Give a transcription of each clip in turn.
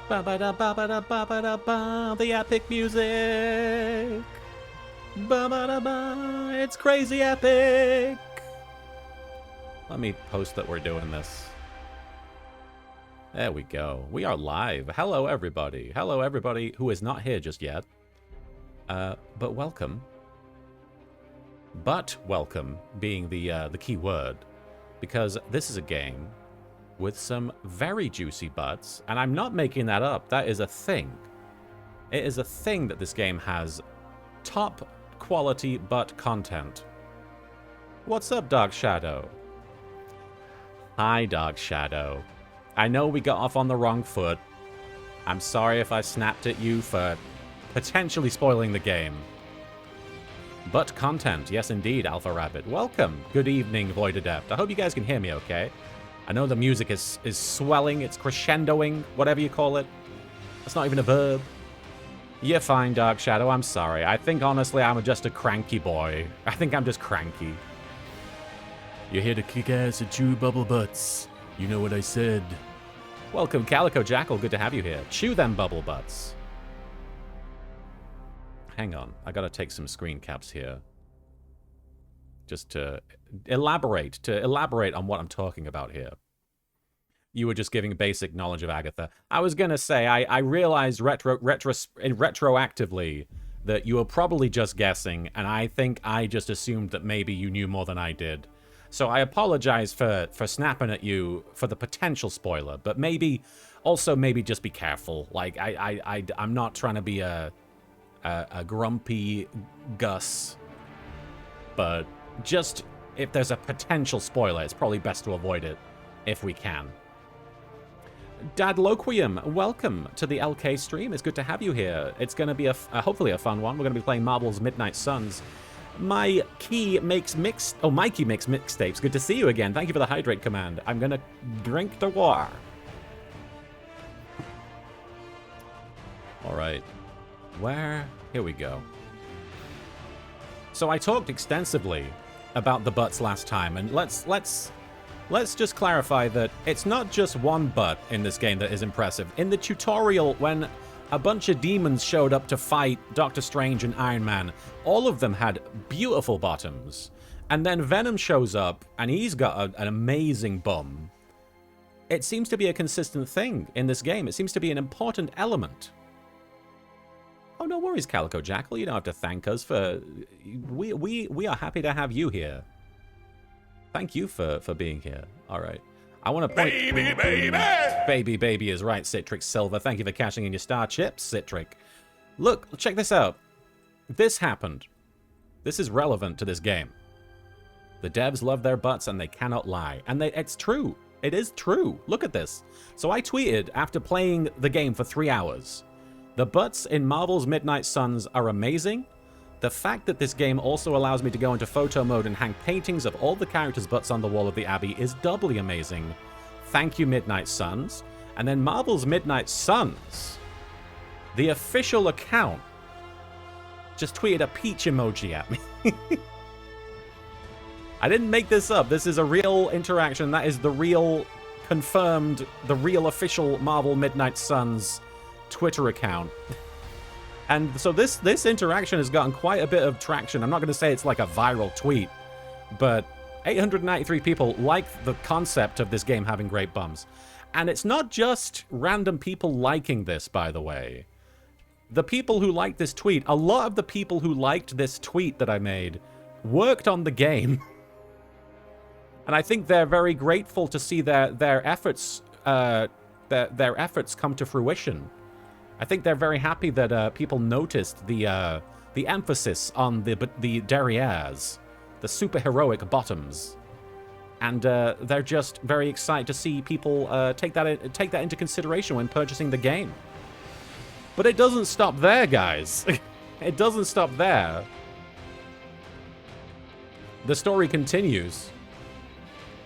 Ba ba da ba ba da ba ba da ba. The epic music. Ba ba da ba. It's crazy epic. Let me post that we're doing this. There we go. We are live. Hello, everybody. Hello, everybody who is not here just yet. But welcome. But welcome being the key word, because this is a game with some very juicy butts, and I'm not making that up. That is a thing. It is a thing that this game has top quality butt content. What's up, Dark Shadow? Hi, Dark Shadow. I know we got off on the wrong foot. I'm sorry if I snapped at you for potentially spoiling the game. But content, yes indeed, Alpha Rabbit. Welcome. Good evening, Void Adept. I hope you guys can hear me okay. I know the music is swelling, it's crescendoing, whatever you call it. That's not even a verb. You're fine, Dark Shadow, I'm sorry. I think, honestly, I'm just a cranky boy. I think I'm just cranky. You're here to kick ass and chew bubble butts. You know what I said. Welcome, Calico Jackal. Good to have you here. Chew them bubble butts. Hang on. I gotta take some screen caps here. Just to elaborate on what I'm talking about here. You were just giving basic knowledge of Agatha. I was gonna say, I realized retroactively that you were probably just guessing, and I think I just assumed that maybe you knew more than I did. So I apologize for snapping at you for the potential spoiler, but maybe just be careful. Like I'm not trying to be a grumpy Gus, but just if there's a potential spoiler, it's probably best to avoid it if we can. Dadloquium, welcome to the LK stream. It's good to have you here. It's going to be hopefully a fun one. We're going to be playing Marvel's Midnight Suns. Mikey makes mixtapes. Good to see you again. Thank you for the hydrate command. I'm going to drink the water. All right. Here we go. So I talked extensively about the butts last time, and let's just clarify that it's not just one butt in this game that is impressive. In the tutorial, when a bunch of demons showed up to fight Doctor Strange and Iron Man, all of them had beautiful bottoms. And then Venom shows up, and he's got an amazing bum. It seems to be a consistent thing in this game. It seems to be an important element. Oh, no worries, Calico Jackal. You don't have to thank us for... We are happy to have you here. Thank you for being here. All right. I want to point... Baby is right, Citric Silver. Thank you for cashing in your star chips, Citric. Look, check this out. This happened. This is relevant to this game. The devs love their butts and they cannot lie. And it's true. It is true. Look at this. So I tweeted after playing the game for 3 hours. The butts in Marvel's Midnight Suns are amazing. The fact that this game also allows me to go into photo mode and hang paintings of all the characters' butts on the wall of the Abbey is doubly amazing. Thank you, Midnight Suns. And then Marvel's Midnight Suns, the official account, just tweeted a peach emoji at me. I didn't make this up. This is a real interaction. That is the real, confirmed, the real official Marvel Midnight Suns Twitter account. And so this interaction has gotten quite a bit of traction. I'm not going to say it's like a viral tweet, but 893 people like the concept of this game having great bums. And it's not just random people liking this, by the way. The people who liked this tweet, a lot of the people who liked this tweet that I made worked on the game. And I think they're very grateful to see their efforts come to fruition. I think they're very happy that people noticed the emphasis on the derrieres, the superheroic bottoms, and they're just very excited to see people take that into consideration when purchasing the game. But it doesn't stop there, guys. It doesn't stop there. The story continues.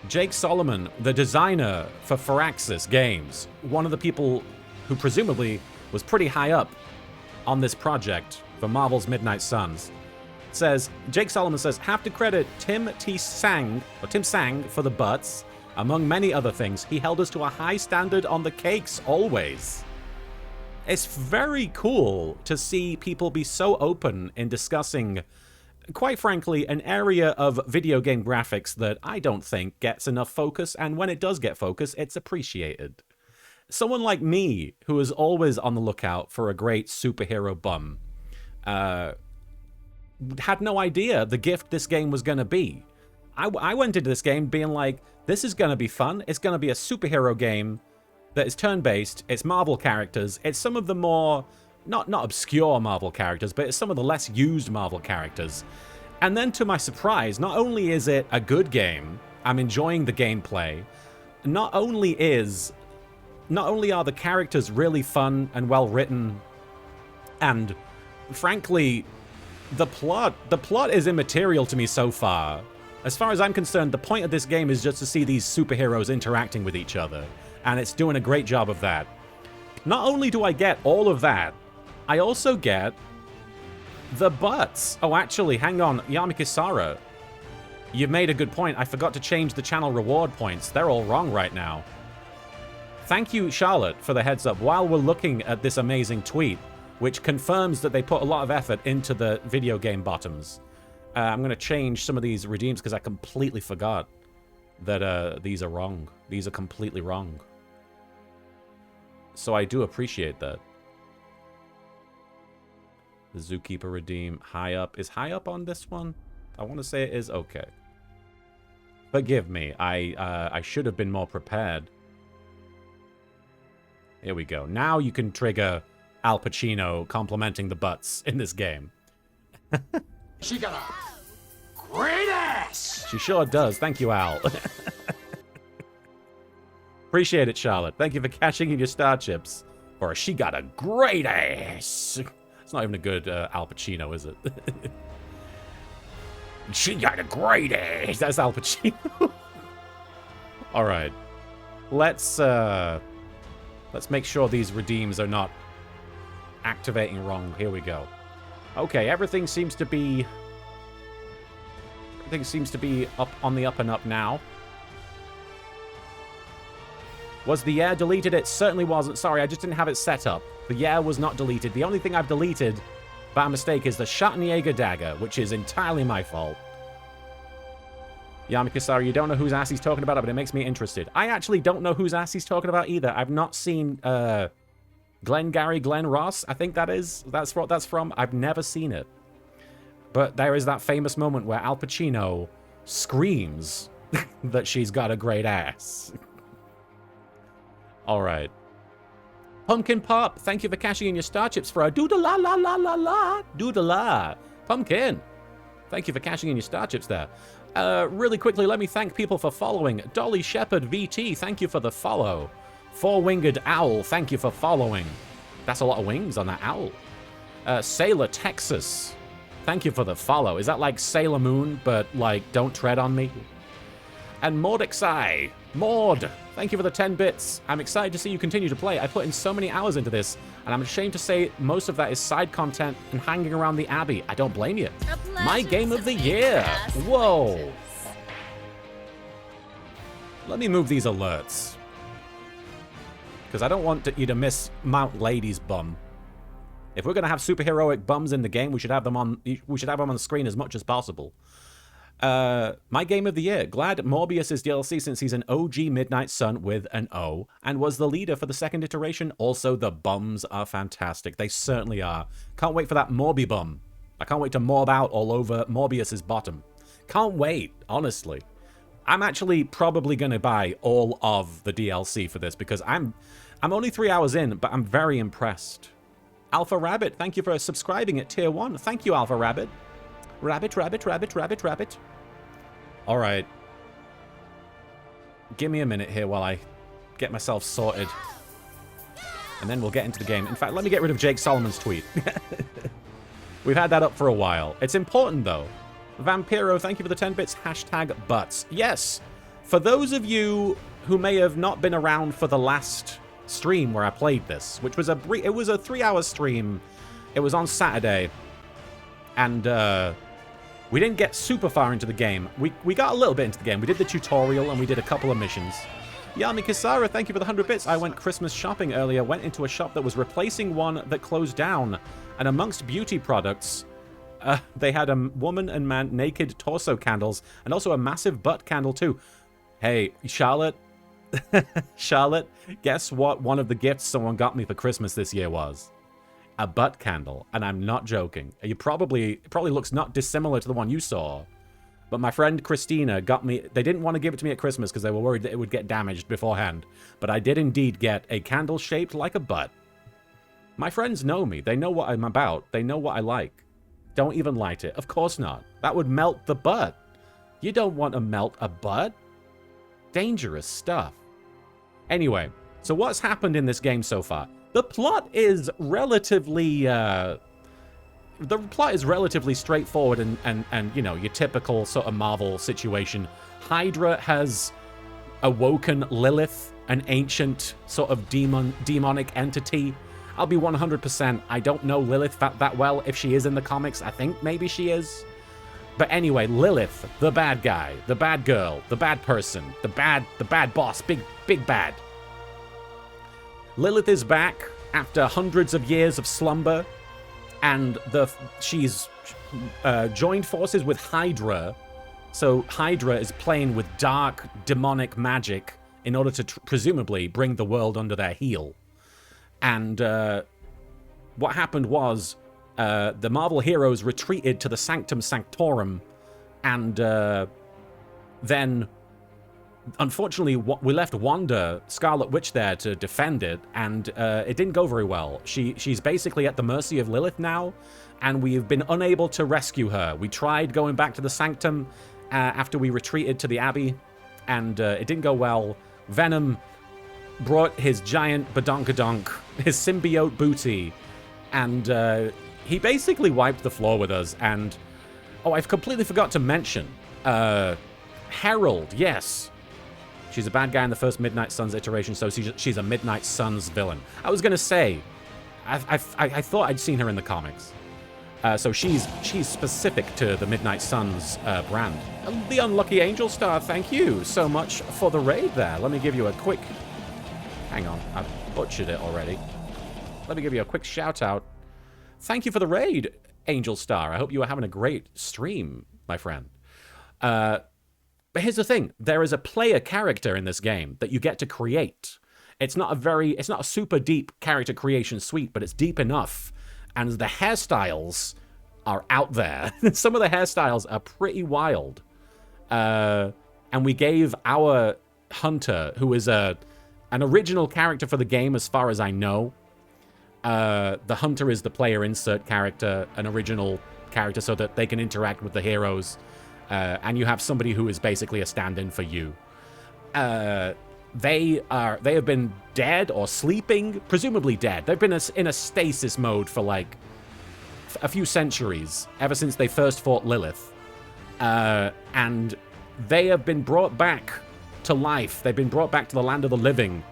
Jake Solomon, the designer for Firaxis Games, one of the people who presumably was pretty high up on this project for Marvel's Midnight Suns, Jake Solomon says, have to credit Tim Sang for the butts. Among many other things, he held us to a high standard on the cakes, always. It's very cool to see people be so open in discussing, quite frankly, an area of video game graphics that I don't think gets enough focus, and when it does get focus, it's appreciated. Someone like me, who is always on the lookout for a great superhero bum, had no idea the gift this game was going to be. I went into this game being like, this is going to be fun. It's going to be a superhero game that is turn-based. It's Marvel characters. It's some of the more, not obscure Marvel characters, but it's some of the less used Marvel characters. And then to my surprise, not only is it a good game, I'm enjoying the gameplay, not only are the characters really fun and well written, and frankly, the plot is immaterial to me so far. As far as I'm concerned, the point of this game is just to see these superheroes interacting with each other, and it's doing a great job of that. Not only do I get all of that, I also get the butts. Oh, actually, hang on, Yamikisara, you've made a good point. I forgot to change the channel reward points. They're all wrong right now. Thank you, Charlotte, for the heads up. While we're looking at this amazing tweet, which confirms that they put a lot of effort into the video game bottoms, I'm going to change some of these redeems because I completely forgot that these are wrong. These are completely wrong. So I do appreciate that. The Zookeeper redeem. High up. Is high up on this one? I want to say it is. Okay. Forgive me. I should have been more prepared. Here we go. Now you can trigger Al Pacino complimenting the butts in this game. She got a great ass! She sure does. Thank you, Al. Appreciate it, Charlotte. Thank you for cashing in your star chips. Or she got a great ass. It's not even a good Al Pacino, is it? She got a great ass. That's Al Pacino. All right. Let's make sure these redeems are not activating wrong. Here we go. Okay, everything seems to be up on the up and up now. Was the yeah deleted? It certainly wasn't. Sorry, I just didn't have it set up. The yeah was not deleted. The only thing I've deleted by mistake is the Schattenjäger dagger, which is entirely my fault. Yamikisari, you don't know whose ass he's talking about, but it makes me interested. I actually don't know whose ass he's talking about either. I've not seen Glen Ross, I think that's what that's from. I've never seen it. But there is that famous moment where Al Pacino screams that she's got a great ass. All right. Pumpkin Pop, thank you for cashing in your star chips for a doodle-la-la-la-la-la. Doodle-la. Pumpkin, thank you for cashing in your star chips there. Really quickly, let me thank people for following. Dolly Shepherd VT, thank you for the follow. Four-winged owl, thank you for following. That's a lot of wings on that owl. Sailor Texas, thank you for the follow. Is that like Sailor Moon, but like, don't tread on me? And Mordexai, Maud, thank you for the 10 bits. I'm excited to see you continue to play. I put in so many hours into this, and I'm ashamed to say most of that is side content and hanging around the Abbey. I don't blame you. My game of the year. Whoa. Let me move these alerts, because I don't want you to miss Mount Lady's bum. If we're gonna have superheroic bums in the game, we should have them on. We should have them on the screen as much as possible. My game of the year. Glad Morbius is DLC since he's an OG Midnight Sun with an O, and was the leader for the second iteration. Also, the bums are fantastic. They certainly are. Can't wait for that Morbi bum. I can't wait to morb out all over Morbius's bottom. Can't wait, honestly. I'm actually probably going to buy all of the DLC for this, because I'm only 3 hours in, but I'm very impressed. Alpha Rabbit, thank you for subscribing at Tier 1. Thank you, Alpha Rabbit. Rabbit. All right. Give me a minute here while I get myself sorted. And then we'll get into the game. In fact, let me get rid of Jake Solomon's tweet. We've had that up for a while. It's important, though. Vampiro, thank you for the 10 bits. Hashtag butts. Yes. For those of you who may have not been around for the last stream where I played this, which was a 3-hour stream. It was on Saturday. And, we didn't get super far into the game. We got a little bit into the game. We did the tutorial and we did a couple of missions. Yami Kisara, thank you for the 100 bits. I went Christmas shopping earlier, went into a shop that was replacing one that closed down. And amongst beauty products, they had a woman and man naked torso candles and also a massive butt candle too. Hey, Charlotte, Charlotte, guess what one of the gifts someone got me for Christmas this year was? A butt candle, and I'm not joking. It probably looks not dissimilar to the one you saw. But my friend Christina got me... They didn't want to give it to me at Christmas because they were worried that it would get damaged beforehand. But I did indeed get a candle shaped like a butt. My friends know me. They know what I'm about. They know what I like. Don't even light it. Of course not. That would melt the butt. You don't want to melt a butt. Dangerous stuff. Anyway, so what's happened in this game so far? The plot is relatively... The plot is relatively straightforward and you know, your typical sort of Marvel situation. Hydra has awoken Lilith, an ancient sort of demonic entity. I'll be 100%. I don't know Lilith that well. If she is in the comics, I think maybe she is. But anyway, Lilith, the bad guy, the bad girl, the bad person, the bad boss, big bad. Lilith is back after hundreds of years of slumber. And she's joined forces with Hydra. So Hydra is playing with dark, demonic magic in order to presumably bring the world under their heel. And what happened was the Marvel heroes retreated to the Sanctum Sanctorum. And then, unfortunately, we left Wanda, Scarlet Witch, there to defend it, and it didn't go very well. She's basically at the mercy of Lilith now, and we've been unable to rescue her. We tried going back to the Sanctum after we retreated to the Abbey, and it didn't go well. Venom brought his giant badonkadonk, his symbiote booty, and he basically wiped the floor with us. And, oh, I've completely forgot to mention, Herald, yes. She's a bad guy in the first Midnight Suns iteration, so she's a Midnight Suns villain. I was gonna say, I thought I'd seen her in the comics. So she's specific to the Midnight Suns brand. The Unlucky Angel Star, thank you so much for the raid there. Let me give you a quick... Hang on, I've butchered it already. Let me give you a quick shout out. Thank you for the raid, Angel Star. I hope you are having a great stream, my friend. But here's the thing. There is a player character in this game that you get to create. It's not a super deep character creation suite, but it's deep enough. And the hairstyles are out there. Some of the hairstyles are pretty wild. And we gave our hunter, who is an original character for the game as far as I know. The hunter is the player insert character, an original character so that they can interact with the heroes. And you have somebody who is basically a stand-in for you. They have been dead or sleeping, presumably dead. They've been in a stasis mode for like a few centuries, ever since they first fought Lilith. And they have been brought back to life. They've been brought back to the land of the living.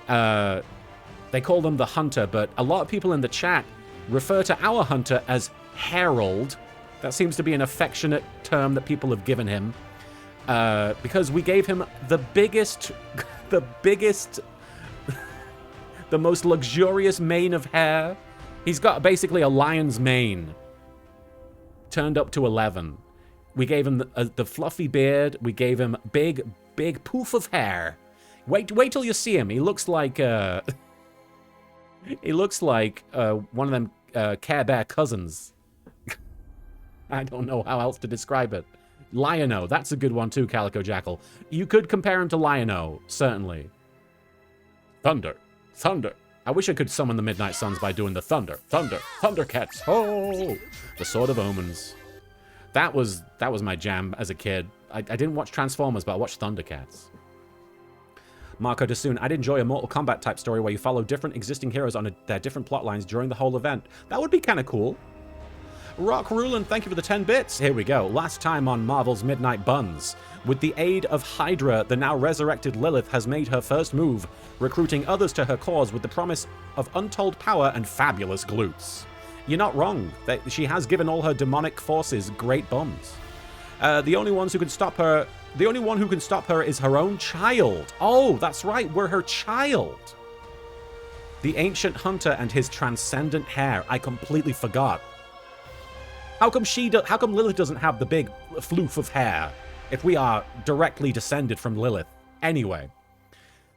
They call them the Hunter, but a lot of people in the chat refer to our Hunter as Herald. That seems to be an affectionate term that people have given him. Because we gave him the biggest, the most luxurious mane of hair. He's got basically a lion's mane turned up to 11. We gave him the fluffy beard. We gave him big poof of hair. Wait till you see him. He looks like one of them Care Bear cousins. I don't know how else to describe it. Lion-O, that's a good one too, Calico Jackal. You could compare him to Lion-O, certainly. Thunder. I wish I could summon the Midnight Suns by doing the thunder. Thundercats. Oh, the Sword of Omens. That was my jam as a kid. I didn't watch Transformers, but I watched Thundercats. Marco DeSoon, I'd enjoy a Mortal Kombat type story where you follow different existing heroes on their different plot lines during the whole event. That would be kind of cool. Rock Rulin, thank you for the 10 bits. Here we go. Last time on Marvel's Midnight Buns. With the aid of Hydra, the now resurrected Lilith has made her first move, recruiting others to her cause with the promise of untold power and fabulous glutes. You're not wrong. She has given all her demonic forces great bums. The only one who can stop her is her own child. Oh, that's right, we're her child. The ancient hunter and his transcendent hair. I completely forgot. How come Lilith doesn't have the big floof of hair if we are directly descended from Lilith? Anyway,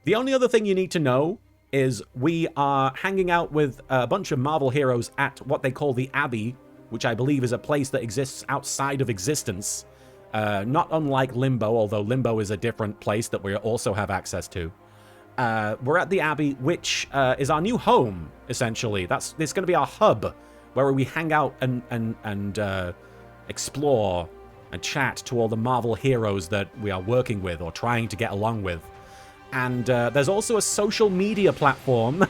the only other thing you need to know is we are hanging out with a bunch of Marvel heroes at what they call the Abbey, which I believe is a place that exists outside of existence. Not unlike Limbo, although Limbo is a different place that we also have access to. We're at the Abbey, which is our new home, essentially. It's going to be our hub, where we hang out and explore and chat to all the Marvel heroes that we are working with or trying to get along with. And there's also a social media platform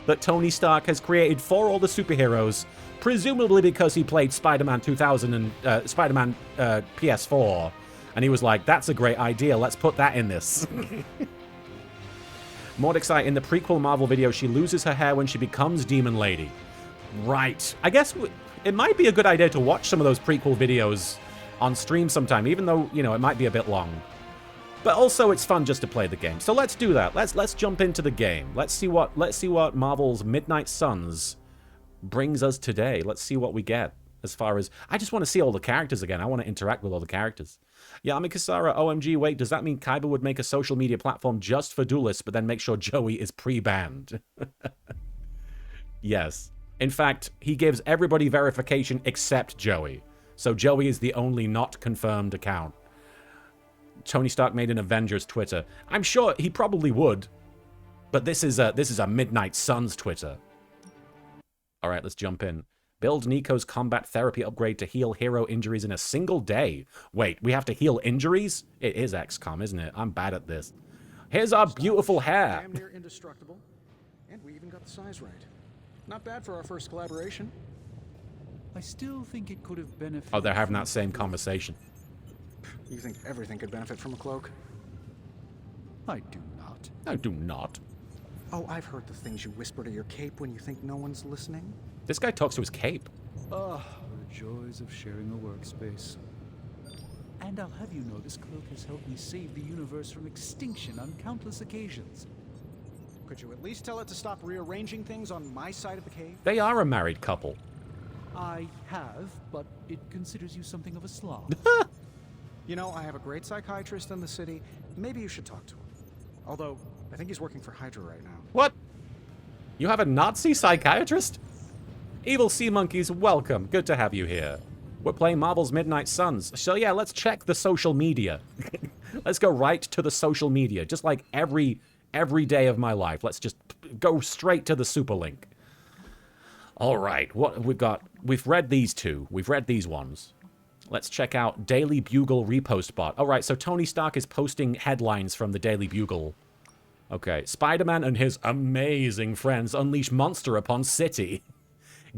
that Tony Stark has created for all the superheroes, presumably because he played Spider-Man 2000 and Spider-Man PS4, and he was like, "That's a great idea. Let's put that in this." Mordecai, in the prequel Marvel video, she loses her hair when she becomes Demon Lady. Right. I guess it might be a good idea to watch some of those prequel videos on stream sometime, even though, you know, it might be a bit long. But also, it's fun just to play the game. So let's do that. Let's jump into the game. Let's see what Marvel's Midnight Suns brings us today. Let's see what we get. As far as, I just want to see all the characters again. I want to interact with all the characters. Yami Kasara, OMG, wait, does that mean Kaiba would make a social media platform just for duelists, but then make sure Joey is pre-banned? Yes. In fact, he gives everybody verification except Joey. So Joey is the only not confirmed account. Tony Stark made an Avengers Twitter. I'm sure he probably would, but this is a Midnight Suns Twitter. All right, let's jump in. Build Nico's combat therapy upgrade to heal hero injuries in a single day. Wait, we have to heal injuries? It is XCOM, isn't it? I'm bad at this. Here's our beautiful hair. Damn near indestructible, and we even got the size right. Not bad for our first collaboration. I still think it could have benefited. Oh, they're having that same conversation. You think everything could benefit from a cloak? I do not. I do not. Oh, I've heard the things you whisper to your cape when you think no one's listening. This guy talks to his cape. Ah, the joys of sharing a workspace. And I'll have you know this cloak has helped me save the universe from extinction on countless occasions. Could you at least tell it to stop rearranging things on my side of the cave? They are a married couple. I have, but it considers you something of a slob. You know, I have a great psychiatrist in the city. Maybe you should talk to him. Although, I think he's working for Hydra right now. What? You have a Nazi psychiatrist? Evil Sea Monkeys, welcome. Good to have you here. We're playing Marvel's Midnight Suns. So yeah, let's check the social media. Let's go right to the social media. Just like every day of my life. Let's just go straight to the super link. All right, what we've got? We've read these two. We've read these ones. Let's check out Daily Bugle repost bot. All right, so Tony Stark is posting headlines from the Daily Bugle. Okay, Spider-Man and his amazing friends unleash monster upon city.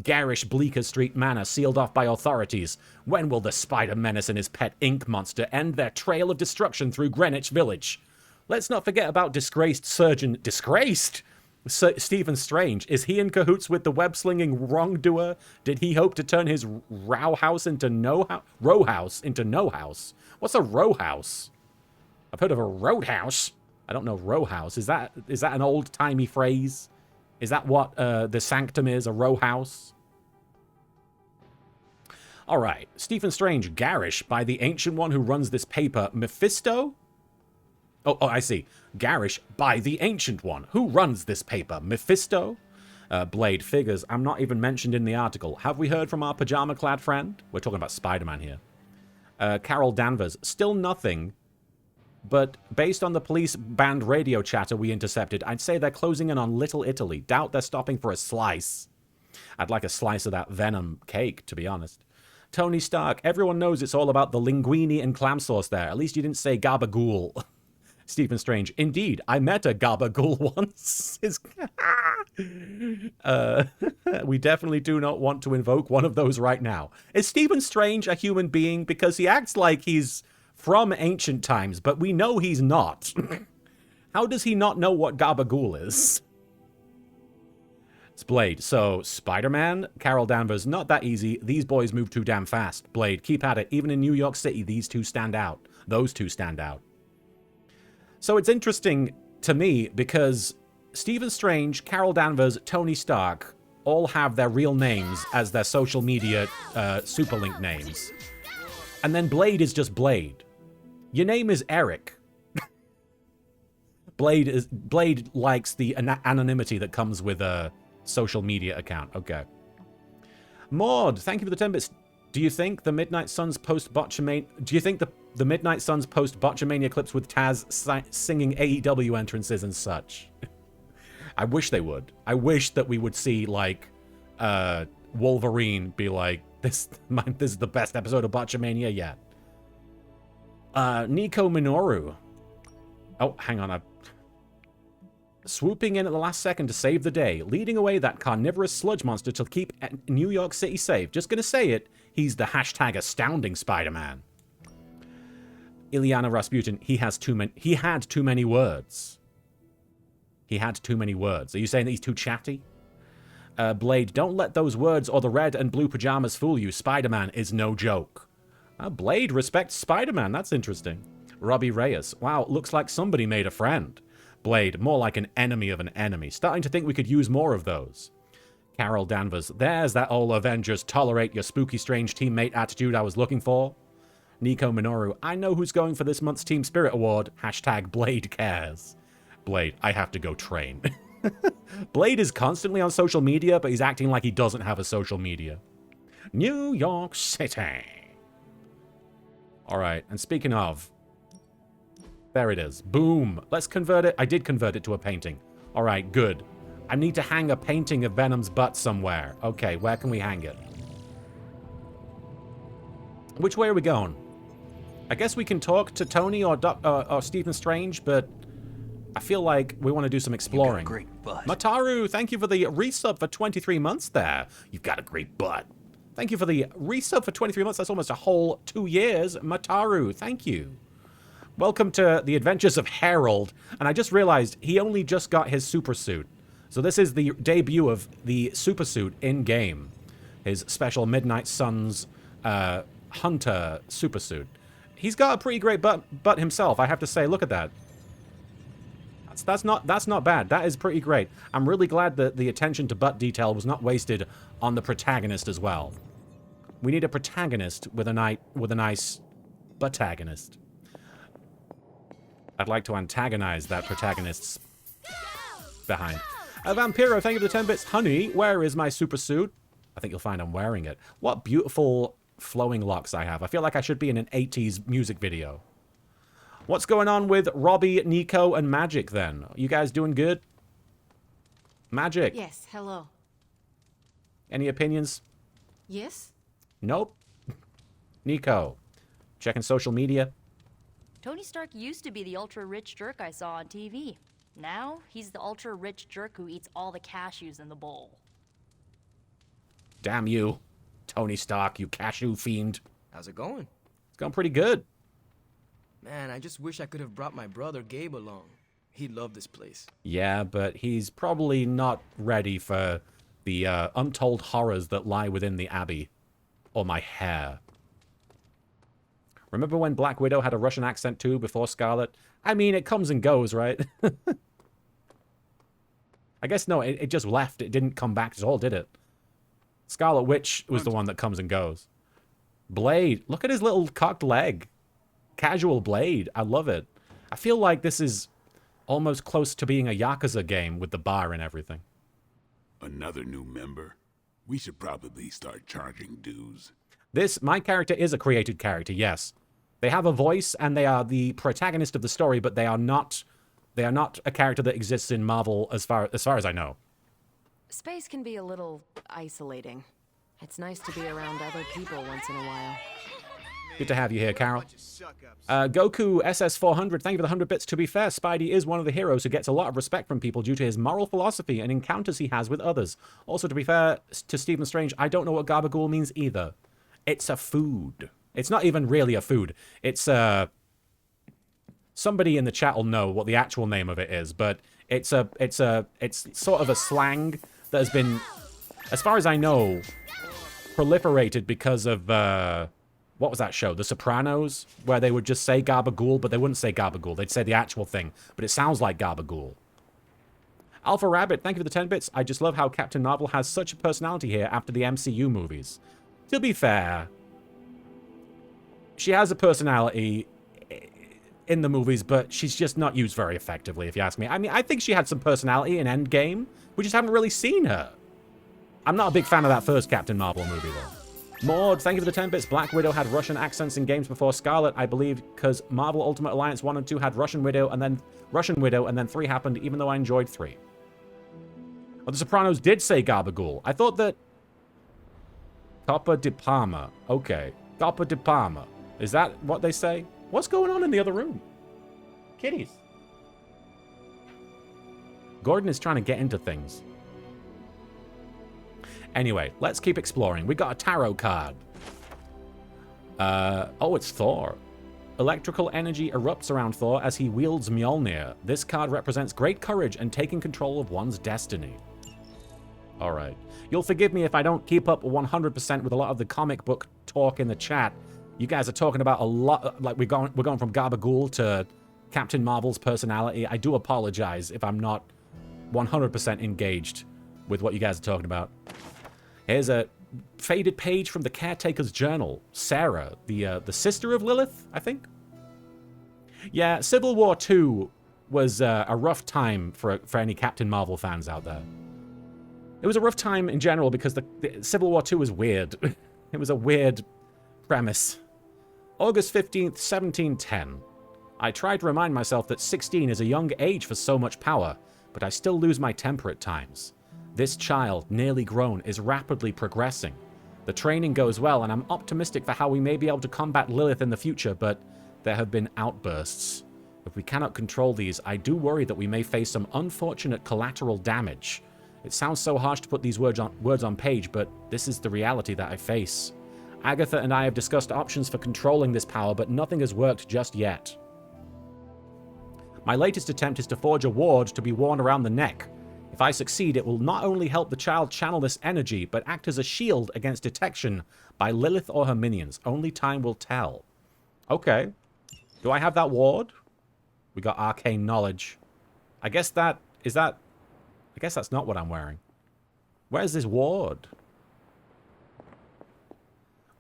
Garish Bleecker Street Manor sealed off by authorities. When will the Spider Menace and his pet ink monster end their trail of destruction through Greenwich Village? Let's not forget about disgraced surgeon... Disgraced? Stephen Strange. Is he in cahoots with the web-slinging wrongdoer? Did he hope to turn his row house into no house? Row house into no house? What's a row house? I've heard of a roadhouse. I don't know row house. Is that an old-timey phrase? Is that what the sanctum is? A row house? All right. Stephen Strange. Garish by the ancient one who runs this paper. Mephisto? Oh, I see. Garish by the ancient one. Who runs this paper? Mephisto? Blade figures. I'm not even mentioned in the article. Have we heard from our pajama-clad friend? We're talking about Spider-Man here. Carol Danvers. Still nothing. But based on the police band radio chatter we intercepted, I'd say they're closing in on Little Italy. Doubt they're stopping for a slice. I'd like a slice of that Venom cake, to be honest. Tony Stark. Everyone knows it's all about the linguine and clam sauce there. At least you didn't say gabagool. Stephen Strange. Indeed, I met a gabagool once. We definitely do not want to invoke one of those right now. Is Stephen Strange a human being? Because he acts like he's from ancient times, but we know he's not. How does he not know what gabagool is? It's Blade. So, Spider-Man, Carol Danvers, not that easy. These boys move too damn fast. Blade, keep at it. Even in New York City, these two stand out. Those two stand out. So it's interesting to me because Stephen Strange, Carol Danvers, Tony Stark all have their real names as their social media superlink names. And then Blade is just Blade. Your name is Eric. Blade likes the anonymity that comes with a social media account. Okay. Maud, thank you for the 10 bits. Do you think the Midnight Suns post Botchamania? Do you think the Midnight Suns post Botchamania clips with Taz singing AEW entrances and such? I wish they would. I wish that we would see like Wolverine be like, this is the best episode of Botchamania yet. Nico Minoru. Oh, hang on. Swooping in at the last second to save the day, leading away that carnivorous sludge monster to keep New York City safe. Just gonna say it, he's the hashtag astounding Spider-Man. Ilyana Rasputin, he had too many words. He had too many words. Are you saying that he's too chatty? Blade, don't let those words or the red and blue pajamas fool you. Spider-Man is no joke. Blade respects Spider-Man. That's interesting. Robbie Reyes, wow, looks like somebody made a friend. Blade, more like an enemy of an enemy. Starting to think we could use more of those. Carol Danvers, there's that old Avengers tolerate your spooky strange teammate attitude I was looking for. Nico Minoru, I know who's going for this month's Team Spirit Award. Hashtag Blade cares. Blade, I have to go train. Blade is constantly on social media, but he's acting like he doesn't have a social media. New York City. Alright, and speaking of, there it is. Boom. Let's convert it. I did convert it to a painting. Alright, good. I need to hang a painting of Venom's butt somewhere. Okay, where can we hang it? Which way are we going? I guess we can talk to Tony or Stephen Strange, but I feel like we want to do some exploring. You got a great butt. Mataru, thank you for the resub for 23 months there. You've got a great butt. Thank you for the resub for 23 months. That's almost a whole 2 years. Mataru, thank you. Welcome to the Adventures of Harold. And I just realized he only just got his super suit. So this is the debut of the super suit in-game. His special Midnight Suns Hunter super suit. He's got a pretty great butt himself, I have to say. Look at that. That's not bad. That is pretty great. I'm really glad that the attention to butt detail was not wasted on the protagonist as well. We need a protagonist with a nice buttagonist. I'd like to antagonize that protagonist's behind. Vampiro, thank you for the 10 bits. Honey, where is my super suit? I think you'll find I'm wearing it. What beautiful flowing locks I have. I feel like I should be in an 80s music video. What's going on with Robbie, Nico, and Magic then? You guys doing good? Magic. Yes, hello. Any opinions? Yes? Nope. Nico. Checking social media? Tony Stark used to be the ultra-rich jerk I saw on TV. Now, he's the ultra-rich jerk who eats all the cashews in the bowl. Damn you, Tony Stark, you cashew fiend. How's it going? It's going pretty good. Man, I just wish I could have brought my brother Gabe along. He'd love this place. Yeah, but he's probably not ready for the untold horrors that lie within the Abbey. Or my hair. Remember when Black Widow had a Russian accent too before Scarlet? I mean, it comes and goes, right? I guess no, it just left. It didn't come back at all, did it? Scarlet Witch was the one that comes and goes. Blade, look at his little cocked leg. Casual Blade, I love it. I feel like this is almost close to being a Yakuza game with the bar and everything. Another new member? We should probably start charging dues. My character is a created character, yes. They have a voice and they are the protagonist of the story, but they are not a character that exists in Marvel as far as I know. Space can be a little isolating. It's nice to be around other people once in a while. Good to have you here, Carol. Goku SS400, thank you for the 100 bits. To be fair, Spidey is one of the heroes who gets a lot of respect from people due to his moral philosophy and encounters he has with others. Also, to be fair to Stephen Strange, I don't know what gabagool means either. It's a food. It's not even really a food. It's somebody in the chat will know what the actual name of it is, but it's sort of a slang that has been, as far as I know, proliferated because of, what was that show? The Sopranos? Where they would just say Gabagool, but they wouldn't say Gabagool. They'd say the actual thing, but it sounds like Gabagool. Alpha Rabbit, thank you for the 10 bits. I just love how Captain Marvel has such a personality here after the MCU movies. To be fair, she has a personality in the movies, but she's just not used very effectively, if you ask me. I mean, I think she had some personality in Endgame. We just haven't really seen her. I'm not a big fan of that first Captain Marvel movie, though. Maud, thank you for the 10 bits. Black Widow had Russian accents in games before Scarlet, I believe, because Marvel Ultimate Alliance 1 and 2 had Russian Widow, and then 3 happened, even though I enjoyed 3. Well, The Sopranos did say Gabagool. I thought that... Coppa di Parma. Okay. Coppa di Parma. Is that what they say? What's going on in the other room? Kitties. Gordon is trying to get into things. Anyway, let's keep exploring. We got a tarot card. Oh, it's Thor. Electrical energy erupts around Thor as he wields Mjolnir. This card represents great courage and taking control of one's destiny. Alright. You'll forgive me if I don't keep up 100% with a lot of the comic book talk in the chat. You guys are talking about a lot, like we're going from Gabagool to Captain Marvel's personality. I do apologize if I'm not 100% engaged with what you guys are talking about. Here's a faded page from the Caretaker's Journal. Sarah, the sister of Lilith, I think? Yeah, Civil War II was a rough time for any Captain Marvel fans out there. It was a rough time in general because the Civil War II was weird. It was a weird premise. August 15th, 1710. I try to remind myself that 16 is a young age for so much power, but I still lose my temper at times. This child, nearly grown, is rapidly progressing. The training goes well, and I'm optimistic for how we may be able to combat Lilith in the future, but there have been outbursts. If we cannot control these, I do worry that we may face some unfortunate collateral damage. It sounds so harsh to put these words on page, but this is the reality that I face. Agatha and I have discussed options for controlling this power, but nothing has worked just yet. My latest attempt is to forge a ward to be worn around the neck. If I succeed, it will not only help the child channel this energy, but act as a shield against detection by Lilith or her minions. Only time will tell. Okay. Do I have that ward? We got arcane knowledge. I guess that... I guess that's not what I'm wearing. Where's this ward?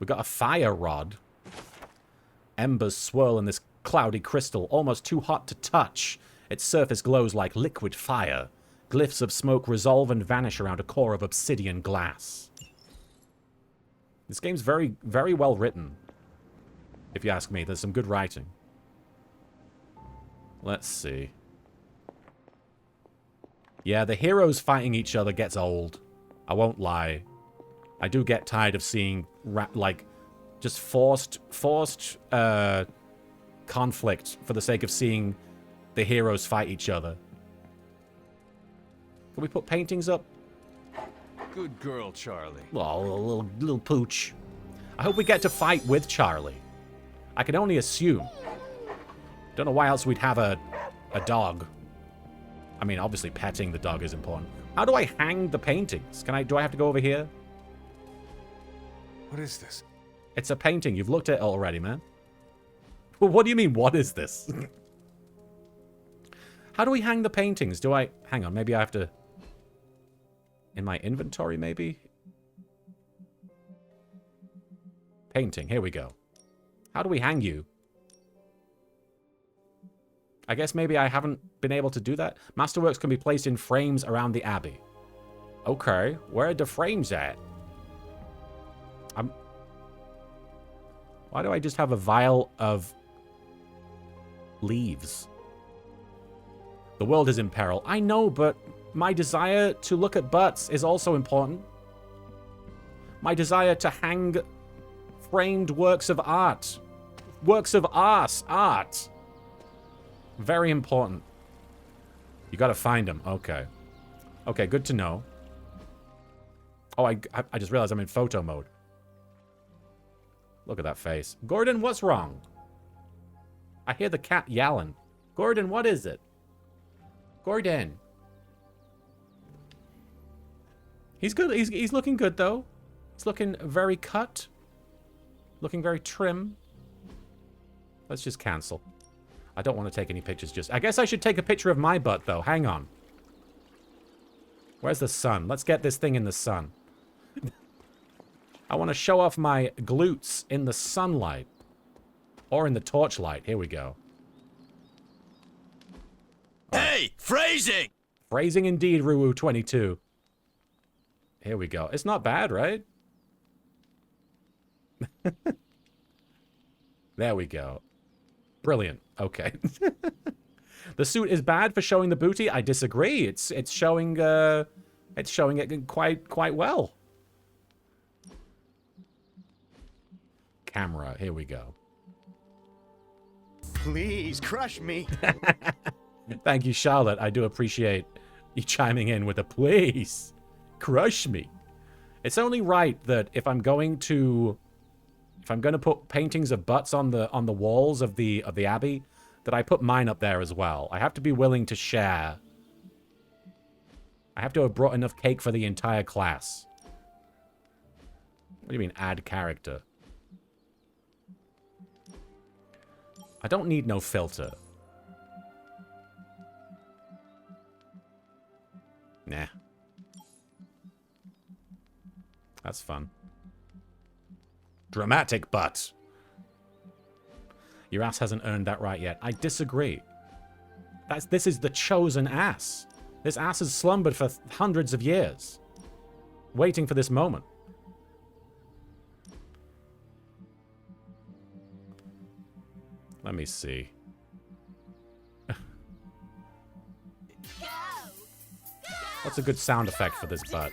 We got a fire rod. Embers swirl in this cloudy crystal, almost too hot to touch. Its surface glows like liquid fire. Glyphs of smoke resolve and vanish around a core of obsidian glass. This game's very, very well written. If you ask me, there's some good writing. Let's see. Yeah, the heroes fighting each other gets old. I won't lie. I do get tired of seeing, like, just forced conflict for the sake of seeing the heroes fight each other. Can we put paintings up? Good girl, Charlie. Oh, little pooch. I hope we get to fight with Charlie. I can only assume. Don't know why else we'd have a dog. I mean, obviously petting the dog is important. How do I hang the paintings? Do I have to go over here? What is this? It's a painting. You've looked at it already, man. Well, what do you mean, what is this? How do we hang the paintings? Hang on, maybe I have to... In my inventory, maybe? Painting, here we go. How do we hang you? I guess maybe I haven't been able to do that. Masterworks can be placed in frames around the abbey. Okay, where are the frames at? Why do I just have a vial of leaves? The world is in peril. I know, but my desire to look at butts is also important. My desire to hang framed works of art. Works of art. Very important. You gotta find them. Okay. Okay, good to know. Oh, I just realized I'm in photo mode. Look at that face. Gordon, what's wrong? I hear the cat yelling. Gordon, what is it? Gordon. He's good. He's looking good, though. He's looking very cut. Looking very trim. Let's just cancel. I don't want to take any pictures just... I guess I should take a picture of my butt, though. Hang on. Where's the sun? Let's get this thing in the sun. I want to show off my glutes in the sunlight. Or in the torchlight. Here we go. Hey! Phrasing! Phrasing indeed, Ruwu22. Here we go. It's not bad, right? There we go. Brilliant. Okay. The suit is bad for showing the booty. I disagree. It's showing it quite well. Camera. Here we go. Please, crush me. Thank you, Charlotte. I do appreciate you chiming in with a please. Crush me. It's only right that if I'm going to put paintings of butts on the walls of the abbey, that I put mine up there as well. I have to be willing to share. I have to have brought enough cake for the entire class. What do you mean, add character? I don't need no filter. Nah. That's fun. Dramatic butt. Your ass hasn't earned that right yet. I disagree. This is the chosen ass. This ass has slumbered for hundreds of years. Waiting for this moment. Let me see. What's a good sound effect for this butt?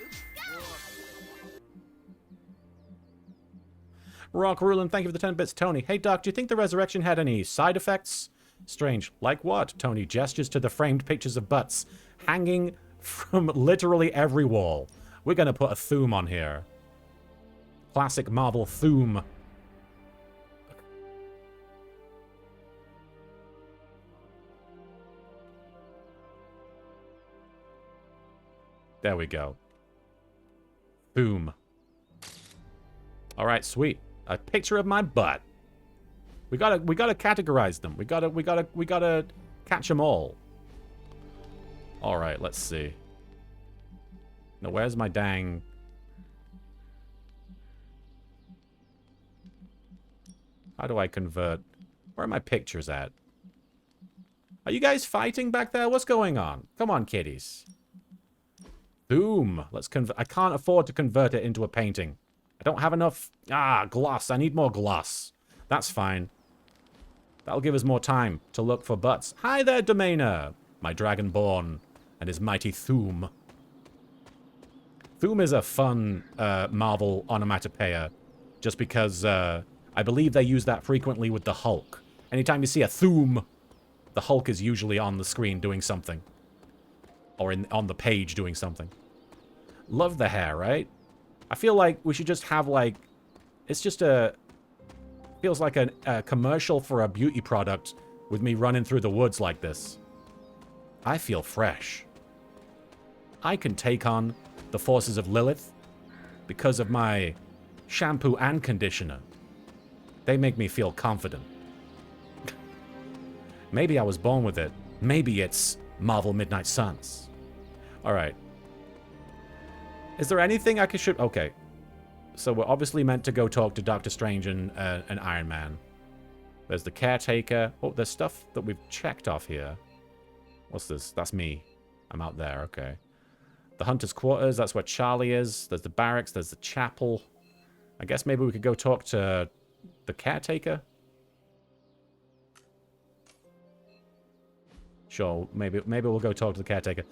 Rock Rulin, thank you for the 10 bits. Tony, hey Doc, do you think the resurrection had any side effects? Strange. Like what? Tony gestures to the framed pictures of butts hanging from literally every wall. We're gonna put a theme on here. Classic Marvel theme. There we go. Boom. All right, sweet. A picture of my butt. We gotta categorize them. We gotta catch them all. All right, let's see. Now, where's my dang? How do I convert? Where are my pictures at? Are you guys fighting back there? What's going on? Come on, kiddies. Boom. Let's convert. I can't afford to convert it into a painting. I don't have enough... gloss. I need more gloss. That's fine. That'll give us more time to look for butts. Hi there, Domainer. My Dragonborn and his mighty Thuum. Thuum is a fun Marvel onomatopoeia. Just because I believe they use that frequently with the Hulk. Anytime you see a Thuum, the Hulk is usually on the screen doing something. Or on the page doing something. Love the hair, right? I feel like we should just have, like... It's just a... Feels like a commercial for a beauty product with me running through the woods like this. I feel fresh. I can take on the forces of Lilith because of my shampoo and conditioner. They make me feel confident. Maybe I was born with it. Maybe it's Marvel Midnight Suns. Alright. Is there anything I could shoot? Okay. So we're obviously meant to go talk to Doctor Strange and Iron Man. There's the caretaker. Oh, there's stuff that we've checked off here. What's this? That's me. I'm out there. Okay. The Hunter's Quarters. That's where Charlie is. There's the barracks. There's the chapel. I guess maybe we could go talk to the caretaker. Sure. Maybe we'll go talk to the caretaker.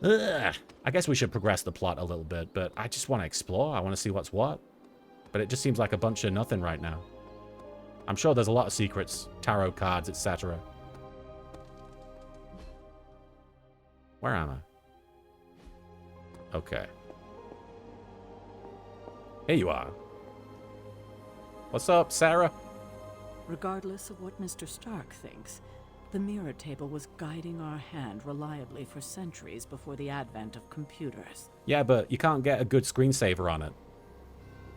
Ugh. I guess we should progress the plot a little bit, but I just want to explore. I want to see what's what. But it just seems like a bunch of nothing right now. I'm sure there's a lot of secrets, tarot cards, etc. Where am I? Okay. Here you are. What's up, Sarah? Regardless of what Mr. Stark thinks, The mirror table was guiding our hand reliably for centuries before the advent of computers. Yeah, but you can't get a good screensaver on it.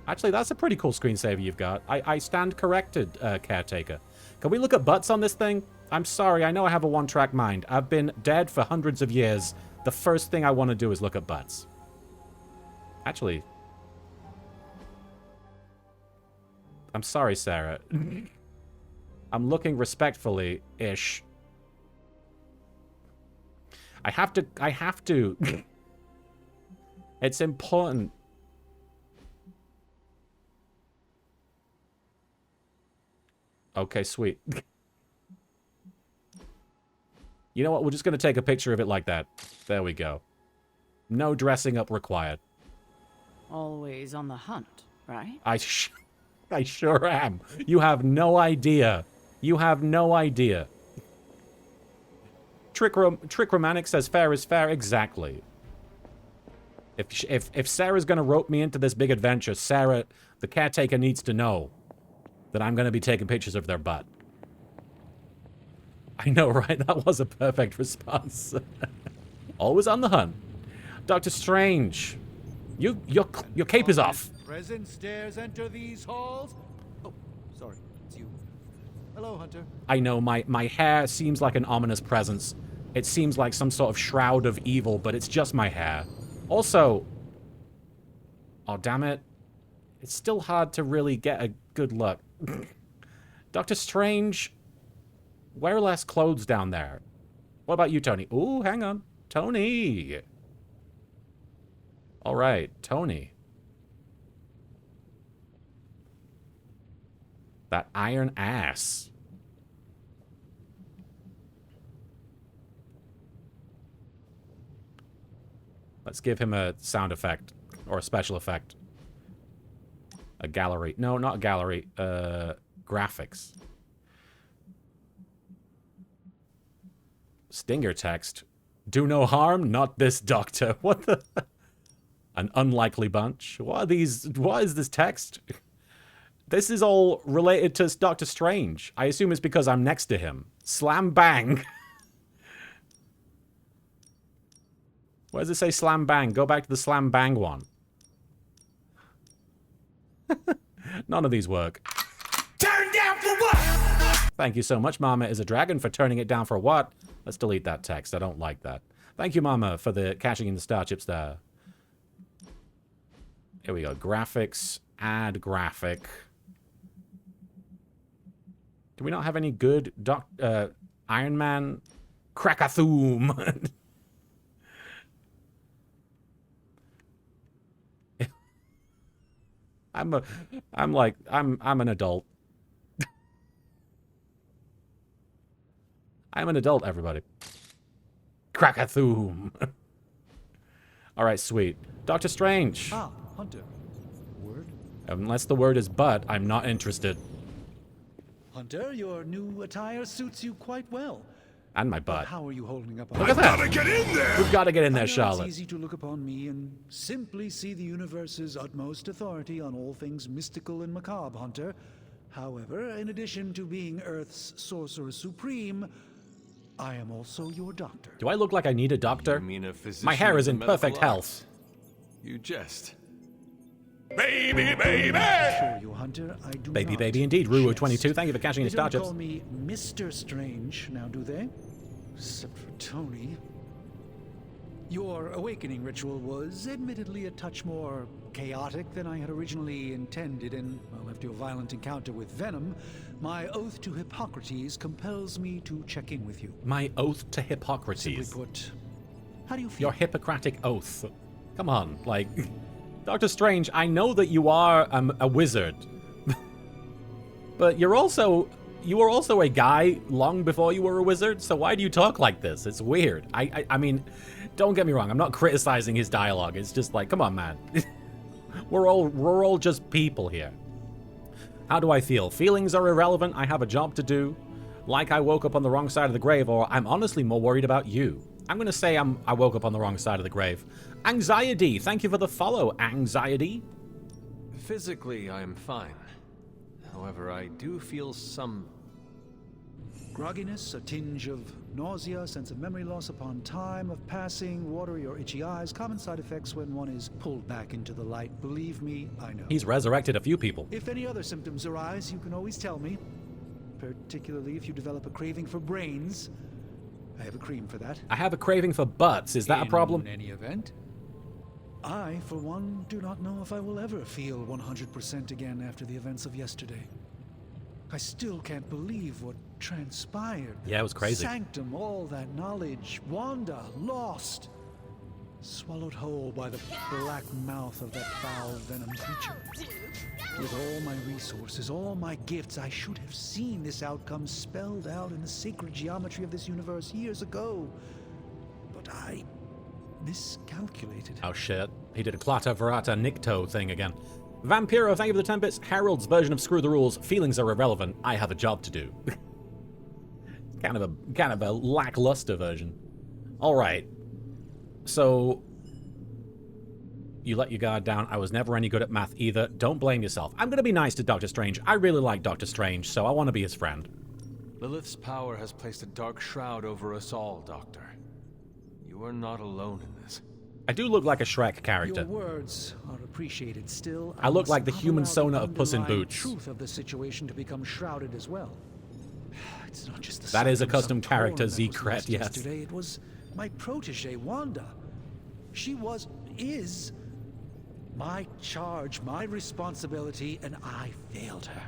Actually, that's a pretty cool screensaver you've got. I stand corrected, Caretaker. Can we look at butts on this thing? I'm sorry, I know I have a one-track mind. I've been dead for hundreds of years. The first thing I want to do is look at butts. Actually... I'm sorry, Sarah. I'm looking respectfully-ish. I have to. It's important. Okay, sweet. You know what? We're just going to take a picture of it like that. There we go. No dressing up required. Always on the hunt, right? I sure am. You have no idea. You have no idea. Trick Romantic says fair is fair. Exactly. If Sarah's going to rope me into this big adventure, Sarah, the caretaker, needs to know that I'm going to be taking pictures of their butt. I know, right? That was a perfect response. Always on the hunt. Doctor Strange, your cape is off. Present stairs enter these halls. Oh, sorry, it's you. Hello, Hunter. I know, my hair seems like an ominous presence. It seems like some sort of shroud of evil, but it's just my hair. Also, oh damn it, it's still hard to really get a good look. Doctor Strange, wear less clothes down there. What about you, Tony? Ooh, hang on. Tony. All right, Tony. That iron ass. Let's give him a sound effect or a special effect. A gallery. No, not a gallery. Graphics. Stinger text. Do no harm, not this doctor. What the? An unlikely bunch. What are these? What is this text? This is all related to Doctor Strange. I assume it's because I'm next to him. Slam bang. Where does it say slam bang? Go back to the slam bang one. None of these work. Turn down for what? Thank you so much, Mama is a Dragon, for turning it down for what? Let's delete that text. I don't like that. Thank you, Mama, for the cashing in the star chips there. Here we go. Graphics. Add graphic. Do we not have any good Iron Man? Krakathoom. I'm an adult. I'm an adult, everybody. Krakathoom. All right, sweet. Doctor Strange. Ah, Hunter. Word? Unless the word is but, I'm not interested. Hunter, your new attire suits you quite well. And my But butt. how are you holding up? Look at that. Gotta get in there! We've got to get in there, I know Charlotte. It's easy to look upon me and simply see the universe's utmost authority on all things mystical and macabre, Hunter. However, in addition to being Earth's sorcerer supreme, I am also your doctor. Do I look like I need a doctor? You mean a physician My hair of is the in medical perfect arts? health. You jest. Baby, baby! Assure you, Hunter, I do Baby, not baby, indeed. jest. Ruo22, thank you for catching They in star don't chips. call me Mr. Strange now, do they? Except for Tony. Your awakening ritual was admittedly a touch more chaotic than I had originally intended, and, well, after your violent encounter with Venom, my oath to Hippocrates compels me to check in with you. My oath to Hippocrates. Simply put, how do you feel? Your Hippocratic oath. Come on, like... Doctor Strange, I know that you are a wizard. But you were also a guy long before you were a wizard, so why do you talk like this? It's weird. I mean, don't get me wrong, I'm not criticizing his dialogue. It's just like, come on, man. We're all just people here. How do I feel? Feelings are irrelevant. I have a job to do. Like I woke up on the wrong side of the grave, or I'm honestly more worried about you. I'm going to say I woke up on the wrong side of the grave. Anxiety, thank you for the follow, Anxiety. Physically, I'm fine. However, I do feel some Grogginess, a tinge of nausea, sense of memory loss upon time of passing, watery or itchy eyes, common side effects when one is pulled back into the light. Believe me, I know. He's resurrected a few people. If any other symptoms arise, you can always tell me. Particularly if you develop a craving for brains. I have a cream for that. I have a craving for butts. Is that a problem? In any event, I, for one, do not know if I will ever feel 100% again after the events of yesterday. I still can't believe what transpired. Yeah, it was crazy. Sanctum, all that knowledge. Wanda, lost. Swallowed whole by the black mouth of that foul venom creature. With all my resources, all my gifts, I should have seen this outcome spelled out in the sacred geometry of this universe years ago. But I miscalculated. Oh shit. He did a Clata Verata Nikto thing again. Vampiro, thank you for the 10 bits. Harold's version of Screw the Rules. Feelings are irrelevant. I have a job to do. kind of a lackluster version. Alright. So you let your guard down. I was never any good at math either. Don't blame yourself. I'm gonna be nice to Doctor Strange. I really like Doctor Strange, so I want to be his friend. Lilith's power has placed a dark shroud over us all, Doctor. You are not alone in this. I do look like a Shrek character. Your words are appreciated. Still, I look like the must human allow Sona the of Puss in underlying Boots. Truth of the situation to become shrouded as well. It's not just the That is a Sanctum custom character, Sanctorum that was Zekret, lost yes. Yesterday, it was my protege, Wanda. She is my charge, my responsibility, and I failed her.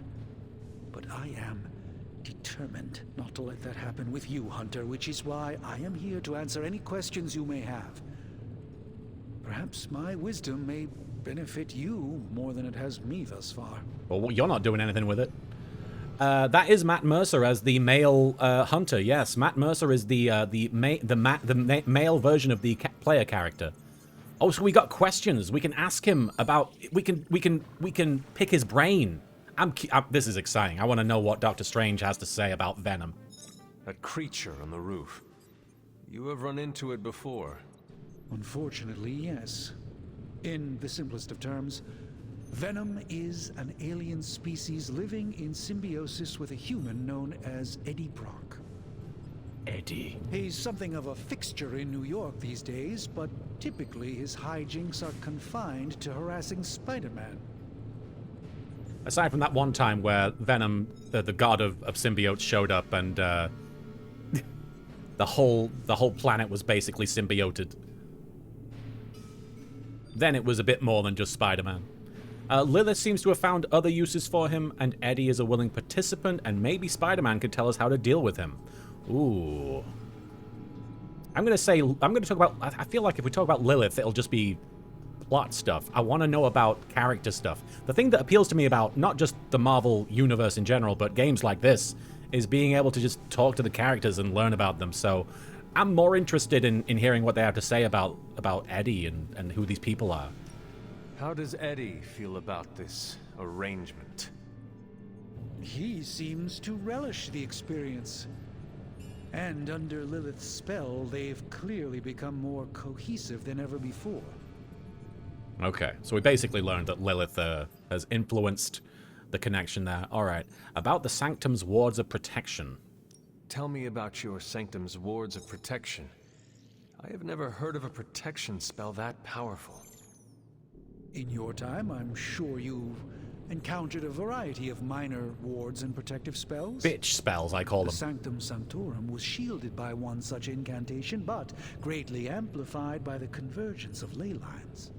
But I am determined not to let that happen with you, Hunter, which is why I am here to answer any questions you may have. Perhaps my wisdom may benefit you more than it has me thus far. Well, you're not doing anything with it. That is Matt Mercer as the male hunter. Yes, Matt Mercer is the male version of the player character. Oh, so we got questions. We can ask him about. We can pick his brain. This is exciting. I want to know what Doctor Strange has to say about Venom. That creature on the roof. You have run into it before. Unfortunately, yes. In the simplest of terms, Venom is an alien species living in symbiosis with a human known as Eddie Brock. Eddie. He's something of a fixture in New York these days, but typically his hijinks are confined to harassing Spider-Man. Aside from that one time where Venom, the god of symbiotes, showed up and the whole planet was basically symbioted. Then it was a bit more than just Spider-Man. Lilith seems to have found other uses for him, and Eddie is a willing participant, and maybe Spider-Man could tell us how to deal with him. Ooh. I'm gonna talk about, I feel like if we talk about Lilith, it'll just be plot stuff. I want to know about character stuff. The thing that appeals to me about not just the Marvel universe in general, but games like this, is being able to just talk to the characters and learn about them. So I'm more interested in hearing what they have to say about Eddie and who these people are. How does Eddie feel about this arrangement? He seems to relish the experience. And under Lilith's spell, they've clearly become more cohesive than ever before. Okay, so we basically learned that Lilith has influenced the connection there. Alright, about the Sanctum's Wards of Protection. Tell me about your Sanctum's Wards of Protection. I have never heard of a protection spell that powerful. In your time, I'm sure you've encountered a variety of minor wards and protective spells. Bitch spells, I call The them. Sanctum Sanctorum was shielded by one such incantation, but greatly amplified by the convergence of ley lines.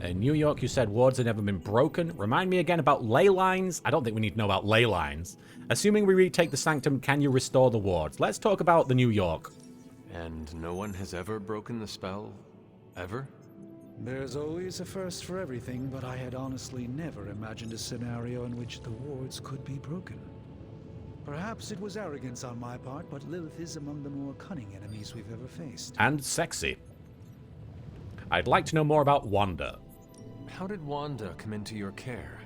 In New York, you said wards had never been broken. Remind me again about ley lines. I don't think we need to know about ley lines. Assuming we retake the Sanctum, can you restore the wards? Let's talk about the New York. And no one has ever broken the spell? Ever? There's always a first for everything, but I had honestly never imagined a scenario in which the wards could be broken. Perhaps it was arrogance on my part, but Lilith is among the more cunning enemies we've ever faced. And sexy. I'd like to know more about Wanda. How did Wanda come into your care?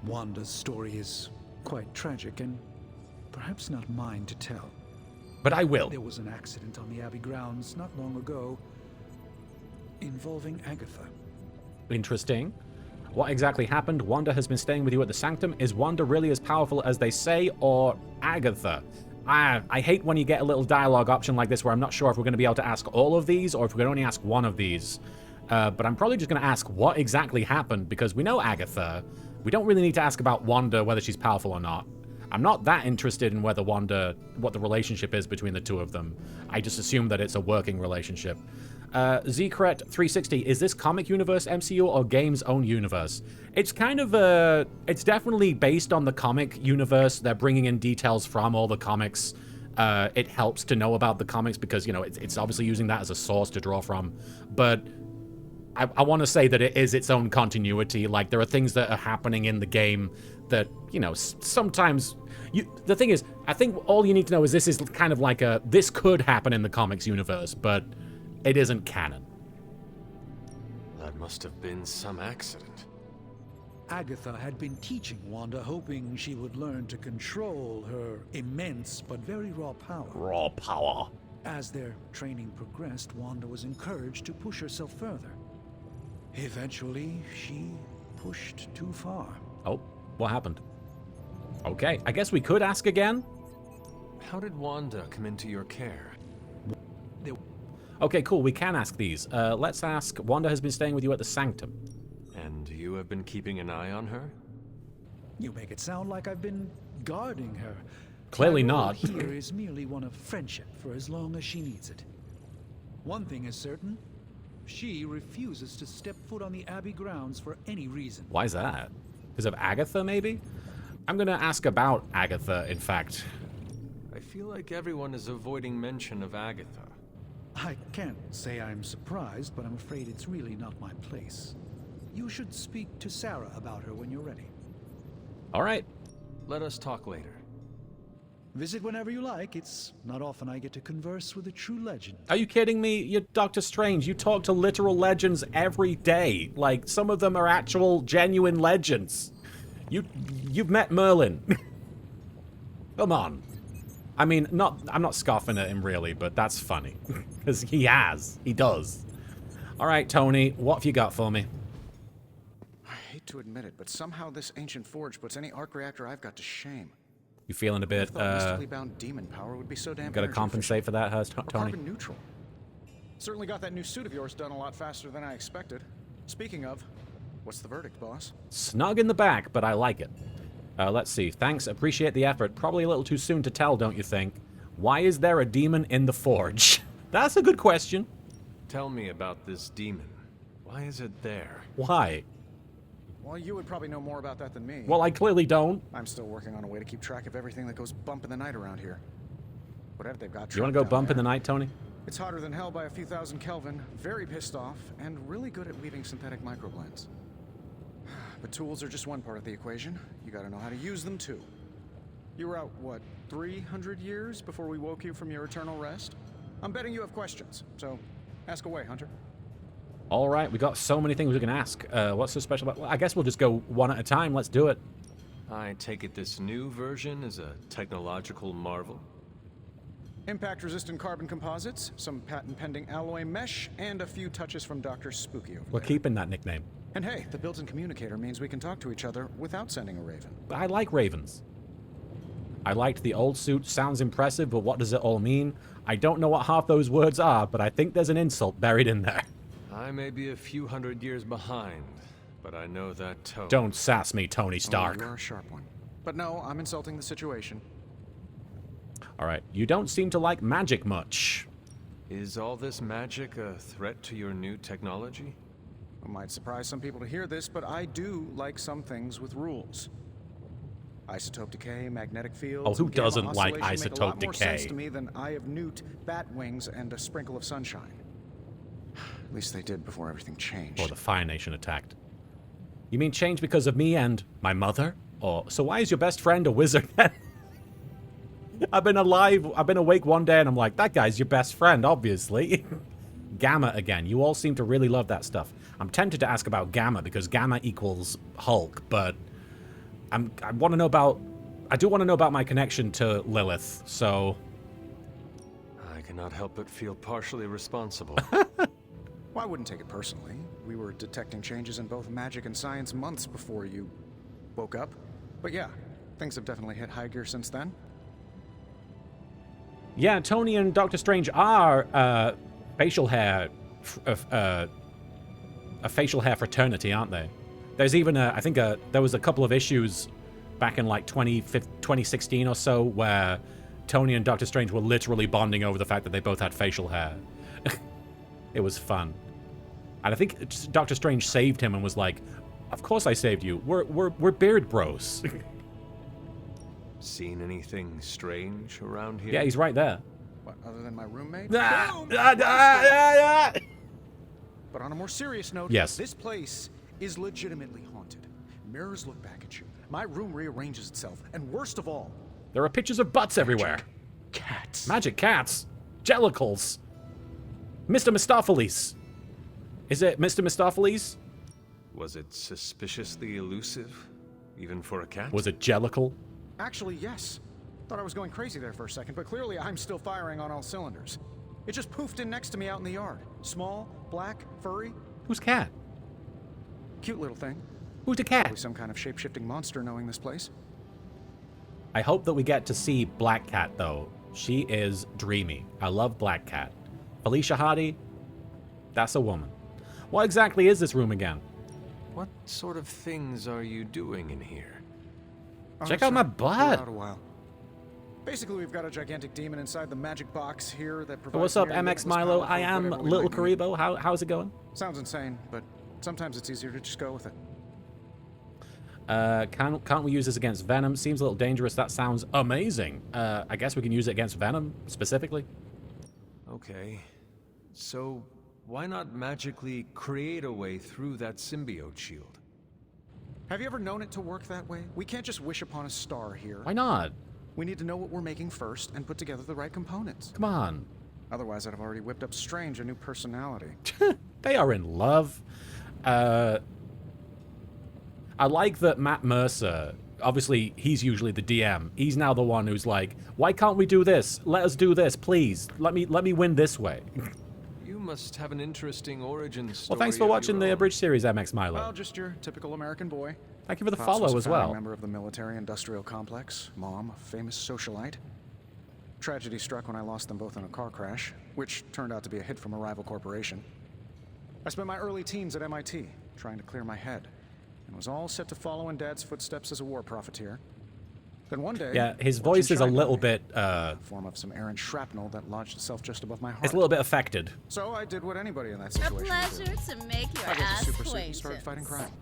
Wanda's story is quite tragic and perhaps not mine to tell. But I will. There was an accident on the Abbey grounds not long ago involving Agatha. Interesting. What exactly happened? Wanda has been staying with you at the Sanctum. Is Wanda really as powerful as they say, or Agatha? I hate when you get a little dialogue option like this where I'm not sure if we're going to be able to ask all of these or if we can only ask one of these. But I'm probably just going to ask what exactly happened, because we know Agatha. We don't really need to ask about Wanda, whether she's powerful or not. I'm not that interested in whether what the relationship is between the two of them. I just assume that it's a working relationship. Zcret360, is this comic universe MCU or game's own universe? It's kind of it's definitely based on the comic universe. They're bringing in details from all the comics. It helps to know about the comics because, you know, it's obviously using that as a source to draw from. But I want to say that it is its own continuity. Like, there are things that are happening in the game that, you know, sometimes... The thing is, I think all you need to know is this is kind of like this could happen in the comics universe, but it isn't canon. That must have been some accident. Agatha had been teaching Wanda, hoping she would learn to control her immense but very raw power. Raw power. As their training progressed, Wanda was encouraged to push herself further. Eventually, she pushed too far. Oh, what happened? Okay, I guess we could ask again. How did Wanda come into your care? Okay, cool, we can ask these. Let's ask, Wanda has been staying with you at the Sanctum. And you have been keeping an eye on her? You make it sound like I've been guarding her. Clearly My role not. here is merely one of friendship for as long as she needs it. One thing is certain. She refuses to step foot on the Abbey grounds for any reason. Why is that? Because of Agatha, maybe? I'm gonna ask about Agatha, in fact. I feel like everyone is avoiding mention of Agatha. I can't say I'm surprised, but I'm afraid it's really not my place. You should speak to Sarah about her when you're ready. All right. Let us talk later. Visit whenever you like. It's not often I get to converse with a true legend. Are you kidding me? You're Doctor Strange. You talk to literal legends every day. Like, some of them are actual, genuine legends. You've met Merlin. Come on. I mean, I'm not scoffing at him really, but that's funny. Because he does. All right, Tony, what have you got for me? I hate to admit it, but somehow this ancient forge puts any arc reactor I've got to shame. You feeling a bit, mystically bound demon power would be so damn gotta compensate for that, Tony? Carbon neutral. Certainly got that new suit of yours done a lot faster than I expected. Speaking of, what's the verdict, boss? Snug in the back, but I like it. Let's see. Thanks, appreciate the effort. Probably a little too soon to tell, don't you think? Why is there a demon in the forge? That's a good question. Tell me about this demon. Why is it there? Why? Well, you would probably know more about that than me. Well, I clearly don't. I'm still working on a way to keep track of everything that goes bump in the night around here. Whatever they've got. You want to go bump in the night, Tony? It's hotter than hell by a few thousand Kelvin, very pissed off, and really good at weaving synthetic microblends. But tools are just one part of the equation. You gotta know how to use them too. You were out, what, 300 years before we woke you from your eternal rest? I'm betting you have questions, so ask away, Hunter. All right, we got so many things we can ask. What's so special about... Well, I guess we'll just go one at a time. Let's do it. I take it this new version is a technological marvel? Impact-resistant carbon composites, some patent-pending alloy mesh, and a few touches from Dr. Spooky over We're there. keeping that nickname. And hey, the built-in communicator means we can talk to each other without sending a raven. But I like ravens. I liked the old suit. Sounds impressive, but what does it all mean? I don't know what half those words are, but I think there's an insult buried in there. I may be a few hundred years behind, but I know that tone. Don't sass me, Tony Stark. Oh, you're a sharp one. But no, I'm insulting the situation. All right, you don't seem to like magic much. Is all this magic a threat to your new technology? It might surprise some people to hear this, but I do like some things with rules. Isotope decay, magnetic fields. Oh, who and gamma doesn't like oscillation make a lot isotope more sense decay? to me than Eye of Newt, bat wings, and a sprinkle of sunshine. At least they did before everything changed. Or the Fire Nation attacked. You mean change because of me and my mother? Or so why is your best friend a wizard? I've been awake one day and I'm like, that guy's your best friend, obviously. Gamma again. You all seem to really love that stuff. I'm tempted to ask about Gamma because Gamma equals Hulk, but I do want to know about my connection to Lilith, so... I cannot help but feel partially responsible. Well, I wouldn't take it personally. We were detecting changes in both magic and science months before you woke up. But yeah, things have definitely hit high gear since then. Yeah, Tony and Doctor Strange are facial hair, a facial hair fraternity, aren't they? There's even I think there was a couple of issues back in like 2016 or so where Tony and Doctor Strange were literally bonding over the fact that they both had facial hair. It was fun. And I think Doctor Strange saved him and was like, "Of course I saved you. We're beard bros." Seen anything strange around here? Yeah, he's right there. What, other than my roommate? Ah, Boom! But on a more serious note, yes. This place is legitimately haunted. Mirrors look back at you. My room rearranges itself, and worst of all, There are pictures of butts everywhere. cats. Magic cats. Jellicles. Mr. Mistopheles. Is it Mr. Mistopheles? Was it suspiciously elusive, even for a cat? Was it Jellicle? Actually, yes. Thought I was going crazy there for a second, but clearly I'm still firing on all cylinders. It just poofed in next to me out in the yard. Small, black, furry. Who's cat? Cute little thing. Who's the cat? Probably some kind of shape-shifting monster knowing this place. I hope that we get to see Black Cat, though. She is dreamy. I love Black Cat. Felicia Hardy, that's a woman. What exactly is this room again? What sort of things are you doing in here? Check out my butt. Out a while. Basically, we've got a gigantic demon inside the magic box here that provides. What's up, nearly MX limitless Milo? power for I am whatever we Little might need. Kuriboh. How's it going? Sounds insane, but sometimes it's easier to just go with it. Can't we use this against Venom? Seems a little dangerous. That sounds amazing. I guess we can use it against Venom, specifically. Okay. So, why not magically create a way through that symbiote shield? Have you ever known it to work that way? We can't just wish upon a star here. Why not? We need to know what we're making first and put together the right components. Come on. Otherwise, I'd have already whipped up Strange a new personality. They are in love. I like that Matt Mercer, obviously he's usually the DM. He's now the one who's like, why can't we do this? Let us do this, please. Let me win this way. You must have an interesting origin story. Well, thanks for of watching your the own. Bridge series, MX Milo. Well, just your typical American boy. Thank you for the Pops was follow a as founding well. member of the military-industrial complex. Mom, a famous socialite. Tragedy struck when I lost them both in a car crash, which turned out to be a hit from a rival corporation. I spent my early teens at MIT, trying to clear my head, and was all set to follow in Dad's footsteps as a war profiteer. Then one day, Yeah, his fortune voice is a shined on little me, bit, in the form of some errant shrapnel that lodged itself just above my heart. it's a little bit affected. So I did what anybody in that A situation would pleasure do. to make your I got the super suit and acquaintance. started fighting crime.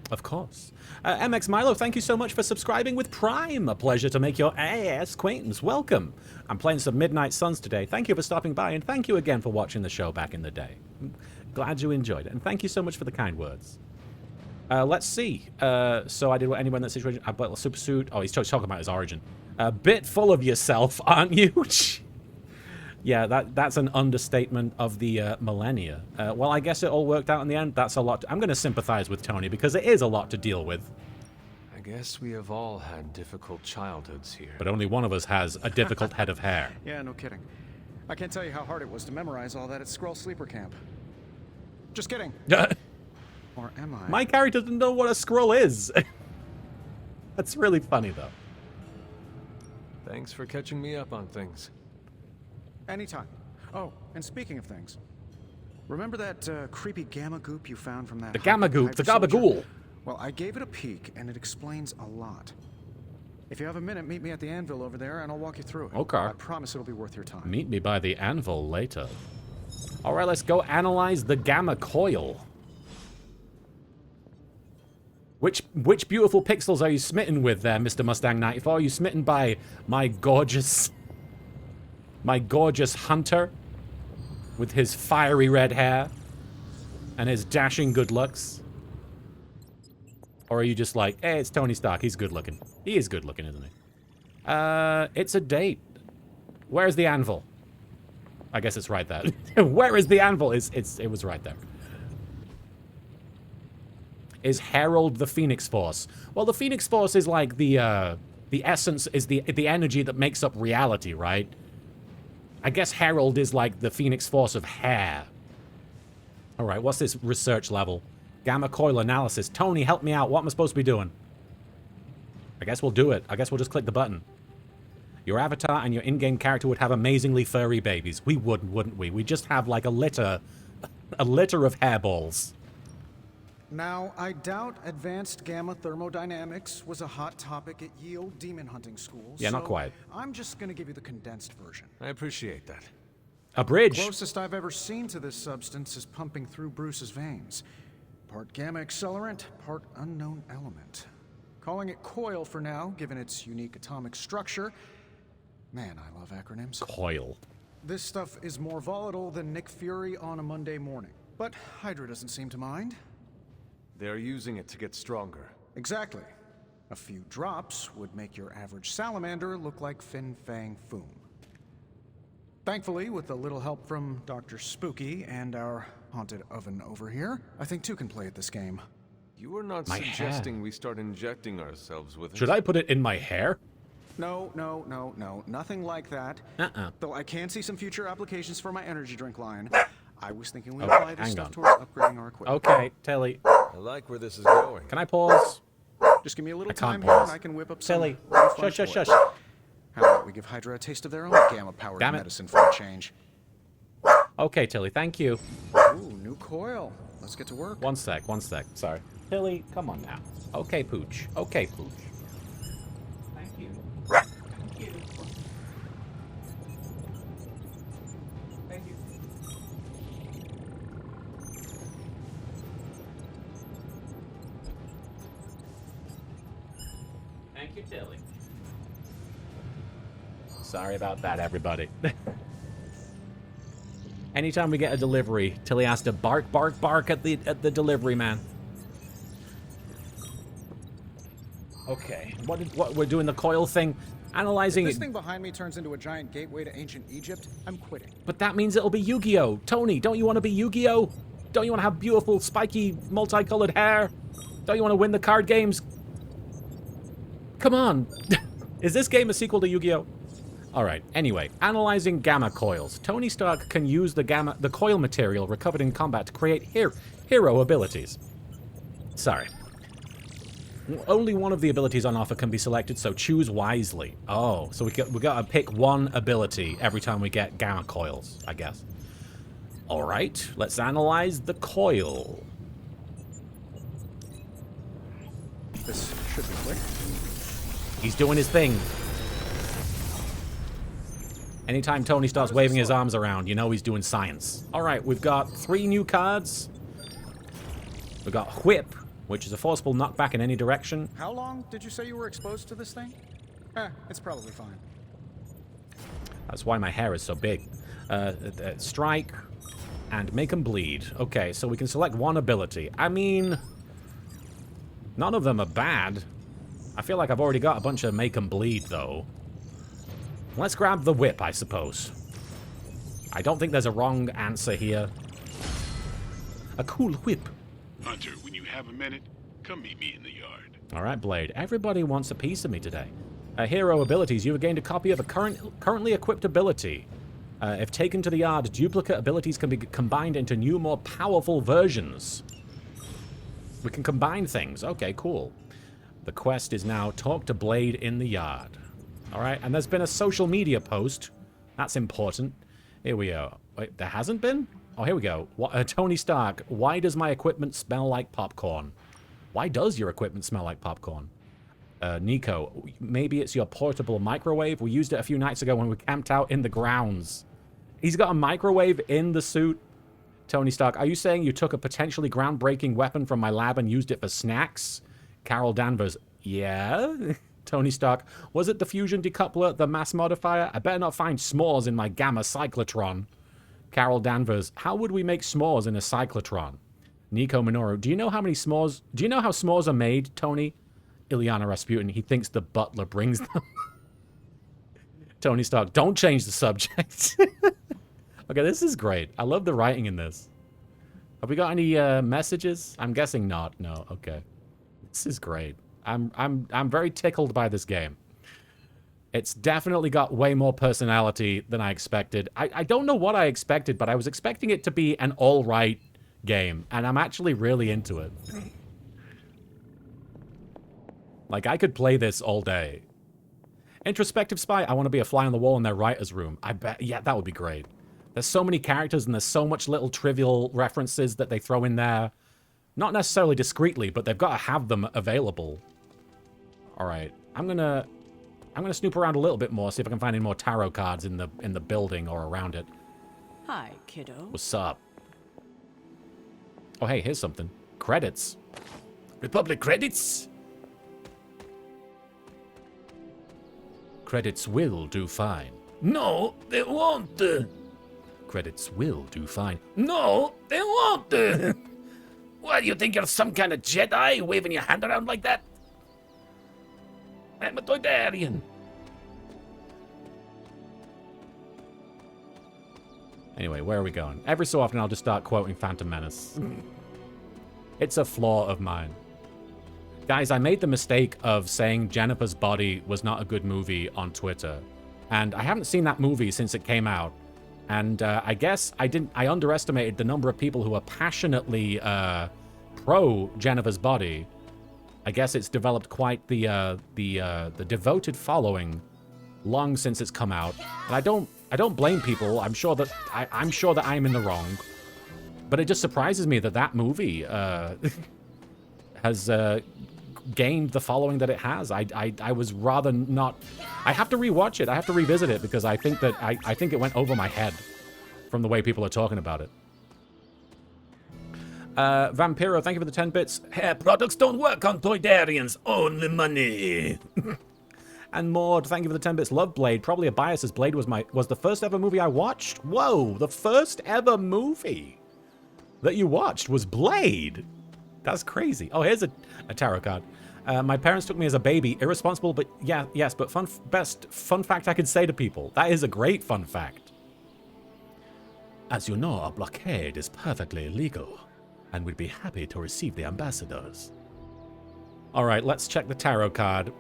Of course. MX Milo, thank you so much for subscribing with Prime. A pleasure to make your ass acquaintance. Welcome. I'm playing some Midnight Suns today. Thank you for stopping by, and thank you again for watching the show back in the day. Glad you enjoyed it, and thank you so much for the kind words. Let's see. So I did what anyone in that situation. I bought a super suit. Oh, he's talking about his origin. A bit full of yourself, aren't you? Yeah, that's an understatement of the millennia. Well, I guess it all worked out in the end. That's a lot. I'm going to sympathize with Tony because it is a lot to deal with. I guess we have all had difficult childhoods here. But only one of us has a difficult head of hair. Yeah, no kidding. I can't tell you how hard it was to memorize all that at Skrull Sleeper Camp. Just kidding. Or am I? My character doesn't know what a scroll is. That's really funny, though. Thanks for catching me up on things. Anytime. Oh, and speaking of things, remember that creepy gamma goop you found from that? The gamma goop, the Hydra soldier? gabagool. Well, I gave it a peek, and it explains a lot. If you have a minute, meet me at the anvil over there, and I'll walk you through it. Okay. I promise it'll be worth your time. Meet me by the anvil later. All right, let's go analyze the gamma coil. Which beautiful pixels are you smitten with there, Mr. Mustang 94? Are you smitten by my gorgeous hunter with his fiery red hair and his dashing good looks? Or are you just like, hey, it's Tony Stark, he's good looking. He is good looking, isn't he? It's a date. Where's the anvil? I guess it's right there. Where is the anvil? It was right there. Is Herald the Phoenix Force? Well, the Phoenix Force is like the essence, is the energy that makes up reality, right? I guess Herald is like the Phoenix Force of hair. All right, what's this research level? Gamma coil analysis. Tony, help me out. What am I supposed to be doing? I guess we'll do it. I guess we'll just click the button. Your avatar and your in-game character would have amazingly furry babies. We would, wouldn't we? We just have like a litter of hairballs. Now, I doubt advanced gamma thermodynamics was a hot topic at Yield demon hunting school. Yeah, not quite. I'm just gonna give you the condensed version. I appreciate that. A bridge. Closest I've ever seen to this substance is pumping through Bruce's veins. Part gamma accelerant, part unknown element. Calling it coil for now, given its unique atomic structure. Man, I love acronyms. Coil. This stuff is more volatile than Nick Fury on a Monday morning. But Hydra doesn't seem to mind. They're using it to get stronger. Exactly. A few drops would make your average salamander look like Fin Fang Foom. Thankfully, with a little help from Dr. Spooky and our haunted oven over here, I think two can play at this game. You are not My suggesting hair. we start injecting ourselves with it? Should I put it in my hair? No, nothing like that. Though I can see some future applications for my energy drink line. I was thinking we apply this hang stuff on. towards upgrading our equipment. Okay, Telly. I like where this is going. Can I pause? Just give me a little I can't time here and pause. I can whip up Telly. some really fun Shush, toys. shush. How about we give Hydra a taste of their own gamma-powered Damn it. medicine for a change? Okay, Tilly, thank you. Ooh, new coil. Let's get to work. One sec. Sorry. Tilly, come on now. Okay, Pooch. Okay, Pooch. Thank you. Thank you. Thank you. Thank you, Tilly. Sorry about that, everybody. Anytime we get a delivery, Tilly has to bark at the delivery man. Okay, what we're doing the coil thing, analyzing This it. thing behind me turns into a giant gateway to ancient Egypt. I'm quitting. But that means it'll be Yu-Gi-Oh! Tony, don't you want to be Yu-Gi-Oh? Don't you want to have beautiful, spiky, multicolored hair? Don't you want to win the card games? Come on. Is this game a sequel to Yu-Gi-Oh? Alright, anyway, analyzing gamma coils. Tony Stark can use the coil material recovered in combat to create hero abilities. Sorry. Only one of the abilities on offer can be selected, so choose wisely. Oh, so we gotta pick one ability every time we get gamma coils, I guess. Alright, let's analyze the coil. This should be quick. He's doing his thing. Anytime Tony starts waving his arms around, you know he's doing science. Alright, we've got 3 new cards. We've got Whip, which is a forceful knockback in any direction. How long did you say you were exposed to this thing? It's probably fine. That's why my hair is so big. Strike and make him bleed. Okay, so we can select one ability. I mean, none of them are bad. I feel like I've already got a bunch of make him bleed, though. Let's grab the whip, I suppose. I don't think there's a wrong answer here. A cool whip. Hunter, when you have a minute, come meet me in the yard. All right, Blade. Everybody wants a piece of me today. Hero abilities. You have gained a copy of a currently equipped ability. If taken to the yard, duplicate abilities can be combined into new, more powerful versions. We can combine things. Okay, cool. The quest is now talk to Blade in the yard. All right, and there's been a social media post. That's important. Here we go. Wait, there hasn't been? Oh, here we go. Tony Stark, why does my equipment smell like popcorn? Why does your equipment smell like popcorn? Nico, maybe it's your portable microwave. We used it a few nights ago when we camped out in the grounds. He's got a microwave in the suit. Tony Stark, are you saying you took a potentially groundbreaking weapon from my lab and used it for snacks? Carol Danvers, yeah? Tony Stark, was it the fusion decoupler, the mass modifier? I better not find s'mores in my gamma cyclotron. Carol Danvers, how would we make s'mores in a cyclotron? Nico Minoru, do you know how many s'mores? Do you know how s'mores are made, Tony? Ilyana Rasputin, he thinks the butler brings them. Tony Stark, don't change the subject. Okay, this is great. I love the writing in this. Have we got any messages? I'm guessing not. No, okay. This is great. I'm very tickled by this game. It's definitely got way more personality than I expected. I don't know what I expected, but I was expecting it to be an all-right game, and I'm actually really into it. Like, I could play this all day. Introspective Spy, I want to be a fly on the wall in their writer's room. I bet, yeah, that would be great. There's so many characters and there's so much little trivial references that they throw in there. Not necessarily discreetly, but they've got to have them available. All right, I'm gonna snoop around a little bit more, see if I can find any more tarot cards in the building or around it. Hi, kiddo. What's up? Oh, hey, here's something. Credits. Republic credits? Credits will do fine. No, they won't. Credits will do fine. No, they won't. What, do you think you're some kind of Jedi waving your hand around like that? I'm a Toydarian. Anyway, where are we going? Every so often I'll just start quoting Phantom Menace. It's a flaw of mine. Guys, I made the mistake of saying Jennifer's Body was not a good movie on Twitter. And I haven't seen that movie since it came out. And I guess I underestimated the number of people who are passionately pro Jennifer's Body. I guess it's developed quite the devoted following long since it's come out. And I don't blame people. I'm sure that I'm in the wrong. But it just surprises me that movie has gained the following that it has. I was rather not. I have to rewatch it. I have to revisit it because I think that I think it went over my head from the way people are talking about it. Vampiro, thank you for the 10 bits. Hair products don't work on Toydarians, only money. And Maud, thank you for the 10 bits. Love Blade, probably a bias as Blade was the first ever movie I watched. Whoa, the first ever movie that you watched was Blade. That's crazy. Oh, here's a tarot card. My parents took me as a baby. Irresponsible, but yes, but best fun fact I could say to people. That is a great fun fact. As you know, our blockade is perfectly legal, and we'd be happy to receive the ambassadors. All right, let's check the tarot card.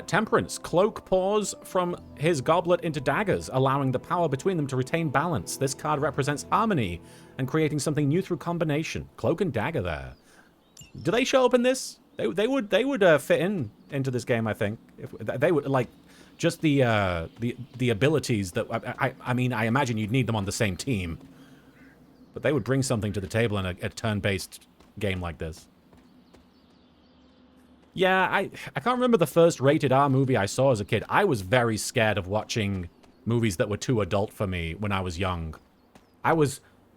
Temperance. Cloak pours from his goblet into daggers, allowing the power between them to retain balance. This card represents harmony and creating something new through combination. Cloak and dagger there. Do they show up in this? They would fit into this game, I think. If they would, like, just the abilities that I mean, I imagine you'd need them on the same team. But they would bring something to the table in a turn-based game like this. Yeah, I can't remember the first rated R movie I saw as a kid. I was very scared of watching movies that were too adult for me when I was young.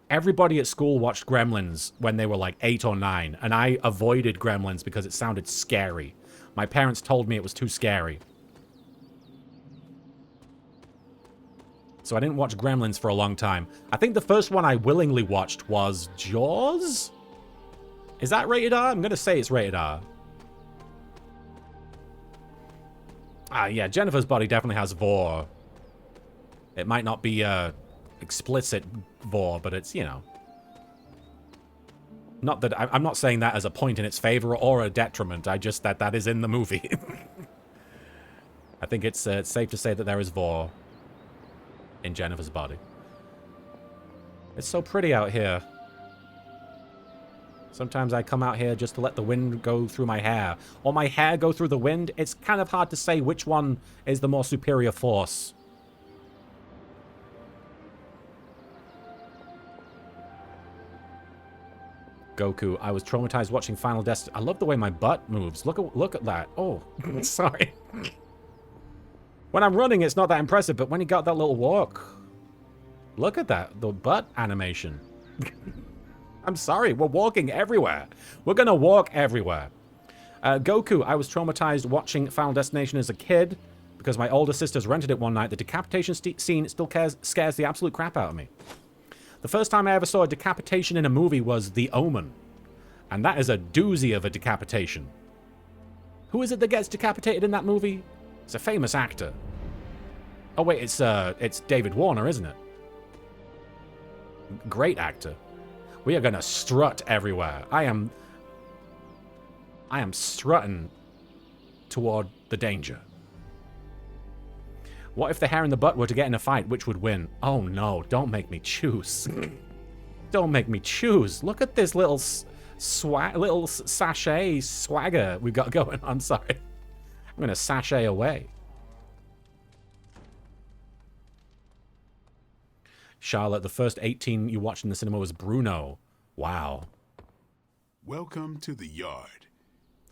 Everybody at school watched Gremlins when they were like 8 or 9, and I avoided Gremlins because it sounded scary. My parents told me it was too scary. So I didn't watch Gremlins for a long time. I think the first one I willingly watched was Jaws? Is that rated R? I'm going to say it's rated R. Ah, yeah, Jennifer's Body definitely has vor. It might not be explicit vor, but it's, you know. Not that I'm not saying that as a point in its favor or a detriment. I just that is in the movie. I think it's safe to say that there is vor in Jennifer's Body. It's so pretty out here. Sometimes I come out here just to let the wind go through my hair. Or my hair go through the wind. It's kind of hard to say which one is the more superior force. Goku, I was traumatized watching Final Destiny. I love the way my butt moves. Look at that. Oh, sorry. When I'm running, it's not that impressive, but when he got that little walk... Look at that. The butt animation. I'm sorry, we're walking everywhere. We're gonna walk everywhere. Goku, I was traumatized watching Final Destination as a kid because my older sisters rented it one night. The decapitation scene still scares the absolute crap out of me. The first time I ever saw a decapitation in a movie was The Omen. And that is a doozy of a decapitation. Who is it that gets decapitated in that movie? It's a famous actor. Oh wait, it's David Warner, isn't it? Great actor. We are gonna strut everywhere. I am strutting toward the danger. What if the hair and the butt were to get in a fight? Which would win? Oh no, don't make me choose. Don't make me choose. Look at this little sachet swagger we got going on. Sorry. I'm going to sachet away. Charlotte, the first 18 you watched in the cinema was Bruno. Wow. Welcome to the yard.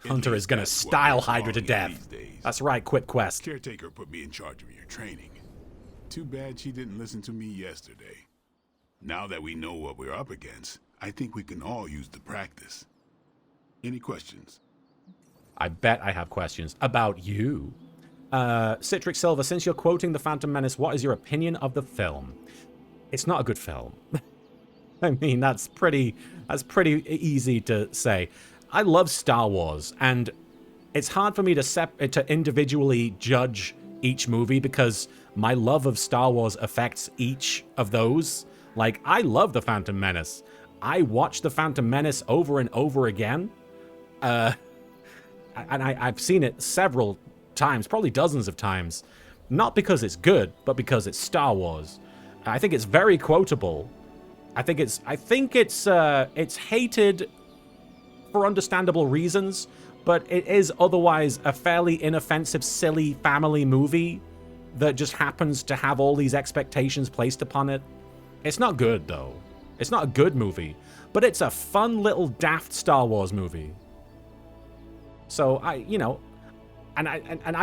Hunter is going to style Hydra to death. That's right, Quip Quest. Caretaker put me in charge of your training. Too bad she didn't listen to me yesterday. Now that we know what we're up against, I think we can all use the practice. Any questions? I bet I have questions about you. Citric Silver, since you're quoting The Phantom Menace, what is your opinion of the film? It's not a good film. I mean, that's pretty easy to say. I love Star Wars, and it's hard for me to individually judge each movie because my love of Star Wars affects each of those. Like, I love The Phantom Menace. I watch The Phantom Menace over and over again. And I've seen it several times, probably dozens of times. Not because it's good, but because it's Star Wars. I think it's very quotable. I think it's hated for understandable reasons, but it is otherwise a fairly inoffensive, silly family movie that just happens to have all these expectations placed upon it. It's not good, though. It's not a good movie, but it's a fun little daft Star Wars movie. So I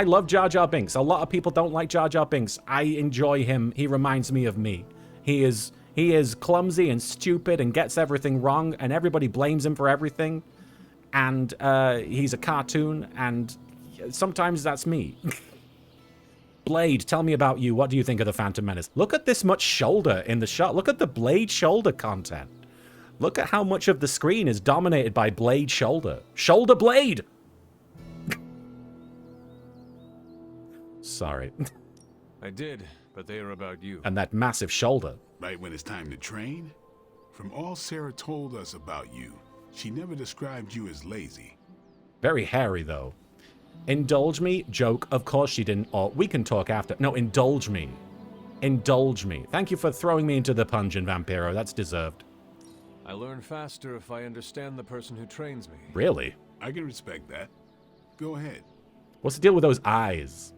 love Jar Jar Binks. A lot of people don't like Jar Jar Binks. I enjoy him. He reminds me of me. He is clumsy and stupid and gets everything wrong, and everybody blames him for everything. And he's a cartoon, and sometimes that's me. Blade, tell me about you. What do you think of The Phantom Menace? Look at this much shoulder in the shot. Look at the Blade shoulder content. Look at how much of the screen is dominated by Blade shoulder. Shoulder Blade! Sorry. I did, but they are about you. And that massive shoulder. Right when it's time to train? From all Sarah told us about you, she never described you as lazy. Very hairy, though. Indulge me? Joke. Of course she didn't. Or we can talk after. No, indulge me. Indulge me. Thank you for throwing me into the pungeon, Vampiro. That's deserved. I learn faster if I understand the person who trains me. Really? I can respect that. Go ahead. What's the deal with those eyes?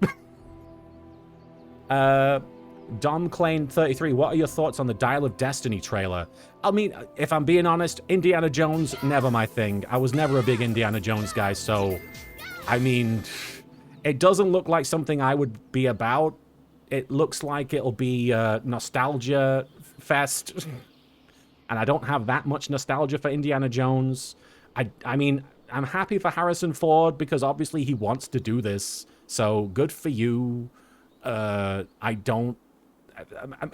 Dom Clane 33, what are your thoughts on the Dial of Destiny trailer? I mean, if I'm being honest, Indiana Jones, never my thing. I was never a big Indiana Jones guy, so... I mean, it doesn't look like something I would be about. It looks like it'll be nostalgia fest. And I don't have that much nostalgia for Indiana Jones. I mean, I'm happy for Harrison Ford because obviously he wants to do this. So good for you. I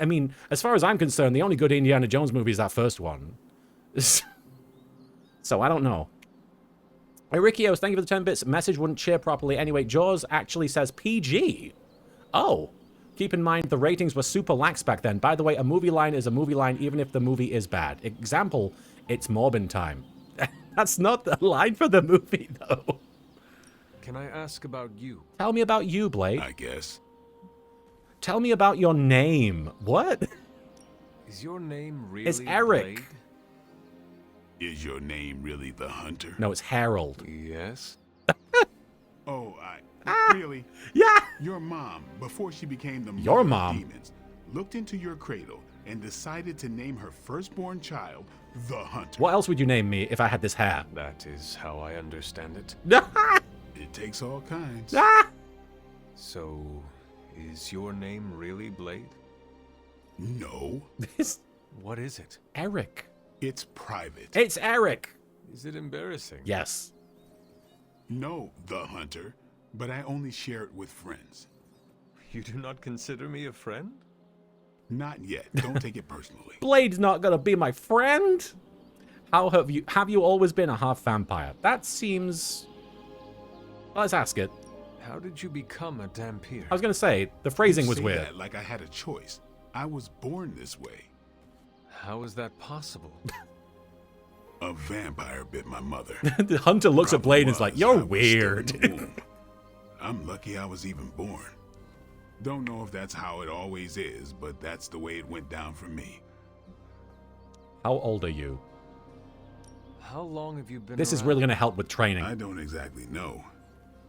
mean, as far as I'm concerned, the only good Indiana Jones movie is that first one. So I don't know. Hey, Rickios, thank you for the 10 bits. Message wouldn't cheer properly. Anyway, Jaws actually says PG. Oh. Keep in mind, the ratings were super lax back then. By the way, a movie line is a movie line even if the movie is bad. Example, it's Morbin time. That's not the line for the movie, though. Can I ask about you? Tell me about you, Blade. I guess. Tell me about your name. What? Is your name really It's Eric. Blade? Is your name really the Hunter? No, it's Harold. Yes. Oh, really? Yeah. Your mom, before she became the Your mother mom? of demons, looked into your cradle and decided to name her firstborn child the Hunter. What else would you name me if I had this hair? That is how I understand it. It takes all kinds. So, is your name really Blade? No. What is it? Eric. It's private. It's Eric. Is it embarrassing? Yes. No, the Hunter, but I only share it with friends. You do not consider me a friend? Not yet. Don't take it personally. Blade's not gonna be my friend. How have you always been a half vampire? That seems... Let's ask it. How did you become a Dampier? I was gonna say, the phrasing You was say weird. that like I had a choice. I was born this way. How is that possible? A vampire bit my mother. The Hunter looks at Blade and is like, was. you're I was still in weird. the womb. I'm lucky I was even born. Don't know if that's how it always is, but that's the way it went down for me. How old are you? How long have you been This is around? really going to help with training. I don't exactly know.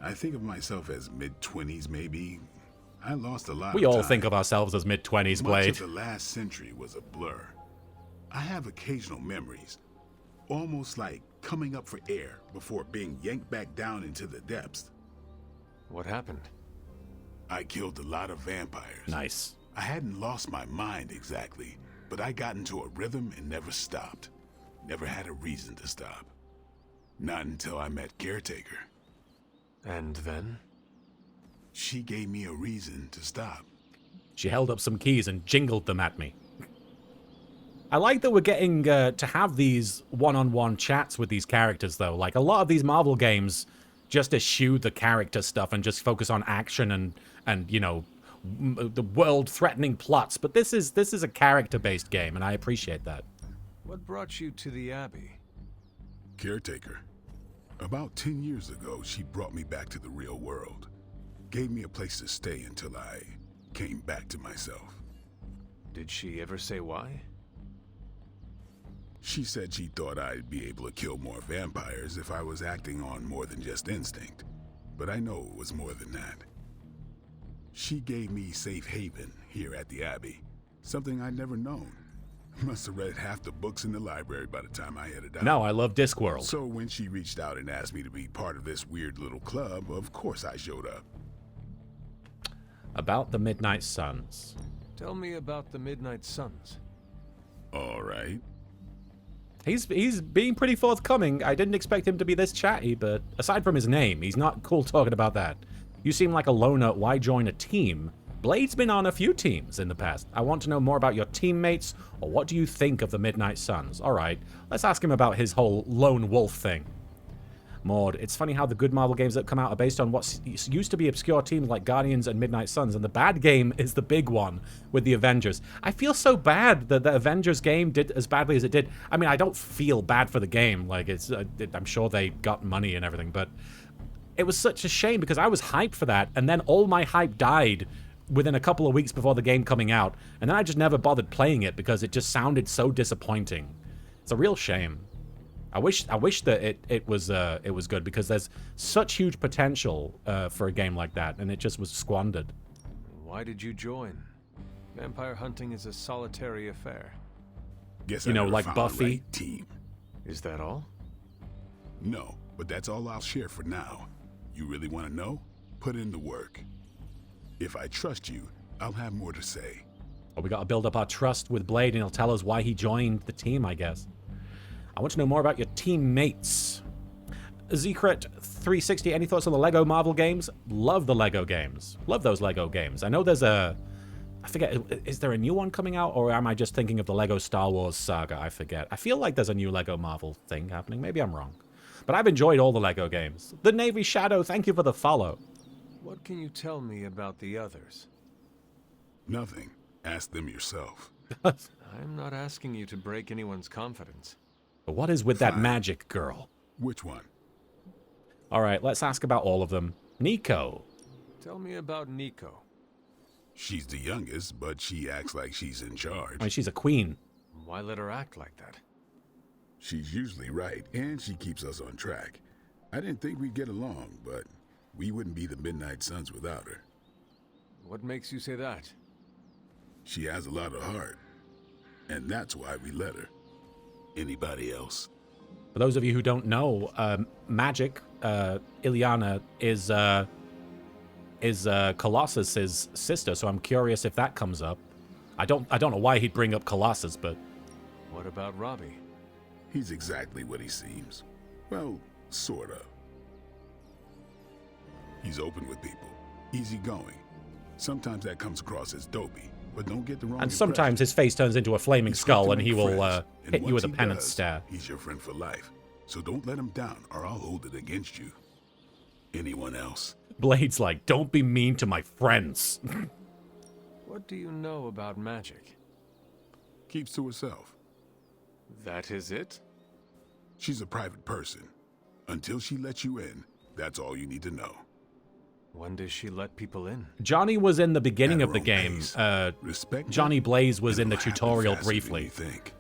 I think of myself as mid-20s, maybe. I lost a lot We of all time. think of ourselves as mid-20s, Much Blade. of the last century was a blur. I have occasional memories, almost like coming up for air before being yanked back down into the depths. What happened? I killed a lot of vampires. Nice. I hadn't lost my mind exactly, but I got into a rhythm and never stopped. Never had a reason to stop. Not until I met Caretaker. And then? She gave me a reason to stop. She held up some keys and jingled them at me. I like that we're getting to have these one-on-one chats with these characters, though. Like, a lot of these Marvel games just eschew the character stuff and just focus on action and you know, the world-threatening plots. But this is a character-based game, and I appreciate that. What brought you to the Abbey? Caretaker. About 10 years ago, she brought me back to the real world. Gave me a place to stay until I came back to myself. Did she ever say why? She said she thought I'd be able to kill more vampires if I was acting on more than just instinct. But I know it was more than that. She gave me safe haven here at the Abbey. Something I'd never known. Must have read half the books in the library by the time I headed out. No, I love Discworld. So when she reached out and asked me to be part of this weird little club, of course I showed up. About the Midnight Suns. Tell me about the Midnight Suns. All right. He's being pretty forthcoming. I didn't expect him to be this chatty, but aside from his name, he's not cool talking about that. You seem like a loner. Why join a team? Blade's been on a few teams in the past. I want to know more about your teammates, or what do you think of the Midnight Suns? All right, let's ask him about his whole lone wolf thing. Maud, it's funny how the good Marvel games that come out are based on what used to be obscure teams like Guardians and Midnight Suns, and the bad game is the big one with the Avengers. I feel so bad that the Avengers game did as badly as it did. I mean, I don't feel bad for the game. Like, I'm sure they got money and everything, but it was such a shame because I was hyped for that, and then all my hype died within a couple of weeks before the game coming out, and then I just never bothered playing it because it just sounded so disappointing. It's a real shame. I wish that it was good because there's such huge potential for a game like that, and it just was squandered. Why did you join? Vampire hunting is a solitary affair. Guess You I know, never like found Buffy? the right team. Is that all? No, but that's all I'll share for now. You really want to know? Put in the work. If I trust you, I'll have more to say. Well, we got to build up our trust with Blade, and he'll tell us why he joined the team, I guess. I want to know more about your teammates. Zekret360, any thoughts on the Lego Marvel games? Love the Lego games. Love those Lego games. I know there's I forget, is there a new one coming out, or am I just thinking of the Lego Star Wars saga? I forget. I feel like there's a new Lego Marvel thing happening. Maybe I'm wrong. But I've enjoyed all the Lego games. The Navy Shadow, thank you for the follow. What can you tell me about the others? Nothing. Ask them yourself. I'm not asking you to break anyone's confidence. But what is with that Fine. magic girl? Which one? All right, let's ask about all of them. Nico. Tell me about Nico. She's the youngest, but she acts like she's in charge. I mean, she's a queen. Why let her act like that? She's usually right, and she keeps us on track. I didn't think we'd get along, but we wouldn't be the Midnight Suns without her. What makes you say that? She has a lot of heart, and that's why we let her. Anybody else? For those of you who don't know, Magic, Ileana, is Colossus's sister, so I'm curious if that comes up. I don't know why he'd bring up Colossus, but... What about Robbie? He's exactly what he seems. Well, sort of. He's open with people, easygoing. Sometimes that comes across as dopey, but don't get the wrong And sometimes his face turns into a flaming He's quick to skull and make he will friends, and hit you with once a he penance does, stare. He's your friend for life, so don't let him down or I'll hold it against you. Anyone else? Blade's like, don't be mean to my friends. What do you know about magic? Keeps to herself. That is it? She's a private person. Until she lets you in, that's all you need to know. When does she let people in? Johnny was in the beginning At of the her own game. pace. Respect Johnny that, Blaze was and in the it'll happen tutorial faster than briefly. you think.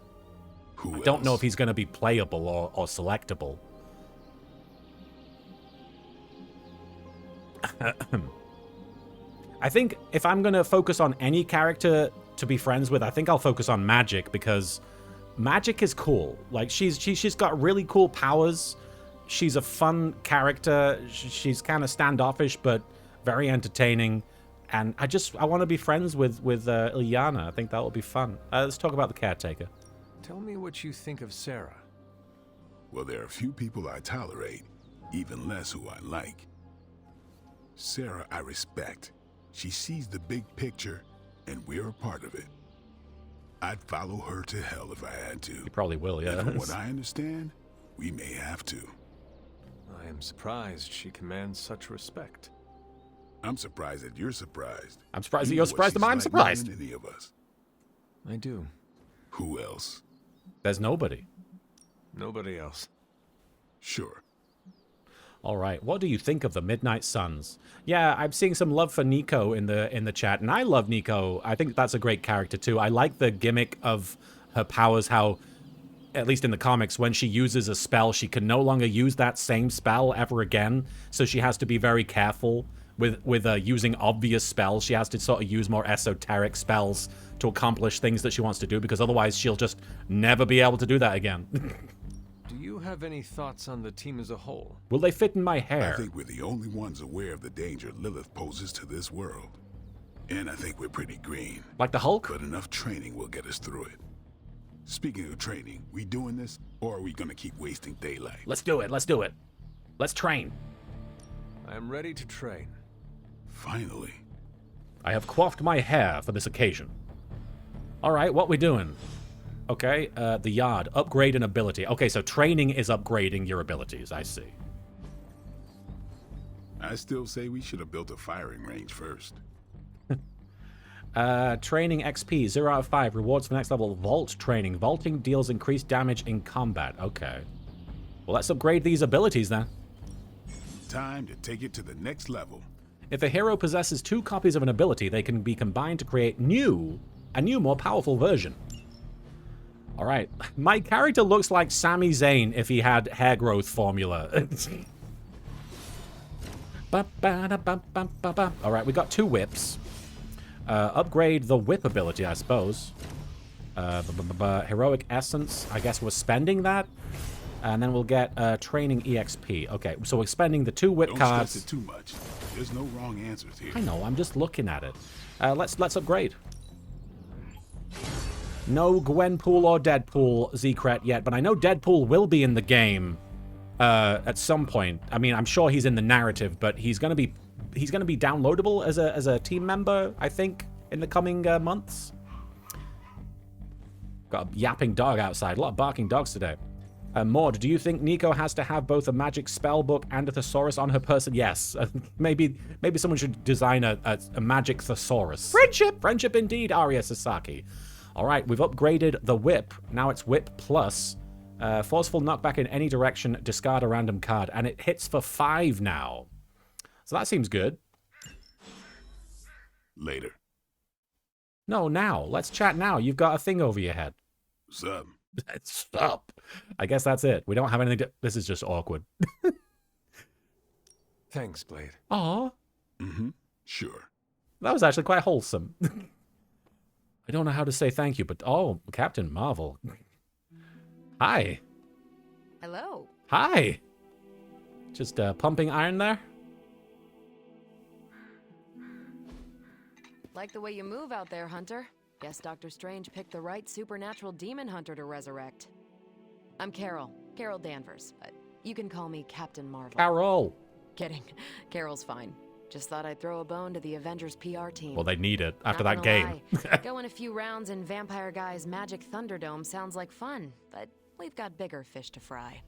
Who I don't know else? if he's going to be playable or selectable. I think if I'm going to focus on any character to be friends with, I think I'll focus on Magic, because Magic is cool. Like, she's got really cool powers. She's a fun character. She's kind of standoffish, but very entertaining. And I want to be friends with Ilyana. I think that will be fun. Let's talk about the caretaker. Tell me what you think of Sarah. Well, there are a few people I tolerate, even less who I like. Sarah, I respect. She sees the big picture, and we're a part of it. I'd follow her to hell if I had to. You probably will, yeah. And from what I understand, we may have to. I am surprised she commands such respect. I'm surprised that you're surprised. I'm surprised that You you're know what surprised that she's I'm like surprised. more than any of us. I do. Who else? There's nobody. Nobody else. Sure. All right. What do you think of the Midnight Suns? Yeah, I'm seeing some love for Nico in the chat, and I love Nico. I think that's a great character too. I like the gimmick of her powers, how, at least in the comics, when she uses a spell, she can no longer use that same spell ever again. So she has to be very careful with using obvious spells. She has to sort of use more esoteric spells to accomplish things that she wants to do, because otherwise she'll just never be able to do that again. Do you have any thoughts on the team as a whole? Will they fit in my hair? I think we're the only ones aware of the danger Lilith poses to this world. And I think we're pretty green. Like the Hulk? But enough training will get us through it. Speaking of training, we doing this, or are we gonna keep wasting daylight? Let's do it. Let's do it. Let's train. I am ready to train. Finally. I have coiffed my hair for this occasion. All right, what we doing? Okay, the yard. Upgrade an ability. Okay, so training is upgrading your abilities. I see. I still say we should have built a firing range first. Training XP, 0 out of 5. Rewards for next level. Vault training. Vaulting deals increased damage in combat. Okay. Well, let's upgrade these abilities then. Time to take it to the next level. If a hero possesses 2 copies of an ability, they can be combined to create a new, more powerful version. All right. My character looks like Sami Zayn if he had hair growth formula. All right, we got 2 whips. Upgrade the whip ability, I suppose. Heroic Essence. I guess we're spending that. And then we'll get training EXP. Okay, so we're spending the 2 whip Don't cards. stress it too much. There's no wrong answers here. I know, I'm just looking at it. Let's upgrade. No Gwenpool or Deadpool Zekret yet, but I know Deadpool will be in the game at some point. I mean, I'm sure he's in the narrative, but he's gonna be downloadable as a team member, I think, in the coming months. Got a yapping dog outside. A lot of barking dogs today. Maud, do you think Nico has to have both a magic spell book and a thesaurus on her person? Yes. Maybe someone should design a magic thesaurus. Friendship indeed, Arya Sasaki. All right, we've upgraded the whip. Now it's whip plus. Forceful knockback in any direction, discard a random card. And it hits for 5 now. So that seems good. Later. No, now. Let's chat now. You've got a thing over your head. What's up? Stop. I guess that's it. We don't have anything to... This is just awkward. Thanks, Blade. Aw. Mm-hmm. Sure. That was actually quite wholesome. I don't know how to say thank you, but... Oh, Captain Marvel. Hi. Hello. Hi. Just pumping iron there? Like the way you move out there, Hunter. Guess Dr. Strange picked the right supernatural demon hunter to resurrect. I'm Carol. Carol Danvers, but you can call me Captain Marvel. Carol. Kidding. Carol's fine. Just thought I'd throw a bone to the Avengers PR team. Well, they need it after Not that gonna game. lie, going a few rounds in Vampire Guy's Magic Thunderdome sounds like fun, but we've got bigger fish to fry.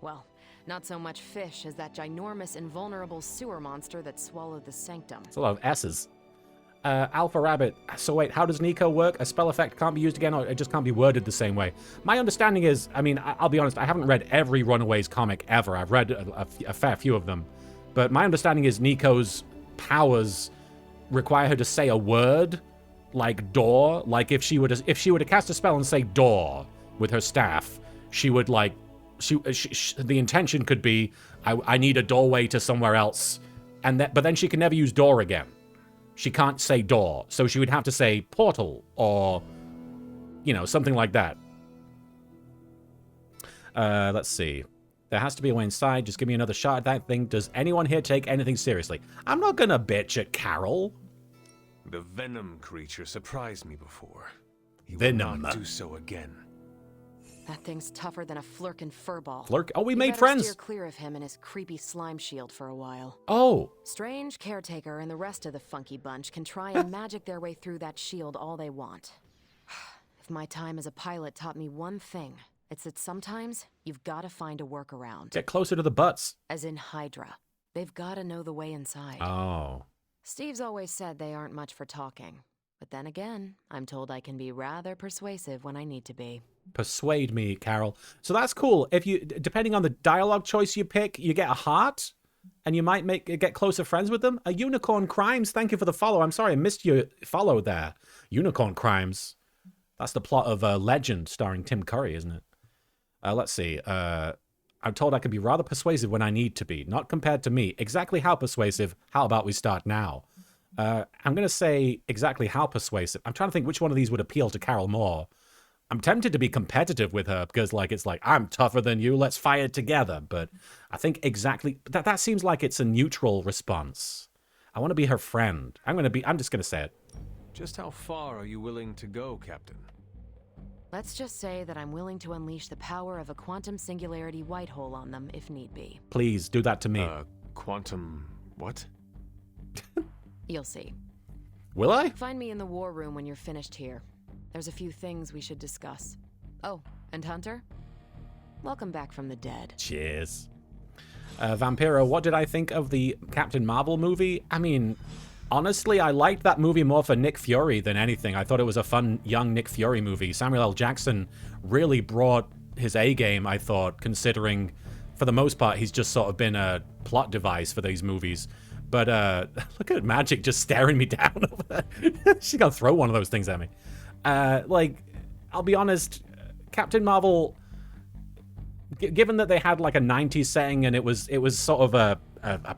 Well, not so much fish as that ginormous invulnerable sewer monster that swallowed the Sanctum. It's a lot of S's. Alpha Rabbit. So wait, how does Nico work? A spell effect can't be used again, or it just can't be worded the same way? My understanding is, I mean, I'll be honest, I haven't read every Runaways comic ever. I've read a fair few of them. But my understanding is Nico's powers require her to say a word, like door. Like if she were to cast a spell and say door, with her staff, she would like, the intention could be, I need a doorway to somewhere else, but then she can never use door again. She can't say door, so she would have to say portal or, you know, something like that. Let's see. There has to be a way inside. Just give me another shot at that thing. Does anyone here take anything seriously? I'm not gonna bitch at Carol. The venom creature surprised me before. He Venom. will not do so again. That thing's tougher than a flirkin' furball. Oh, we made better friends. Steer clear of him and his creepy slime shield for a while. Oh. Strange, Caretaker, and the rest of the funky bunch can try and magic their way through that shield all they want. If my time as a pilot taught me one thing, it's that sometimes you've got to find a workaround. Get closer to the butts. As in Hydra. They've got to know the way inside. Oh. Steve's always said they aren't much for talking. But then again, I'm told I can be rather persuasive when I need to be. Persuade me, Carol. So that's cool. If you, depending on the dialogue choice you pick, you get a heart, and you might get closer friends with them. A Unicorn Crimes, thank you for the follow. I'm sorry, I missed your follow there. Unicorn Crimes. That's the plot of Legend, starring Tim Curry, isn't it? Let's see. I'm told I can be rather persuasive when I need to be. Not compared to me. Exactly how persuasive? How about we start now? I'm going to say exactly how persuasive. I'm trying to think which one of these would appeal to Carol more. I'm tempted to be competitive with her because, like, it's like, I'm tougher than you, let's fight it together. But I think exactly... That seems like it's a neutral response. I want to be her friend. I'm just going to say it. Just how far are you willing to go, Captain? Let's just say that I'm willing to unleash the power of a quantum singularity white hole on them if need be. Please, do that to me. Quantum... what? You'll see. Will I? Find me in the war room when you're finished here. There's a few things we should discuss. Oh, and Hunter? Welcome back from the dead. Cheers. Vampiro, what did I think of the Captain Marvel movie? I mean, honestly, I liked that movie more for Nick Fury than anything. I thought it was a fun, young Nick Fury movie. Samuel L. Jackson really brought his A-game, I thought, considering, for the most part, he's just sort of been a plot device for these movies. But look at Magic just staring me down over there. She's gonna throw one of those things at me. Like, I'll be honest, Captain Marvel, given that they had like a 90s setting and it was sort of a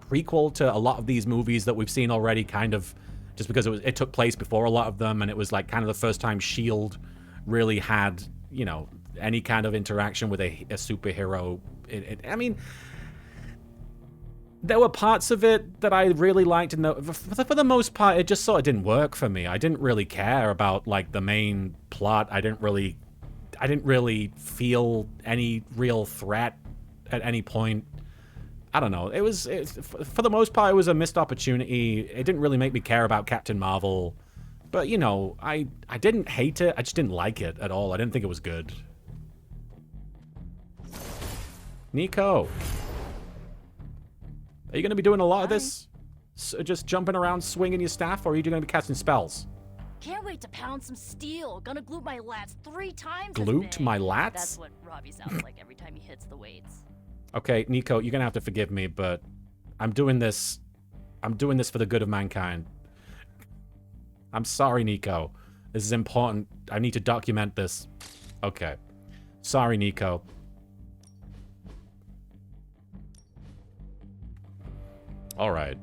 prequel to a lot of these movies that we've seen already, kind of, just because it took place before a lot of them, and it was like kind of the first time S.H.I.E.L.D. really had, you know, any kind of interaction with a superhero. I mean, there were parts of it that I really liked, and for the most part, it just sort of didn't work for me. I didn't really care about like the main plot. I didn't really feel any real threat at any point. I don't know. For the most part, it was a missed opportunity. It didn't really make me care about Captain Marvel, but you know, I didn't hate it. I just didn't like it at all. I didn't think it was good. Nico. Are you going to be doing a lot of this? Just jumping around, swinging your staff, or are you going to be casting spells? Can't wait to pound some steel. Gonna glute my lats 3 times. Glute my lats? That's what Robbie sounds like every time he hits the weights. Okay, Nico, you're going to have to forgive me, but I'm doing this for the good of mankind. I'm sorry, Nico. This is important. I need to document this. Okay. Sorry, Nico. All right.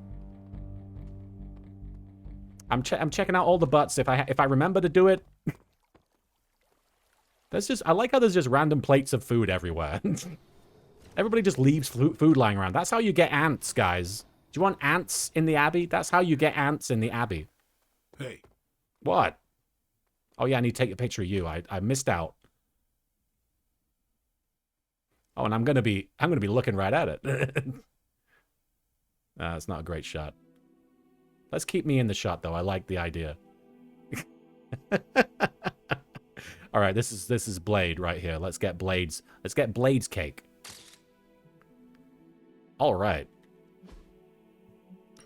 I'm checking out all the butts. If I remember to do it. I like how there's just random plates of food everywhere. Everybody just leaves food lying around. That's how you get ants, guys. Do you want ants in the Abbey? That's how you get ants in the Abbey. Hey. What? Oh yeah, I need to take a picture of you. I missed out. Oh, and I'm gonna be looking right at it. It's not a great shot. Let's keep me in the shot, though. I like the idea. All right, this is Blade right here. Let's get Blades. Let's get Blades cake. All right.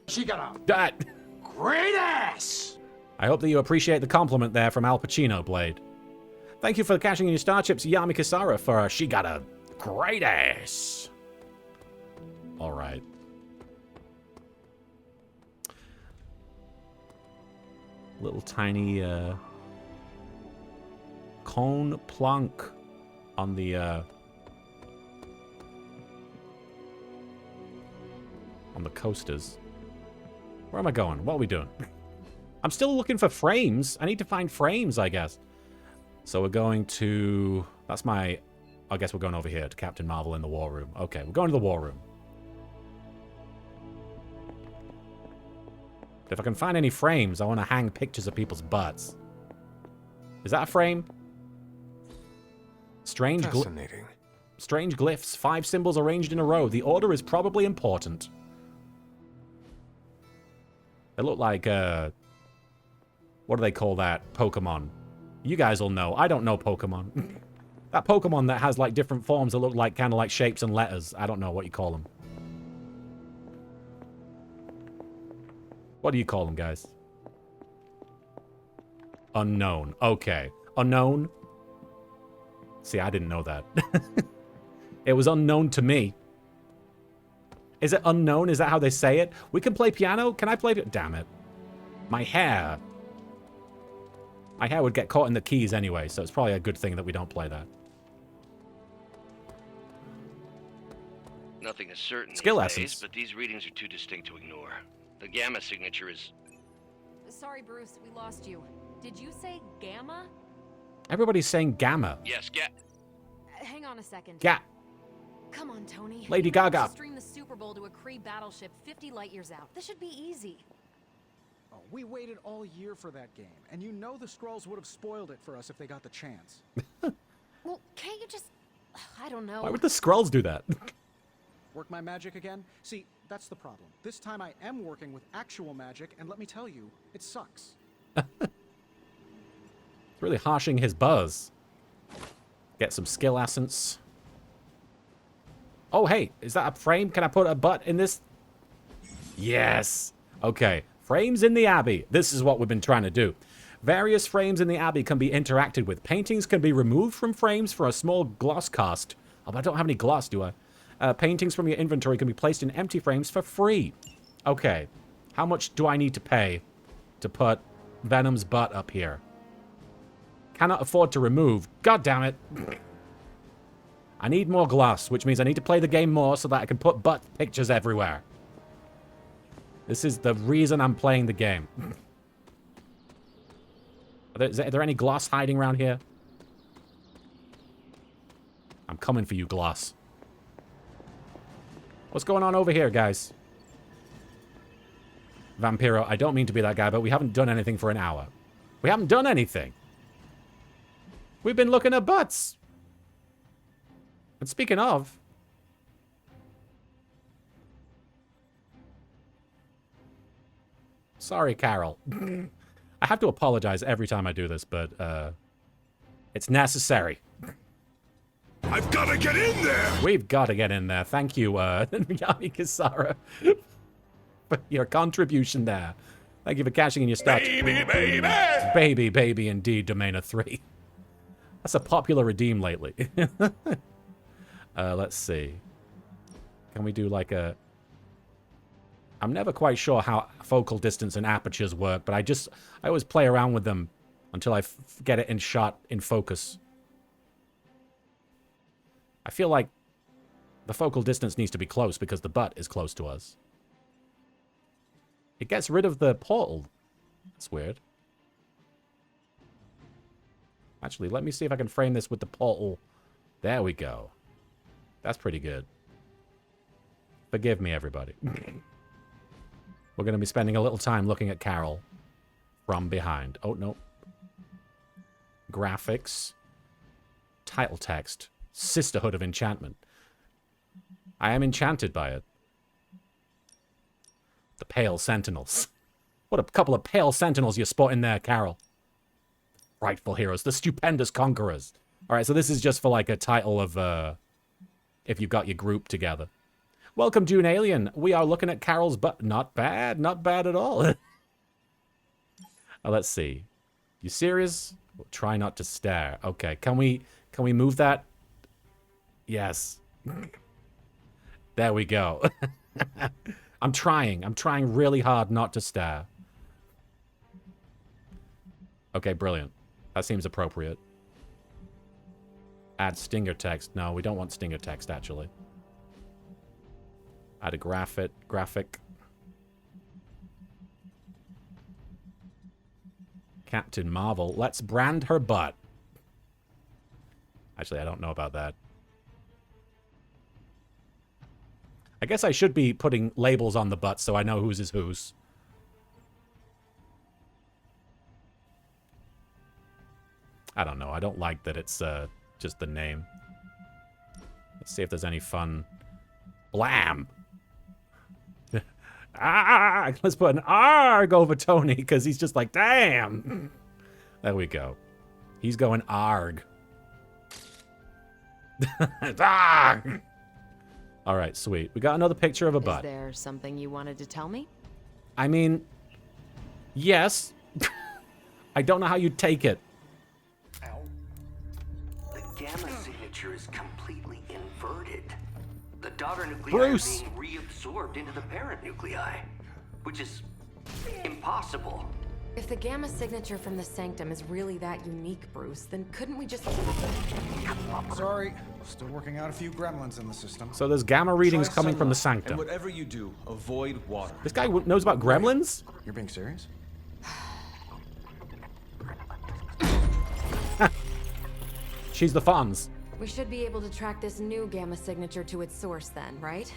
She got a that great ass. I hope that you appreciate the compliment there from Al Pacino, Blade. Thank you for cashing in your star chips, Yami Kisara, for she got a great ass. All right. Little tiny cone plunk on the coasters. Where am I going? What are we doing? I'm still looking for frames. I need to find frames, I guess. So we're going to... That's my... I guess we're going over here to Captain Marvel in the war room. Okay, we're going to the war room. If I can find any frames, I want to hang pictures of people's butts. Is that a frame? Fascinating. Strange glyphs. 5 symbols arranged in a row. The order is probably important. They look like, what do they call that Pokemon? You guys will know. I don't know Pokemon. That Pokemon that has, like, different forms that look like, kind of like shapes and letters. I don't know what you call them. What do you call them, guys? Unknown. Okay. Unknown? See, I didn't know that. It was unknown to me. Is it unknown? Is that how they say it? We can play piano? Can I play it? Damn it. My hair. My hair would get caught in the keys anyway, so it's probably a good thing that we don't play that. Nothing is certain Skill these essence. days, but these readings are too distinct to ignore. The gamma signature is... Sorry, Bruce, we lost you. Did you say gamma? Everybody's saying gamma. Yes, Hang on a second. Come on, Tony. Lady You managed Gaga. to stream the Super Bowl to a Kree battleship 50 light years out. This should be easy. Oh, we waited all year for that game, and you know the Skrulls would have spoiled it for us if they got the chance. Well, can't you just... I don't know. Why would the Skrulls do that? Work my magic again? See, that's the problem. This time I am working with actual magic, and let me tell you, it sucks. It's really harshing his buzz. Get some skill essence. Oh, hey, is that a frame? Can I put a butt in this? Yes. Okay, frames in the Abbey. This is what we've been trying to do. Various frames in the Abbey can be interacted with. Paintings can be removed from frames for a small gloss cost. Oh, but I don't have any gloss, do I? Paintings from your inventory can be placed in empty frames for free. Okay. How much do I need to pay to put Venom's butt up here? Cannot afford to remove. God damn it. I need more gloss, which means I need to play the game more so that I can put butt pictures everywhere. This is the reason I'm playing the game. Are there any gloss hiding around here? I'm coming for you, gloss. What's going on over here, guys? Vampiro, I don't mean to be that guy, but we haven't done anything for an hour. We haven't done anything. We've been looking at butts. And speaking of... Sorry, Carol. I have to apologize every time I do this, but it's necessary. I've got to get in there! We've got to get in there. Thank you, Yami Kisara, for your contribution there. Thank you for cashing in your stats. Baby, baby! Baby, baby, indeed, Domaina 3. That's a popular redeem lately. Let's see. Can we do like a... I'm never quite sure how focal distance and apertures work, but I always play around with them until I get it in shot, in focus. I feel like the focal distance needs to be close because the butt is close to us. It gets rid of the portal. That's weird. Actually, let me see if I can frame this with the portal. There we go. That's pretty good. Forgive me, everybody. We're going to be spending a little time looking at Carol from behind. Oh, no. Graphics. Title text. Sisterhood of Enchantment. I am enchanted by it. The Pale Sentinels. What a couple of Pale Sentinels you're spotting there, Carol. Rightful heroes. The Stupendous Conquerors. Alright, so this is just for like a title of, if you've got your group together. Welcome, Dune Alien. We are looking at Carol's butt. Not bad. Not bad at all. Let's see. You serious? We'll try not to stare. Okay, can we move that? Yes. There we go. I'm trying really hard not to stare. Okay, brilliant. That seems appropriate. Add stinger text. No, we don't want stinger text, actually. Add a graphic. Captain Marvel. Let's brand her butt. Actually, I don't know about that. I guess I should be putting labels on the butts so I know whose is whose. I don't know. I don't like that it's just the name. Let's see if there's any fun. Blam! Ah! Let's put an ARG over Tony because he's just like, damn! There we go. He's going ARG. ARG! Alright, sweet. We got another picture of a butt. Is there something you wanted to tell me? I mean, yes. I don't know how you'd take it. The gamma signature is completely inverted. The daughter nuclei Bruce. are being reabsorbed into the parent nuclei, which is impossible. If the gamma signature from the Sanctum is really that unique, Bruce, then couldn't we just... Sorry, still working out a few gremlins in the system. So there's gamma readings Try coming from the sunlight, Sanctum. And whatever you do, avoid water. This guy knows about gremlins? You're being serious? She's the Fonz. We should be able to track this new gamma signature to its source then, right?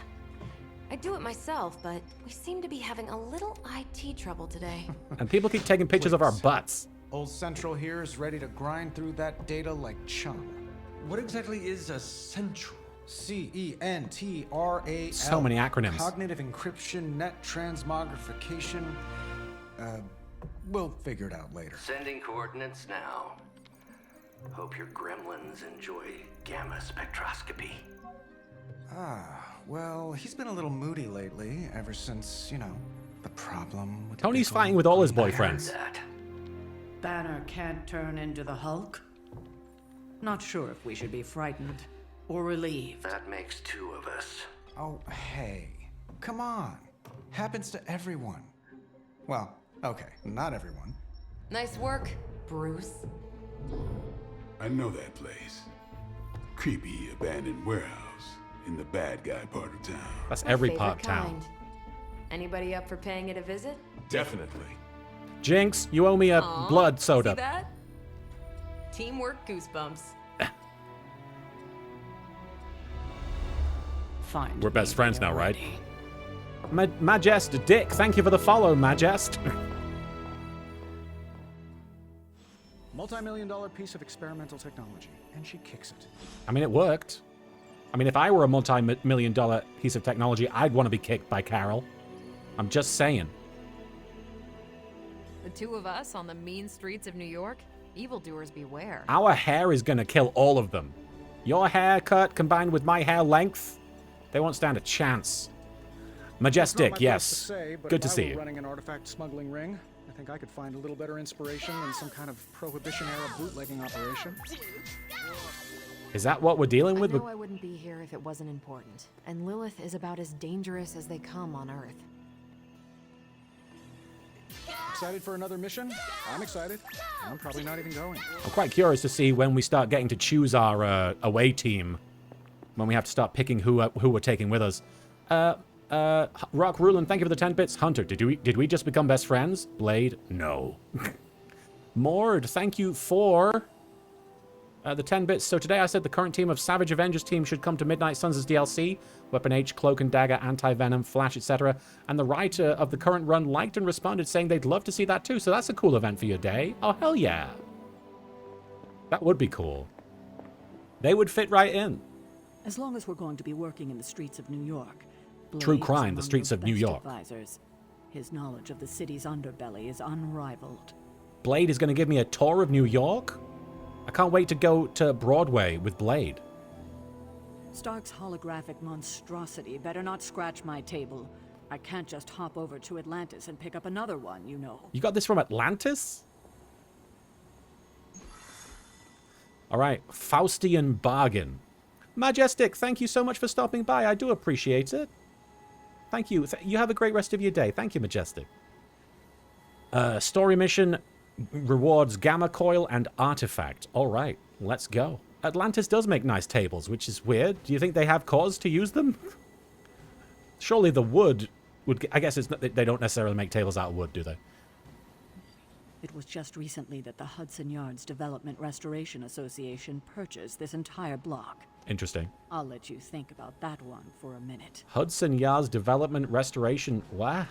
I'd do it myself, but we seem to be having a little IT trouble today. And people keep taking pictures of our butts. Old Central here is ready to grind through that data like chum. What exactly is a central? CENTRAL. So many acronyms. Cognitive encryption, net transmogrification. We'll figure it out later. Sending coordinates now. Hope your gremlins enjoy gamma spectroscopy. Well, he's been a little moody lately, ever since, you know, the problem with Tony's the fighting with all his I heard boyfriends. that. Banner can't turn into the Hulk? Not sure if we should be frightened or relieved. That makes two of us. Oh, hey. Come on. Happens to everyone. Well, okay, not everyone. Nice work, Bruce. I know that place. Creepy abandoned warehouse in the bad guy part of town. That's My every favorite part of town. kind. Anybody up for paying it a visit? Definitely. Jinx, you owe me a Aw, blood See soda. that? Teamwork goosebumps. Fine. We're best friends now, right? Majest Dick, thank you for the follow, Majest. Multi-million-dollar piece of experimental technology, and she kicks it. I mean, it worked. I mean, if I were a multi-million-dollar piece of technology, I'd want to be kicked by Carol. I'm just saying. The two of us on the mean streets of New York? Evildoers beware. Our hair is going to kill all of them. Your haircut combined with my hair length, they won't stand a chance. Majestic, yes. Good to see you. Running an artifact smuggling ring, I think I could find a little better inspiration than some kind of Prohibition-era bootlegging operation. Is that what we're dealing with? I know I wouldn't be here if it wasn't important. And Lilith is about as dangerous as they come on Earth. Excited for another mission? I'm excited. I'm probably not even going. I'm quite curious to see when we start getting to choose our away team. When we have to start picking who we're taking with us. Rock Rulin, thank you for the 10 bits. Hunter, did we just become best friends? Blade, no. Mord, thank you for the 10 bits. So today I said the current team of Savage Avengers team should come to Midnight Suns as DLC. Weapon H, Cloak and Dagger, Anti-Venom, Flash, etc. And the writer of the current run liked and responded saying they'd love to see that too. So that's a cool event for your day. Oh, hell yeah. That would be cool. They would fit right in. As long as we're going to be working in the streets of New York. True Blade's crime, the among streets your of New best York. Advisors. His knowledge of the city's underbelly is unrivaled. Blade is going to give me a tour of New York? I can't wait to go to Broadway with Blade. Stark's holographic monstrosity better not scratch my table. I can't just hop over to Atlantis and pick up another one, you know. You got this from Atlantis? All right, Faustian Bargain. Majestic, thank you so much for stopping by. I do appreciate it. Thank you. You have a great rest of your day. Thank you, Majestic. Story mission rewards Gamma Coil and Artifact. All right, let's go. Atlantis does make nice tables, which is weird. Do you think they have cause to use them? Surely the wood would... I guess it's not, they don't necessarily make tables out of wood, do they? It was just recently that the Hudson Yards Development Restoration Association purchased this entire block. Interesting. I'll let you think about that one for a minute. Hudson Yards Development Restoration... What?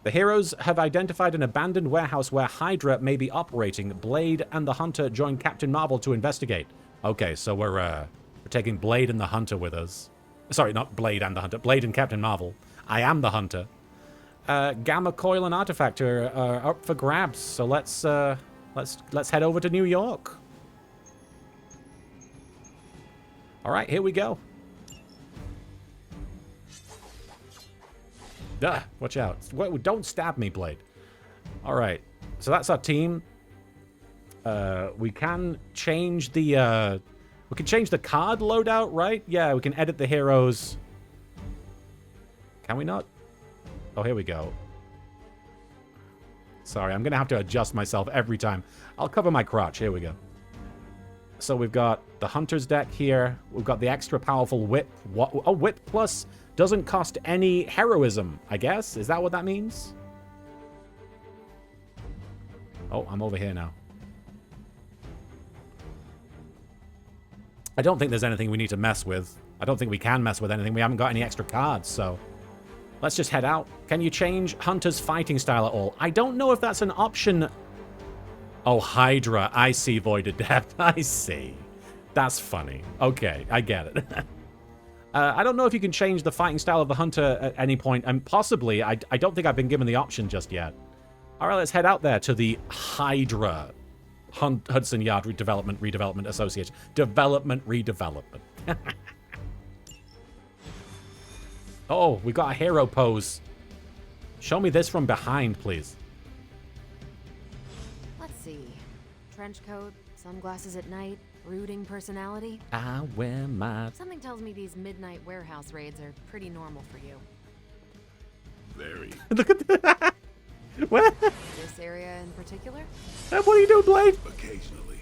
The heroes have identified an abandoned warehouse where Hydra may be operating. Blade and the Hunter join Captain Marvel to investigate. Okay, so we're taking Blade and the Hunter with us. Sorry, not Blade and the Hunter. Blade and Captain Marvel. I am the Hunter. Gamma Coil and Artifact are up for grabs, so let's head over to New York. All right, here we go. Watch out. Don't stab me, Blade. All right. So that's our team. We can change the card loadout, right? Yeah, we can edit the heroes. Can we not? Oh, here we go. Sorry, I'm going to have to adjust myself every time. I'll cover my crotch. Here we go. So we've got the Hunter's deck here. We've got the extra powerful Whip. Oh, Whip Plus doesn't cost any heroism, I guess. Is that what that means? Oh, I'm over here now. I don't think there's anything we need to mess with. I don't think we can mess with anything. We haven't got any extra cards, so... Let's just head out. Can you change Hunter's fighting style at all? I don't know if that's an option... Oh, Hydra. I see Voided Depth. I see. That's funny. Okay, I get it. I don't know if you can change the fighting style of the Hunter at any point, and possibly, I don't think I've been given the option just yet. All right, let's head out there to the Hydra Hudson Yard Redevelopment Association. Development Redevelopment. Oh, we got a hero pose. Show me this from behind, please. Let's see. Trench coat, sunglasses at night, brooding personality. I wear my... Something tells me these midnight warehouse raids are pretty normal for you. Very. Look at that. What? This area in particular? What are you doing, Blade? Occasionally.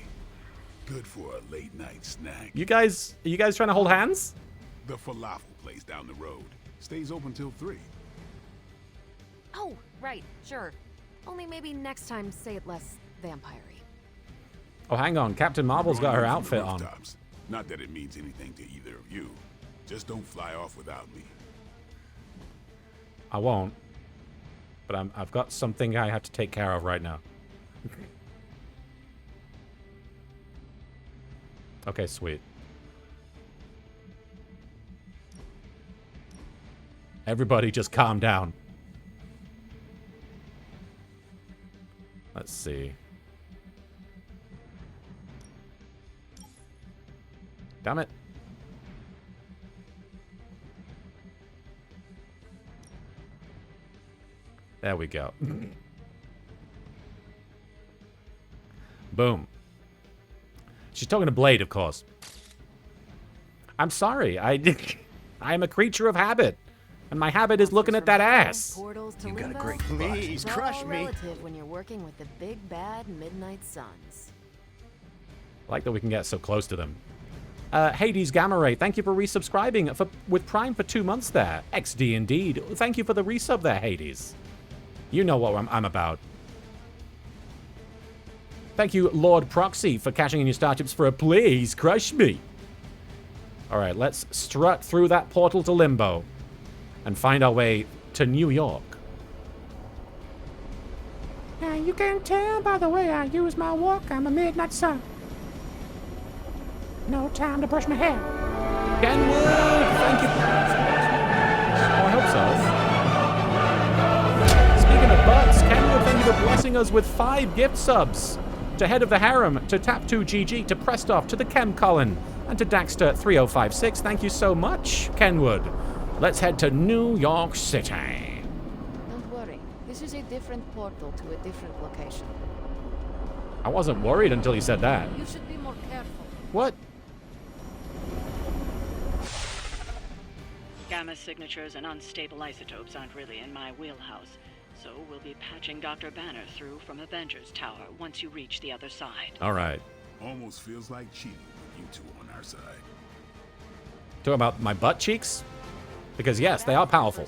Good for a late night snack. Are you guys trying to hold hands? The falafel place down the road stays open till 3. Oh, right, sure. Only maybe next time say it less vampire-y. Oh, hang on. Captain Marvel's got her outfit on. Not that it means anything to either of you. Just don't fly off without me. I won't. But I've got something I have to take care of right now. Okay, sweet. Everybody just calm down. Let's see. Damn it. There we go. Boom. She's talking to Blade, of course. I'm sorry. I am a creature of habit. And my habit is looking at that ass. You got a great please crush me. Relative when you're working with the big bad Midnight Suns. I like that we can get so close to them. Hades Gamma Ray, thank you for resubscribing with Prime for 2 months there. XD indeed. Thank you for the resub there, Hades. You know what I'm about. Thank you, Lord Proxy, for cashing in your star chips for a please crush me. All right, let's strut through that portal to Limbo and find our way to New York. Now you can tell by the way I use my walk, I'm a midnight sun. No time to brush my hair. Kenwood, thank you. Oh, I hope so. Speaking of butts, Kenwood, thank you for blessing us with 5 gift subs. To Head of the Harem, to Tap2GG, to Prestoff, to the Chem Colin, and to Daxter3056. Thank you so much, Kenwood. Let's head to New York City. Don't worry. This is a different portal to a different location. I wasn't worried until you said that. You should be more careful. What? Gamma signatures and unstable isotopes aren't really in my wheelhouse, so we'll be patching Dr. Banner through from Avengers Tower once you reach the other side. All right. Almost feels like cheating you two on our side. Talking about my butt cheeks? Because yes, they are powerful.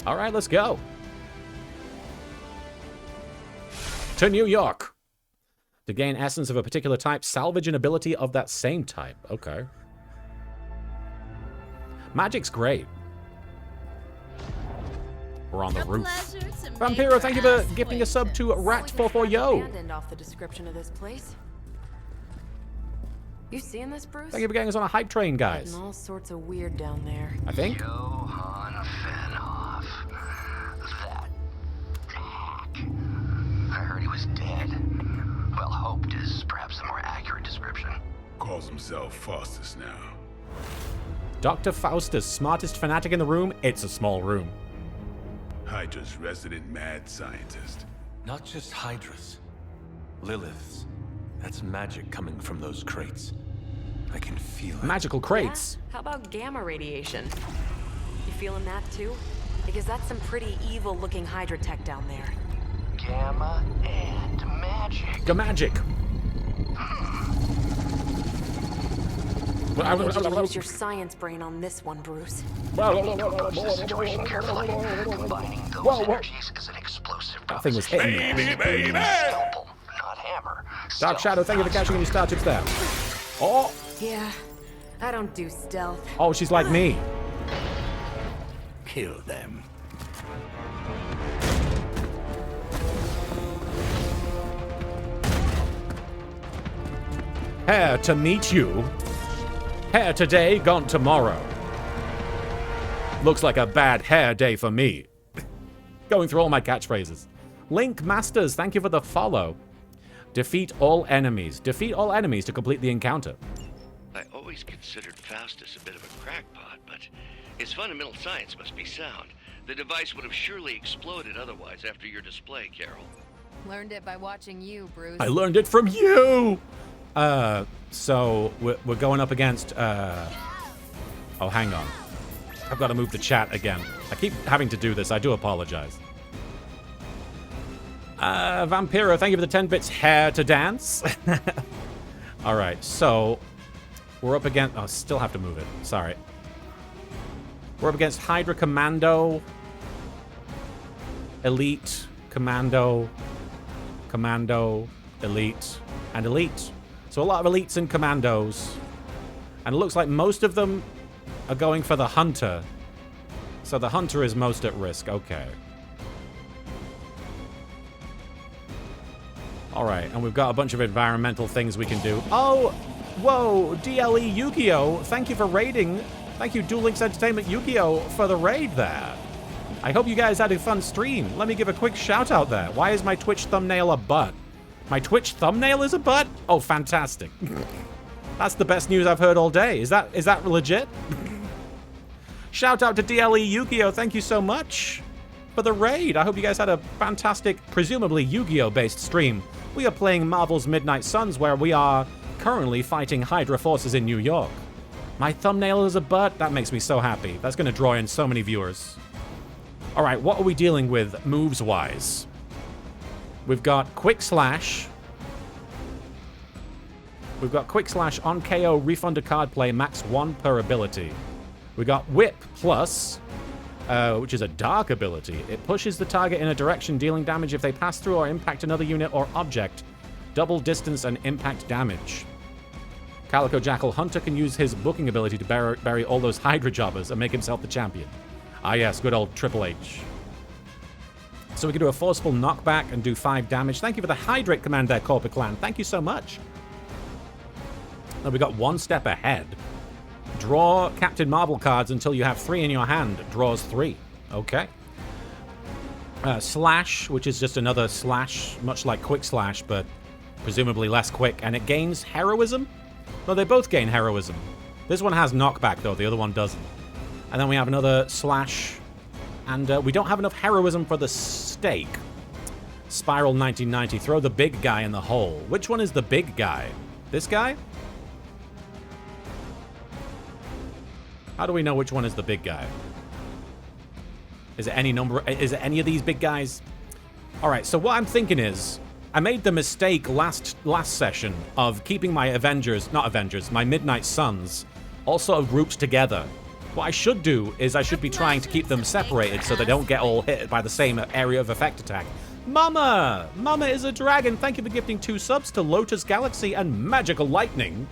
All right, let's go. To New York. To gain essence of a particular type, salvage an ability of that same type. Okay. Magic's great. We're on the roof. Vampiro, thank you for gifting a sub to Rat44Yo. Abandoned off the description of this place. You seeing this, Bruce? Thank you for getting us on a hype train, guys. Getting all sorts of weird down there. I think. Johann Fenhoff. That hack. I heard he was dead. Well, hoped is perhaps a more accurate description. Calls himself Faustus now. Dr. Faustus, smartest fanatic in the room. It's a small room. Hydra's resident mad scientist. Not just Hydras. Lilith's. That's magic coming from those crates. I can feel it. Magical crates. Yeah? How about gamma radiation? You feeling that too? Because that's some pretty evil-looking Hydra tech down there. Gamma and magic. Magic. I need you to use your science brain on this one, Bruce. Approach the situation carefully. Combining those energies is an explosive That thing was hitting me. Baby! Scalpel, not hammer. Dark Shadow, thank you for catching any star tips there. Oh! Yeah, I don't do stealth. Oh, she's like me. Kill them. Here to meet you. Hair today, gone tomorrow. Looks like a bad hair day for me. Going through all my catchphrases. Link Masters, thank you for the follow. Defeat all enemies. Defeat all enemies to complete the encounter. I always considered Faustus a bit of a crackpot, but his fundamental science must be sound. The device would have surely exploded otherwise after your display, Carol. Learned it by watching you, Bruce. I learned it from you! So we're going up against, oh, hang on. I've got to move the chat again. I keep having to do this. I do apologize. Vampiro, thank you for the 10 bits hair to dance. All right, so we're up against... Oh, still have to move it. Sorry. We're up against Hydra Commando, Elite, Commando, Elite, and Elite. So a lot of Elites and Commandos. And it looks like most of them are going for the Hunter. So the Hunter is most at risk. Okay. Alright, and we've got a bunch of environmental things we can do. Oh! Whoa! DLE Yu-Gi-Oh! Thank you for raiding. Thank you, Duel Links Entertainment Yu-Gi-Oh! For the raid there. I hope you guys had a fun stream. Let me give a quick shout out there. Why is my Twitch thumbnail a butt? My Twitch thumbnail is a butt? Oh, fantastic. That's the best news I've heard all day. Is that legit? Shout out to DLE Yu-Gi-Oh! Thank you so much for the raid. I hope you guys had a fantastic, presumably Yu-Gi-Oh! Based stream. We are playing Marvel's Midnight Suns, where we are currently fighting Hydra forces in New York. My thumbnail is a butt? That makes me so happy. That's going to draw in so many viewers. All right, what are we dealing with moves-wise? We've got Quick Slash. We've got Quick Slash on KO, refund a card play, max 1 per ability. We got Whip Plus, which is a dark ability. It pushes the target in a direction, dealing damage if they pass through or impact another unit or object. Double distance and impact damage. Calico Jackal Hunter can use his booking ability to bury all those Hydra jobbers and make himself the champion. Ah yes, good old Triple H. So we can do a forceful knockback and do 5 damage. Thank you for the Hydrate command there, Corporate Clan. Thank you so much. Now we got one step ahead. Draw Captain Marvel cards until you have 3 in your hand. Draws 3. Okay. Slash, which is just another slash, much like Quick Slash, but presumably less quick. And it gains heroism? No, they both gain heroism. This one has knockback, though. The other one doesn't. And then we have another slash. And we don't have enough heroism for the stake. Spiral 1990. Throw the big guy in the hole. Which one is the big guy? This guy? How do we know which one is the big guy? Is it any number? Is it any of these big guys? All right, so what I'm thinking is I made the mistake last session of keeping my my Midnight Suns all sort of grouped together. What I should do is I should be trying to keep them separated so they don't get all hit by the same area of effect attack. Mama! Mama is a dragon. Thank you for gifting 2 subs to Lotus Galaxy and Magical Lightning.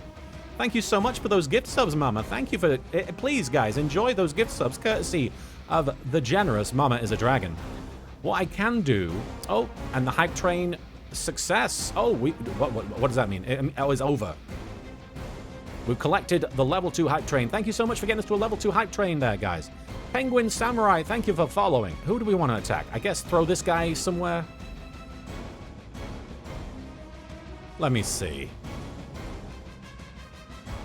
Thank you so much for those gift subs, Mama. Thank you for it. Please, guys, enjoy those gift subs courtesy of the generous Mama is a Dragon. What I can do... Oh, and the hype train success. Oh, what does that mean? Oh, it's over. We've collected the level 2 hype train. Thank you so much for getting us to a level 2 hype train there, guys. Penguin Samurai, thank you for following. Who do we want to attack? I guess throw this guy somewhere. Let me see.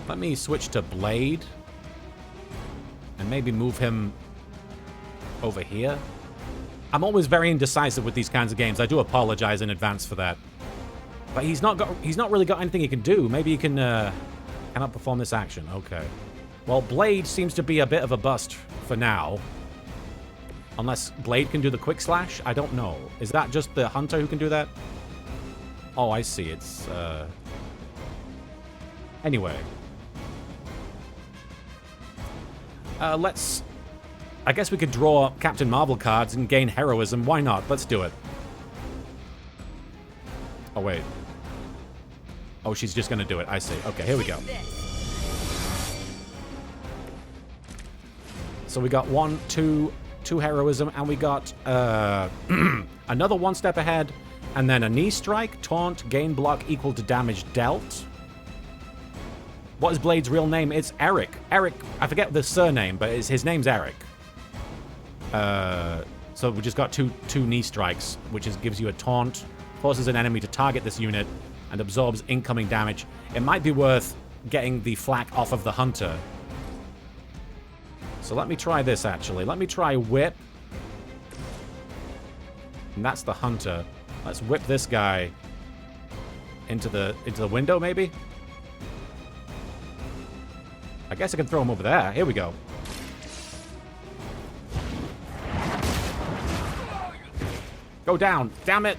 Let me switch to Blade. And maybe move him over here. I'm always very indecisive with these kinds of games. I do apologize in advance for that. But he's not really got anything he can do. Maybe he can cannot perform this action. Okay. Well, Blade seems to be a bit of a bust for now. Unless Blade can do the quick slash? I don't know. Is that just the Hunter who can do that? Oh, I see. It's anyway. I guess we could draw Captain Marvel cards and gain heroism. Why not? Let's do it. Oh, wait. Oh, she's just gonna do it. I see. Okay, here we go. So we got 1, 2 heroism, and we got another 1 step ahead, and then a knee strike, taunt, gain block equal to damage dealt. What is Blade's real name? It's Eric. Eric, I forget the surname, but his name's Eric. So we just got two knee strikes, which gives you a taunt, forces an enemy to target this unit, and absorbs incoming damage. It might be worth getting the flak off of the Hunter. So let me try this, actually. Let me try Whip. And that's the Hunter. Let's whip this guy into the window, maybe? I guess I can throw him over there. Here we go. Go down. Damn it.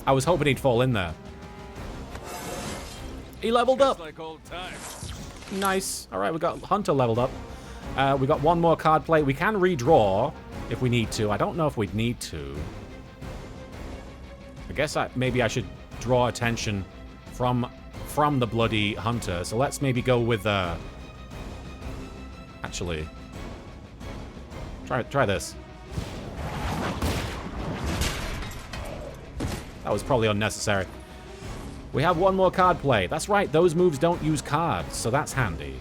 I was hoping he'd fall in there. He leveled up. Like old times. Nice. All right, we got Hunter leveled up. We got 1 more card play. We can redraw if we need to. I don't know if we'd need to. I guess maybe I should draw attention from the bloody Hunter. So let's maybe go with actually try this. That was probably unnecessary. We have 1 more card play. That's right, those moves don't use cards, so that's handy.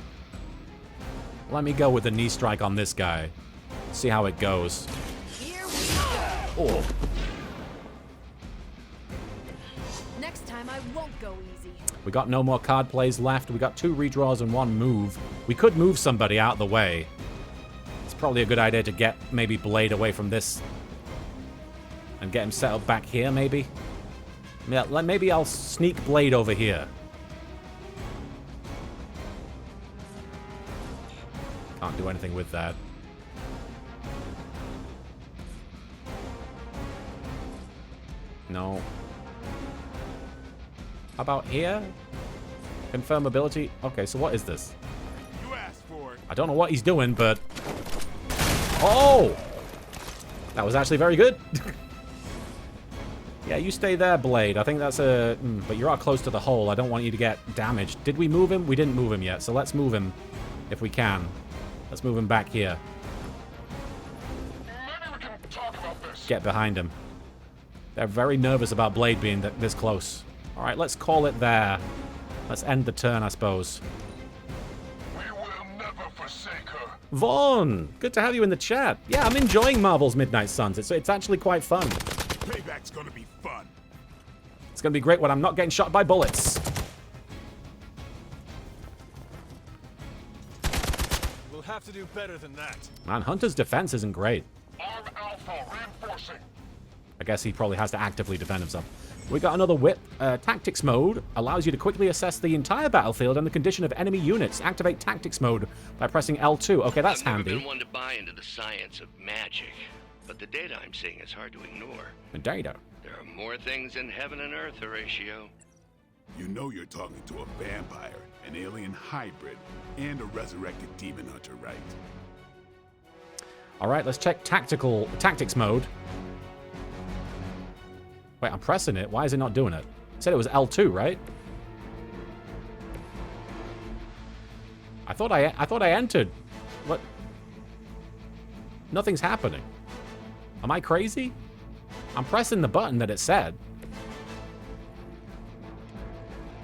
Let me go with the knee strike on this guy. See how it goes. Here we go. Oh. Next time I won't go easy. We got no more card plays left. We got 2 redraws and 1 move. We could move somebody out of the way. It's probably a good idea to get maybe Blade away from this and get him set up back here, maybe. Yeah, maybe I'll sneak Blade over here. Can't do anything with that. No. How about here? Confirm ability. Okay, so what is this? You asked for it. I don't know what he's doing, but... Oh! That was actually very good. Yeah, you stay there, Blade. I think that's a... but you're out close to the hole. I don't want you to get damaged. Did we move him? We didn't move him yet, so let's move him if we can. Let's move him back here. Maybe we can talk about this. Get behind him. They're very nervous about Blade being this close. All right, let's call it there. Let's end the turn, I suppose. We will never forsake her. Vaughn, good to have you in the chat. Yeah, I'm enjoying Marvel's Midnight Suns. It's actually quite fun. Payback's gonna be fun. It's going to be great when I'm not getting shot by bullets. We'll have to do better than that. Man, Hunter's defense isn't great. Arm Alpha reinforcing. I guess he probably has to actively defend himself. We got another whip. Tactics mode allows you to quickly assess the entire battlefield and the condition of enemy units. Activate tactics mode by pressing L2. Okay, that's handy. I've never been one to buy into the science of magic, but the data I'm seeing is hard to ignore. The data. There There are more things in heaven and earth, Horatio. You know you're talking to a vampire, an alien hybrid, and a resurrected demon hunter, right? All right, let's check tactics mode. Wait, I'm pressing it. Why is it not doing it? It said it was L2, right? I thought I entered. What? Nothing's happening. Am I crazy? I'm pressing the button that it said.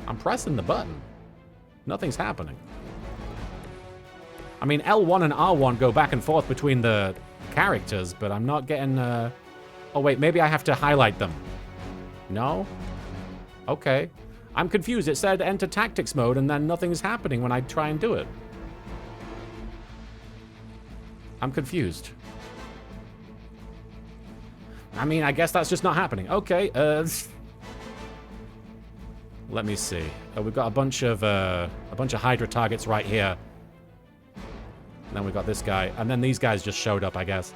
I'm pressing the button. Nothing's happening. I mean, L1 and R1 go back and forth between the characters, but I'm not getting, Oh, wait, maybe I have to highlight them. No? Okay. I'm confused. It said enter tactics mode, and then nothing's happening when I try and do it. I'm confused. I mean, I guess that's just not happening. Okay, let me see. We've got a bunch of Hydra targets right here. And then we got this guy, and then these guys just showed up, I guess.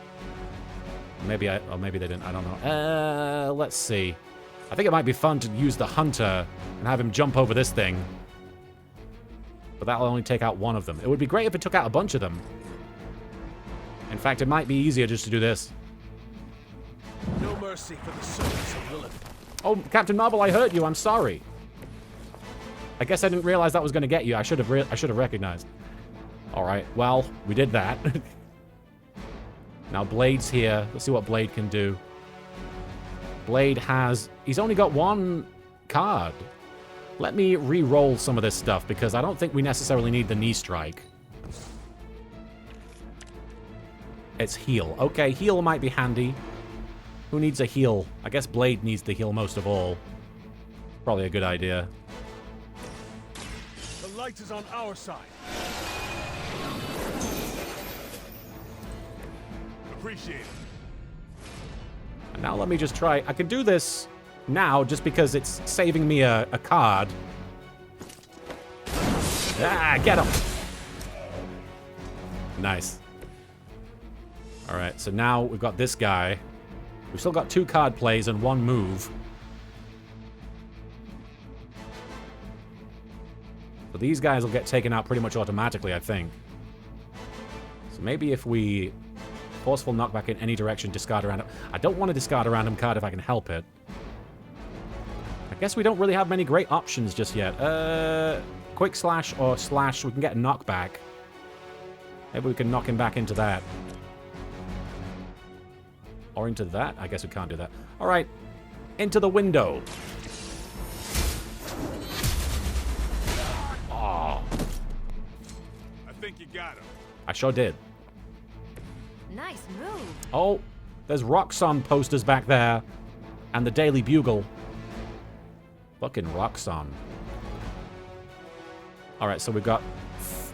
Maybe maybe they didn't. I don't know. Let's see. I think it might be fun to use the hunter and have him jump over this thing. But that'll only take out one of them. It would be great if it took out a bunch of them. In fact, it might be easier just to do this. No mercy for the servants of Lilith. Oh, Captain Marvel, I hurt you. I'm sorry. I guess I didn't realize that was going to get you. I should have recognized. All right. Well, we did that. Now Blade's here. Let's see what Blade can do. Blade has... He's only got one card. Let me re-roll some of this stuff because I don't think we necessarily need the knee strike. It's heal. Okay, heal might be handy. Who needs a heal? I guess Blade needs the heal most of all. Probably a good idea. The light is on our side. Appreciate it. And now let me just try. I can do this now just because it's saving me a card. Ah, get him! Nice. All right, so now we've got this guy. We've still got 2 card plays and 1 move. So these guys will get taken out pretty much automatically, I think. So maybe if we forceful knockback in any direction, discard a random... I don't want to discard a random card if I can help it. I guess we don't really have many great options just yet. Quick slash or slash, we can get a knockback. Maybe we can knock him back into that. Or into that? I guess we can't do that. All right. Into the window. Oh. I think you got him. I sure did. Nice move. Oh, there's Roxxon posters back there. And the Daily Bugle. Fucking Roxxon. All right, so we've got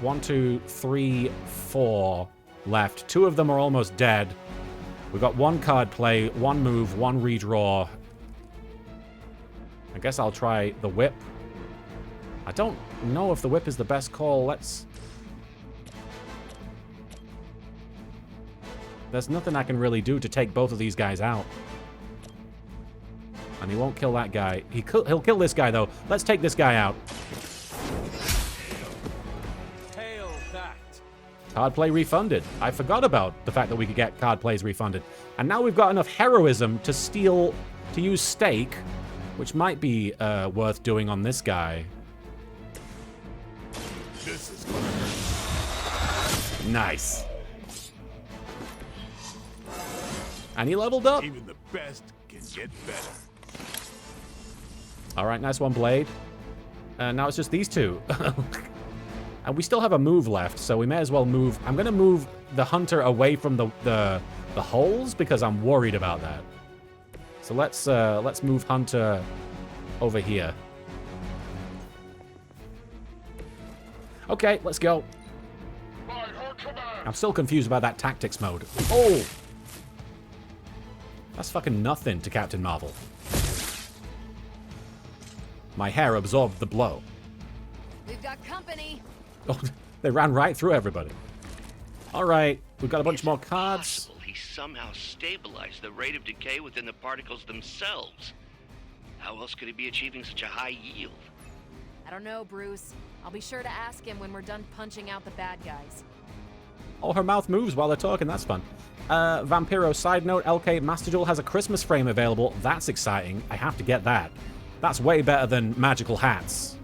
1, 2, 3, 4 left. 2 of them are almost dead. We've got 1 card play, 1 move, 1 redraw. I guess I'll try the whip. I don't know if the whip is the best call. Let's... There's nothing I can really do to take both of these guys out. And he won't kill that guy. He'll kill this guy, though. Let's take this guy out. Hail that. Card play refunded. I forgot about the fact that we could get card plays refunded. And now we've got enough heroism to use stake, which might be worth doing on this guy. This is gonna hurt. Nice. And he leveled up. Even the best can get better. All right, nice one, Blade. Now it's just these 2. And we still have a move left, so we may as well move. I'm going to move the hunter away from the holes because I'm worried about that. So let's move hunter over here. Okay, let's go. I'm still confused about that tactics mode. Oh! That's fucking nothing to Captain Marvel. My hair absorbed the blow. We've got company. Oh, they ran right through everybody. All right, we've got a bunch more cards. He somehow stabilize the rate of decay within the particles themselves. How else could he be achieving such a high yield? I don't know, Bruce. I'll be sure to ask him when we're done punching out the bad guys. Oh, her mouth moves while they're talking. That's fun. Vampiro, side note, LK Master Duel has a Christmas frame available. That's exciting. I have to get that. That's way better than magical hats.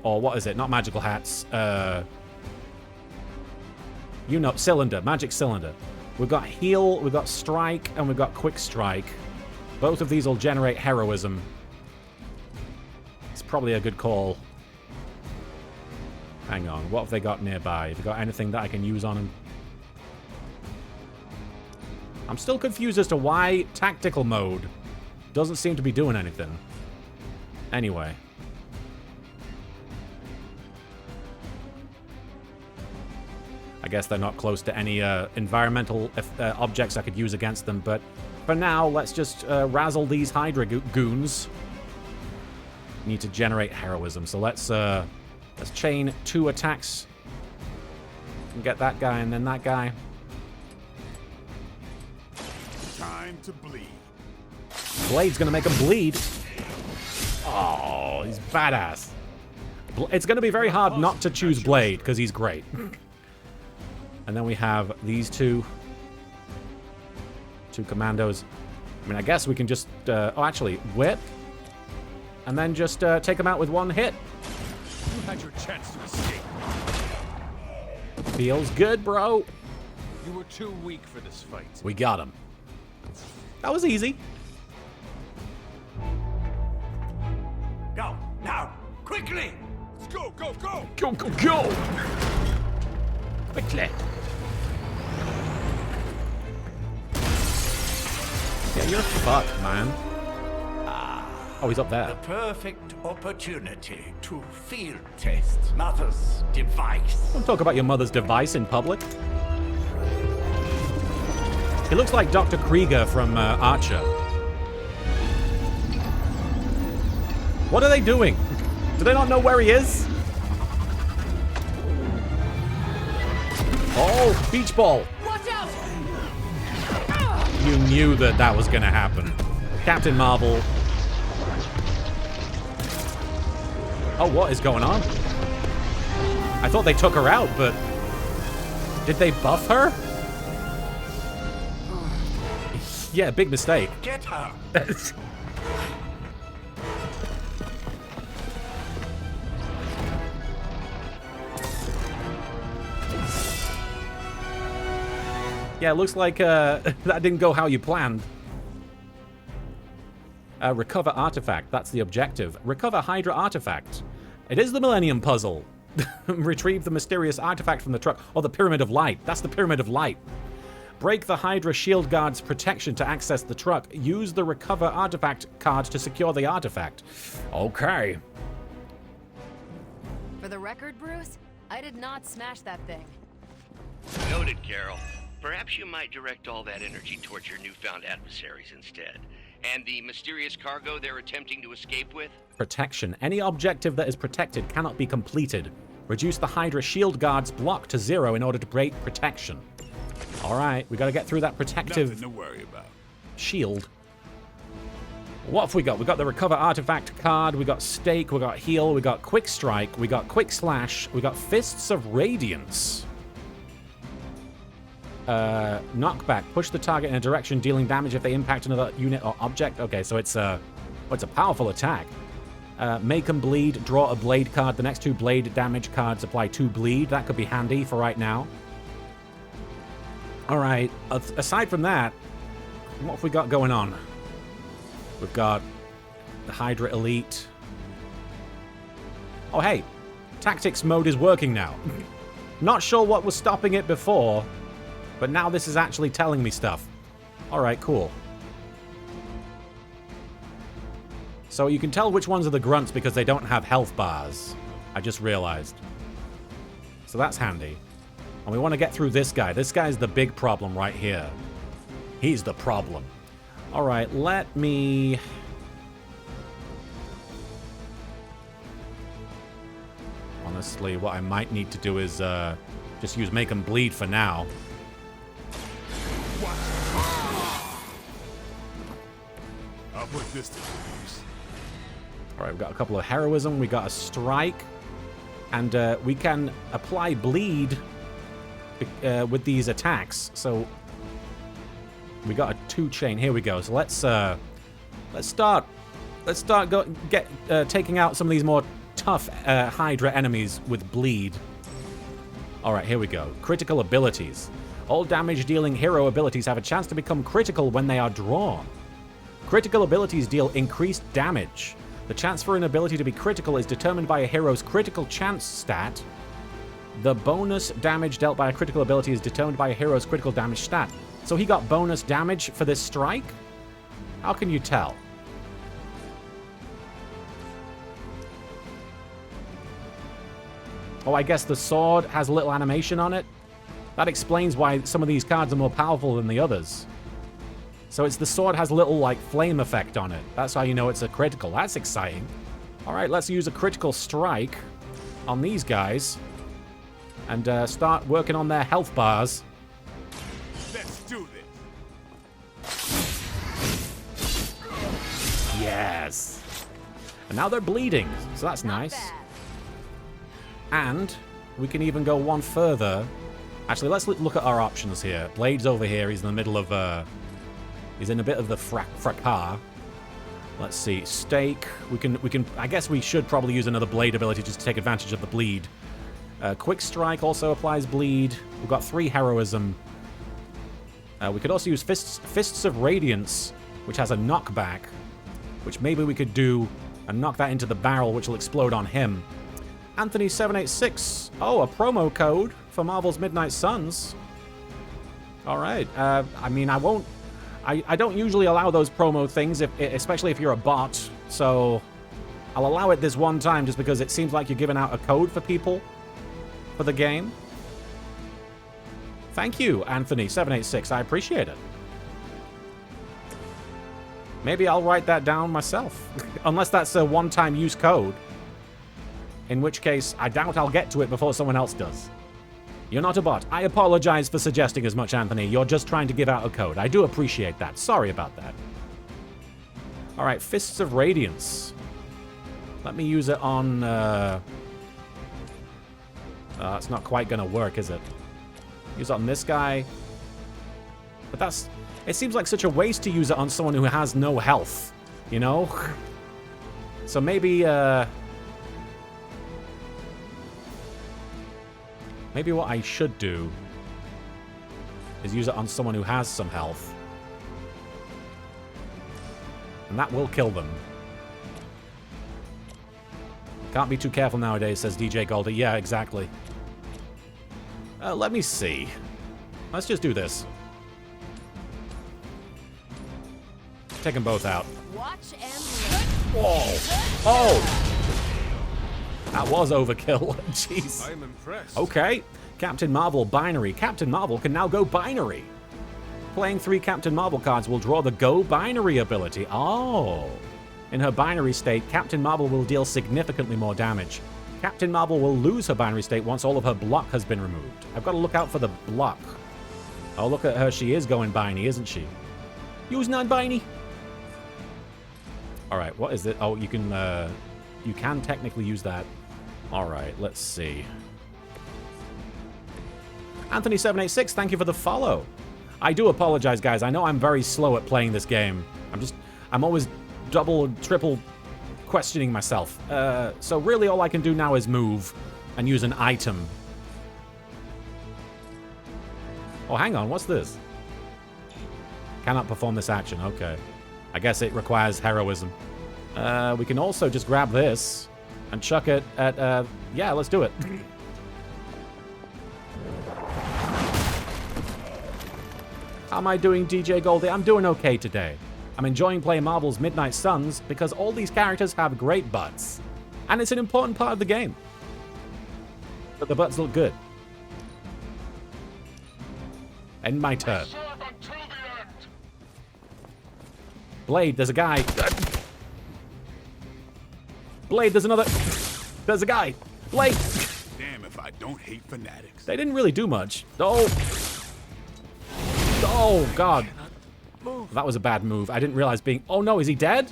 Or what is it? Not magical hats. You know, cylinder. Magic cylinder. We've got heal, we've got strike, and we've got quick strike. Both of these will generate heroism. It's probably a good call. Hang on, what have they got nearby? Have they got anything that I can use on them? I'm still confused as to why tactical mode doesn't seem to be doing anything. Anyway. I guess they're not close to any environmental objects I could use against them, but for now, let's just razzle these Hydra goons. Need to generate heroism, so let's chain 2 attacks. And get that guy and then that guy. Time to bleed. Blade's gonna make him bleed. Oh, he's badass. It's gonna be very hard not to choose Blade, because he's great. And then we have these two commandos. I mean, I guess we can just, oh, actually, whip. And then just take them out with one hit. You had your chance to escape. Feels good, bro. You were too weak for this fight. We got him. That was easy. Go, now, quickly! Let's go, go, go! Go, go, go! Quickly. Yeah, you're fucked, man. Oh, he's up there. The perfect opportunity to field test Mother's device. Don't talk about your mother's device in public. He looks like Dr. Krieger from Archer. What are they doing? Do they not know where he is? Oh, beach ball. Watch out! You knew that that was going to happen. Captain Marvel. Oh, what is going on? I thought they took her out, but... Did they buff her? Yeah, big mistake. Get her! Yeah, it looks like that didn't go how you planned. Recover artifact. That's the objective. Recover Hydra artifact. It is the Millennium Puzzle. Retrieve the mysterious artifact from the truck. Oh, the Pyramid of Light. That's the Pyramid of Light. Break the Hydra shield guard's protection to access the truck. Use the Recover artifact card to secure the artifact. Okay. For the record, Bruce, I did not smash that thing. Noted, Carol. Perhaps you might direct all that energy towards your newfound adversaries instead. And the mysterious cargo they're attempting to escape with? Protection. Any objective that is protected cannot be completed. Reduce the Hydra shield guard's block to 0 in order to break protection. Alright, we gotta get through that protective Nothing to worry about. shield. What have we got? We got the Recover Artifact card, we got Stake, we got Heal, we got Quick Strike, we got Quick Slash, we got Fists of Radiance. Knockback. Push the target in a direction, dealing damage if they impact another unit or object. Okay, so it's a powerful attack. Make them bleed. Draw a blade card. The next 2 blade damage cards apply 2 bleed. That could be handy for right now. All right. Aside from that, what have we got going on? We've got the Hydra Elite. Oh, hey. Tactics mode is working now. Not sure what was stopping it before, but now this is actually telling me stuff. Alright, cool. So you can tell which ones are the grunts because they don't have health bars. I just realized. So that's handy. And we want to get through this guy. This guy's the big problem right here. He's the problem. Alright, let me... Honestly, what I might need to do is just use Make 'em Bleed for now. put this to use. All right, we've got a couple of heroism. We got a strike. And we can apply bleed with these attacks. So we got a 2-chain. Here we go. So let's start taking out some of these more tough Hydra enemies with bleed. All right, here we go. Critical abilities. All damage-dealing hero abilities have a chance to become critical when they are drawn. Critical abilities deal increased damage. The chance for an ability to be critical is determined by a hero's critical chance stat. The bonus damage dealt by a critical ability is determined by a hero's critical damage stat. So he got bonus damage for this strike? How can you tell? Oh, I guess the sword has a little animation on it. That explains why some of these cards are more powerful than the others. So it's the sword has a little, like, flame effect on it. That's how you know it's a critical. That's exciting. All right, let's use a critical strike on these guys. And start working on their health bars. Let's do this. Yes. And now they're bleeding, so that's nice. And we can even go one further. Actually, let's look at our options here. Blade's over here. He's in the middle of... he's in a bit of the fracas. Let's see. Stake. We can... I guess we should probably use another blade ability just to take advantage of the bleed. Quick Strike also applies bleed. We've got 3 heroism. We could also use Fists of Radiance, which has a knockback, which maybe we could do and knock that into the barrel, which will explode on him. Anthony786. Oh, a promo code for Marvel's Midnight Suns. All right. I mean, I won't... I don't usually allow those promo things, especially if you're a bot, so I'll allow it this one time just because it seems like you're giving out a code for people for the game. Thank you, Anthony786. I appreciate it. Maybe I'll write that down myself, unless that's a one-time use code, in which case I doubt I'll get to it before someone else does. You're not a bot. I apologize for suggesting as much, Anthony. You're just trying to give out a code. I do appreciate that. Sorry about that. All right, Fists of Radiance. Let me use it on... it's not quite going to work, is it? Use it on this guy. But that's... It seems like such a waste to use it on someone who has no health, you know? So maybe, maybe what I should do is use it on someone who has some health. And that will kill them. Can't be too careful nowadays, says DJ Goldie. Yeah, exactly. Let me see. Let's just do this. Take them both out. Watch and Whoa! Oh! That was overkill. Jeez. I'm impressed. Okay. Captain Marvel binary. Captain Marvel can now go binary. Playing 3 Captain Marvel cards will draw the Go Binary ability. Oh. In her binary state, Captain Marvel will deal significantly more damage. Captain Marvel will lose her binary state once all of her block has been removed. I've got to look out for the block. Oh, look at her. She is going binary, isn't she? Use non-binary. All right, what is it? Oh, you can technically use that. All right, let's see. Anthony786, thank you for the follow. I do apologize, guys. I know I'm very slow at playing this game. I'm always double, triple questioning myself. So really all I can do now is move and use an item. Oh, hang on, what's this? Cannot perform this action, okay. I guess it requires heroism. We can also just grab this and chuck it at, yeah, let's do it. How am I doing, DJ Goldie? I'm doing okay today. I'm enjoying playing Marvel's Midnight Suns because all these characters have great butts. And it's an important part of the game. But the butts look good. End my turn. Blade, there's a guy. Blade, there's another. There's a guy. Blade. Damn if I don't hate fanatics. They didn't really do much. Oh. Oh, God. Move. That was a bad move. I didn't realize being... Oh no, is he dead?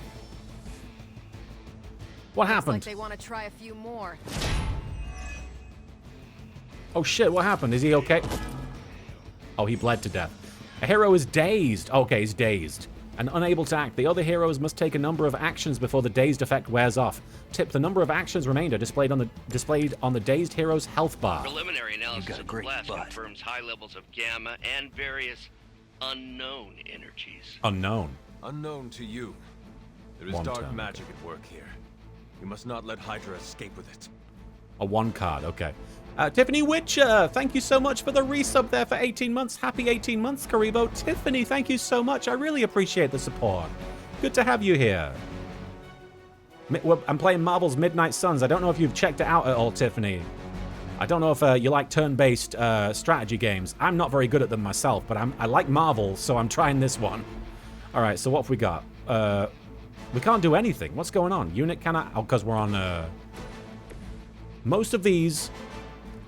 What Looks happened? like they want to try a few more. Oh shit, what happened? Is he okay? Oh, he bled to death. A hero is dazed. Okay, he's dazed. And unable to act. The other heroes must take a number of actions before the dazed effect wears off. Tip, the number of actions remained are displayed on the dazed hero's health bar. Preliminary analysis got a of the great blast butt. confirms high levels of gamma and various unknown energies. Unknown. Unknown to you. There is One dark turn. magic at work here. You must not let Hydra escape with it. A 1 card, okay. Tiffany Witcher, thank you so much for the resub there for 18 months. Happy 18 months, Kuriboh. Tiffany, thank you so much. I really appreciate the support. Good to have you here. I'm playing Marvel's Midnight Suns. I don't know if you've checked it out at all, Tiffany. I don't know if you like turn-based strategy games. I'm not very good at them myself, but I like Marvel, so I'm trying this one. All right, so what have we got? We can't do anything. What's going on? Unit cannot... Oh, because we're on... Most of these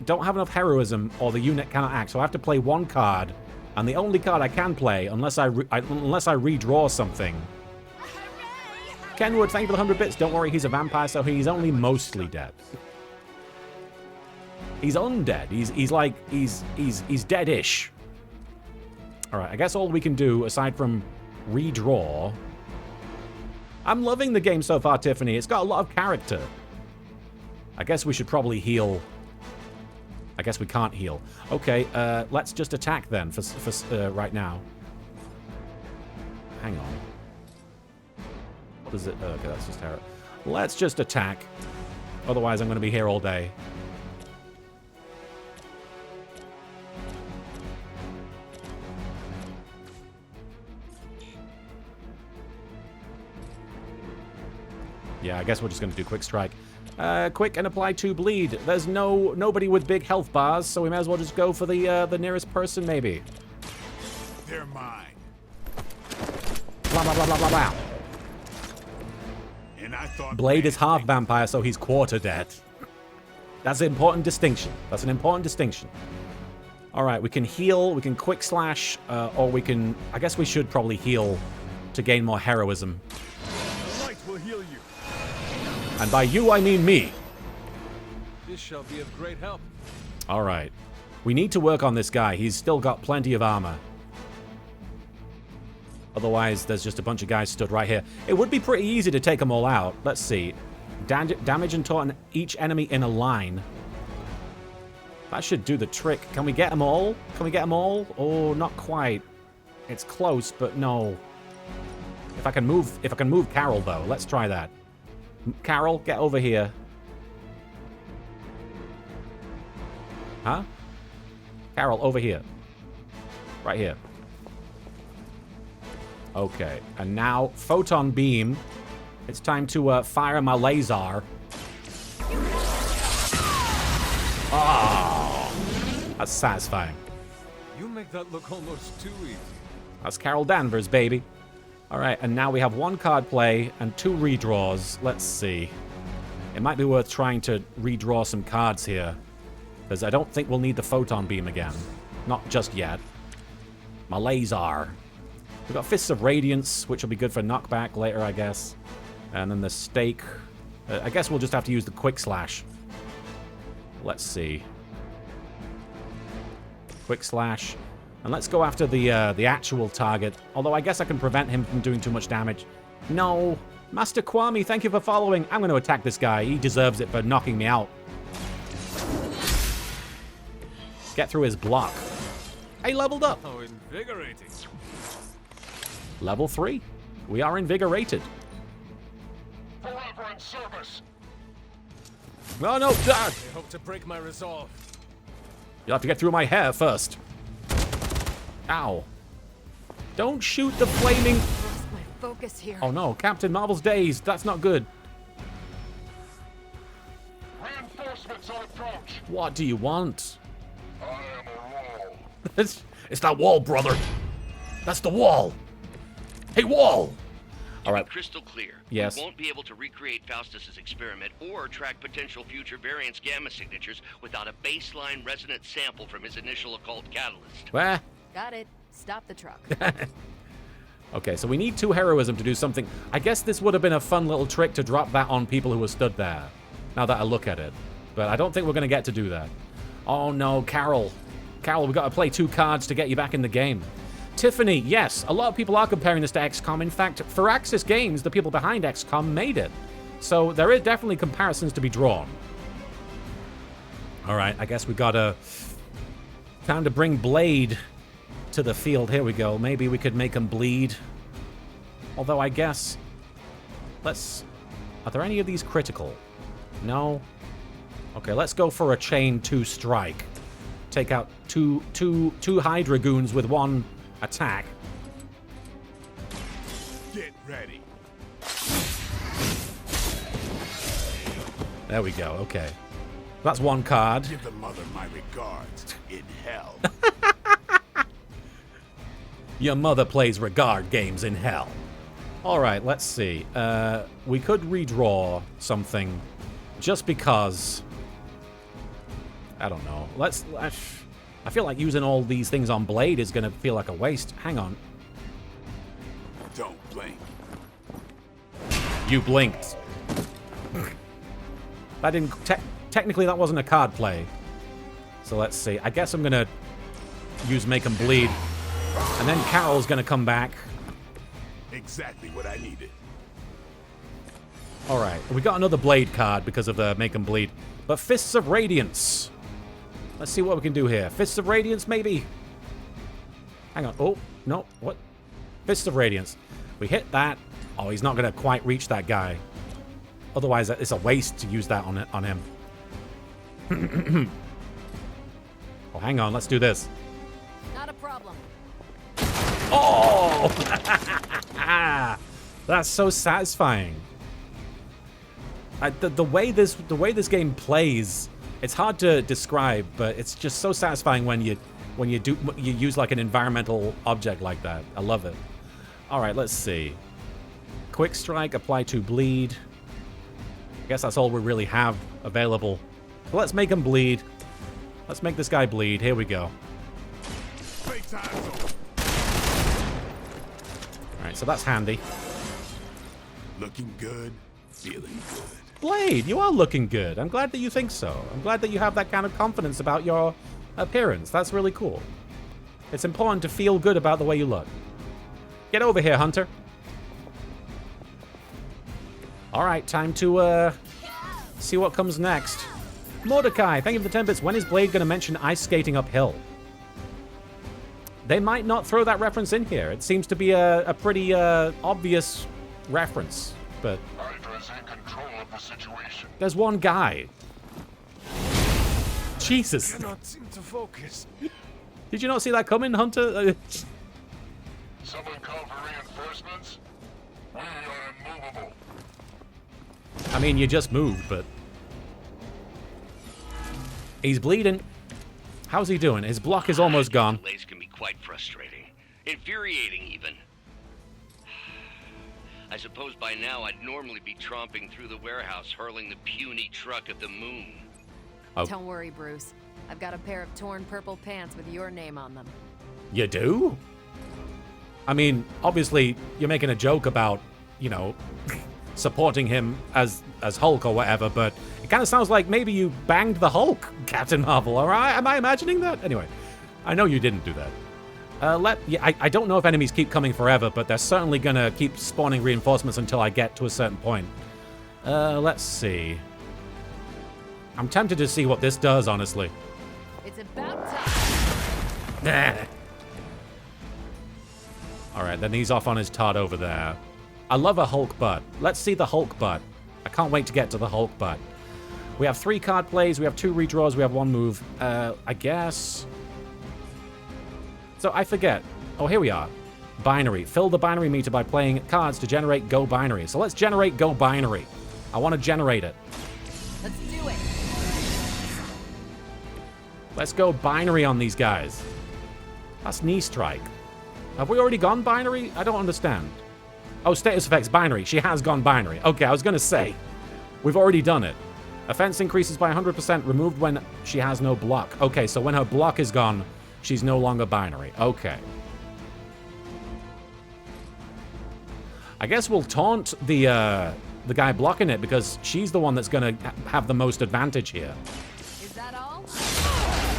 don't have enough heroism, or the unit cannot act, so I have to play 1 card, and the only card I can play, unless I redraw something. Kenwood, thank you for the 100 bits. Don't worry, he's a vampire, so he's only mostly dead. He's undead. He's dead-ish. All right, I guess all we can do, aside from redraw... I'm loving the game so far, Tiffany. It's got a lot of character. I guess we should probably heal. I guess we can't heal. Okay, let's just attack then for right now. Hang on. What is it? Okay, that's just terror. Let's just attack. Otherwise, I'm going to be here all day. Yeah, I guess we're just going to do quick strike. Quick and apply 2 bleed. There's nobody with big health bars, so we may as well just go for the nearest person, maybe. They're mine. Blah, blah, blah, blah, blah, blah. And I thought Blade is half vampire, so he's quarter dead. That's an important distinction. That's an important distinction. All right, we can heal, we can quick slash, or we can... I guess we should probably heal to gain more heroism. The light will heal you. And by you, I mean me. This shall be of great help. All right. We need to work on this guy. He's still got plenty of armor. Otherwise, there's just a bunch of guys stood right here. It would be pretty easy to take them all out. Let's see. Damage and taunt each enemy in a line. That should do the trick. Can we get them all? Can we get them all? Oh, not quite. It's close, but no. If I can move Carol, though. Let's try that. Carol, get over here. Huh? Carol, over here. Right here. Okay, and now photon beam. It's time to fire my laser. Oh, that's satisfying. You make that look almost too easy. That's Carol Danvers, baby. All right, and now we have 1 card play and 2 redraws. Let's see. It might be worth trying to redraw some cards here, because I don't think we'll need the photon beam again. Not just yet. My laser. We've got Fists of Radiance, which will be good for knockback later, I guess. And then the stake. I guess we'll just have to use the quick slash. Let's see. Quick slash. And let's go after the actual target. Although I guess I can prevent him from doing too much damage. No. Master Kwame, thank you for following. I'm going to attack this guy. He deserves it for knocking me out. Get through his block. He leveled up. Oh, invigorating. Level 3. We are invigorated. Forever in service. Oh, no. Ah! I hope to break my resolve. You'll have to get through my hair first. Ow. Don't shoot the flaming... Lost my focus here. Oh no, Captain Marvel's dazed. That's not good. Reinforcements on approach. What do you want? I am a wall. It's that wall, brother. That's the wall. Hey, wall. All right. Crystal clear. Yes. We won't be able to recreate Faustus's experiment or track potential future variance gamma signatures without a baseline resonant sample from his initial occult catalyst. Where? Got it. Stop the truck. Okay, so we need 2 heroism to do something. I guess this would have been a fun little trick to drop that on people who were stood there, now that I look at it. But I don't think we're going to get to do that. Oh no, Carol. Carol, we've got to play 2 cards to get you back in the game. Tiffany, yes, a lot of people are comparing this to XCOM. In fact, Firaxis Games, the people behind XCOM, made it. So there is definitely comparisons to be drawn. All right, I guess we got to... Time to bring Blade to the field. Here we go. Maybe we could make him bleed. Although I guess... Let's... Are there any of these critical? No? Okay, let's go for a chain 2 strike. Take out two Hydra goons with 1 attack. Get ready. There we go, okay. That's 1 card. Give the mother my regards in hell. Your mother plays regard games in hell. Alright, let's see. We could redraw something just because... I don't know. I feel like using all these things on Blade is going to feel like a waste. Hang on. Don't blink. You blinked. That didn't... Technically, that wasn't a card play. So let's see. I guess I'm going to use Make 'em Bleed. And then Carol's going to come back. Exactly what I needed. Alright. We got another Blade card because of the Make 'em Bleed. But Fists of Radiance. Let's see what we can do here. Fists of Radiance, maybe? Hang on. Oh, no. What? Fists of Radiance. We hit that. Oh, he's not going to quite reach that guy. Otherwise, it's a waste to use that on him. Oh, hang on. Let's do this. Not a problem. Oh! That's so satisfying. The way this game plays, it's hard to describe, but it's just so satisfying when you use like an environmental object like that. I love it. All right, let's see. Quick strike, apply to bleed. I guess that's all we really have available. So let's make him bleed. Let's make this guy bleed. Here we go. Alright, so that's handy. Looking good, feeling good. Blade, you are looking good. I'm glad that you think so. I'm glad that you have that kind of confidence about your appearance. That's really cool. It's important to feel good about the way you look. Get over here, Hunter. Alright, time to see what comes next. Mordecai, thank you for the 10 bits. When is Blade going to mention ice skating uphill? They might not throw that reference in here. It seems to be a pretty obvious reference, but... Hydra's in control of the situation. There's one guy. Jesus. I cannot seem to focus. Did you not see that coming, Hunter? Someone call for reinforcements? We are immovable. I mean, you just moved, but... He's bleeding. How's he doing? His block is almost gone. Delays can be quite frustrating. Infuriating, even. I suppose by now I'd normally be tromping through the warehouse, hurling the puny truck at the moon. Oh. Don't worry, Bruce. I've got a pair of torn purple pants with your name on them. You do? I mean, obviously, you're making a joke about, you know, supporting him as Hulk or whatever, but it kind of sounds like maybe you banged the Hulk, Captain Marvel, all right? Am I imagining that? Anyway, I know you didn't do that. I don't know if enemies keep coming forever, but they're certainly going to keep spawning reinforcements until I get to a certain point. Let's see. I'm tempted to see what this does, honestly. It's about time. Alright, then he's off on his Todd over there. I love a Hulk butt. Let's see the Hulk butt. I can't wait to get to the Hulk butt. We have 3 card plays, we have 2 redraws, we have 1 move. I guess... So I forget. Oh, here we are. Binary. Fill the binary meter by playing cards to generate Go Binary. So let's generate Go Binary. I want to generate it. Let's do it. Let's go binary on these guys. That's knee strike. Have we already gone binary? I don't understand. Oh, status effects binary. She has gone binary. Okay, I was going to say. We've already done it. Offense increases by 100%, removed when she has no block. Okay, so when her block is gone, she's no longer binary. Okay. I guess we'll taunt the guy blocking it because she's the one that's gonna have the most advantage here. Is that all?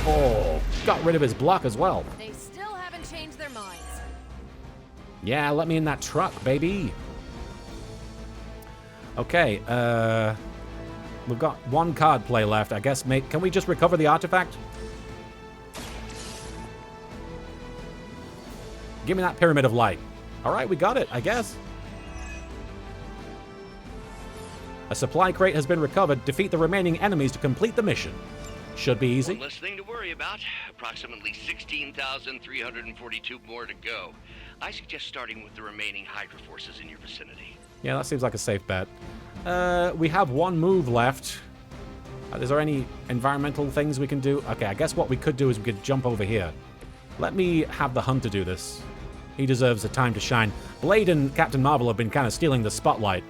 Oh, got rid of his block as well. They still haven't changed their minds. Yeah, let me in that truck, baby. Okay, we've got one card play left. I guess, mate, can we just recover the artifact? Give me that Pyramid of Light. All right, we got it, I guess. A supply crate has been recovered. Defeat the remaining enemies to complete the mission. Should be easy. One less thing to worry about. Approximately 16,342 more to go. I suggest starting with the remaining Hydra forces in your vicinity. Yeah, that seems like a safe bet. We have one move left. Is there any environmental things we can do? Okay, I guess what we could do is we could jump over here. Let me have the Hunter do this. He deserves a time to shine. Blade and Captain Marvel have been kind of stealing the spotlight.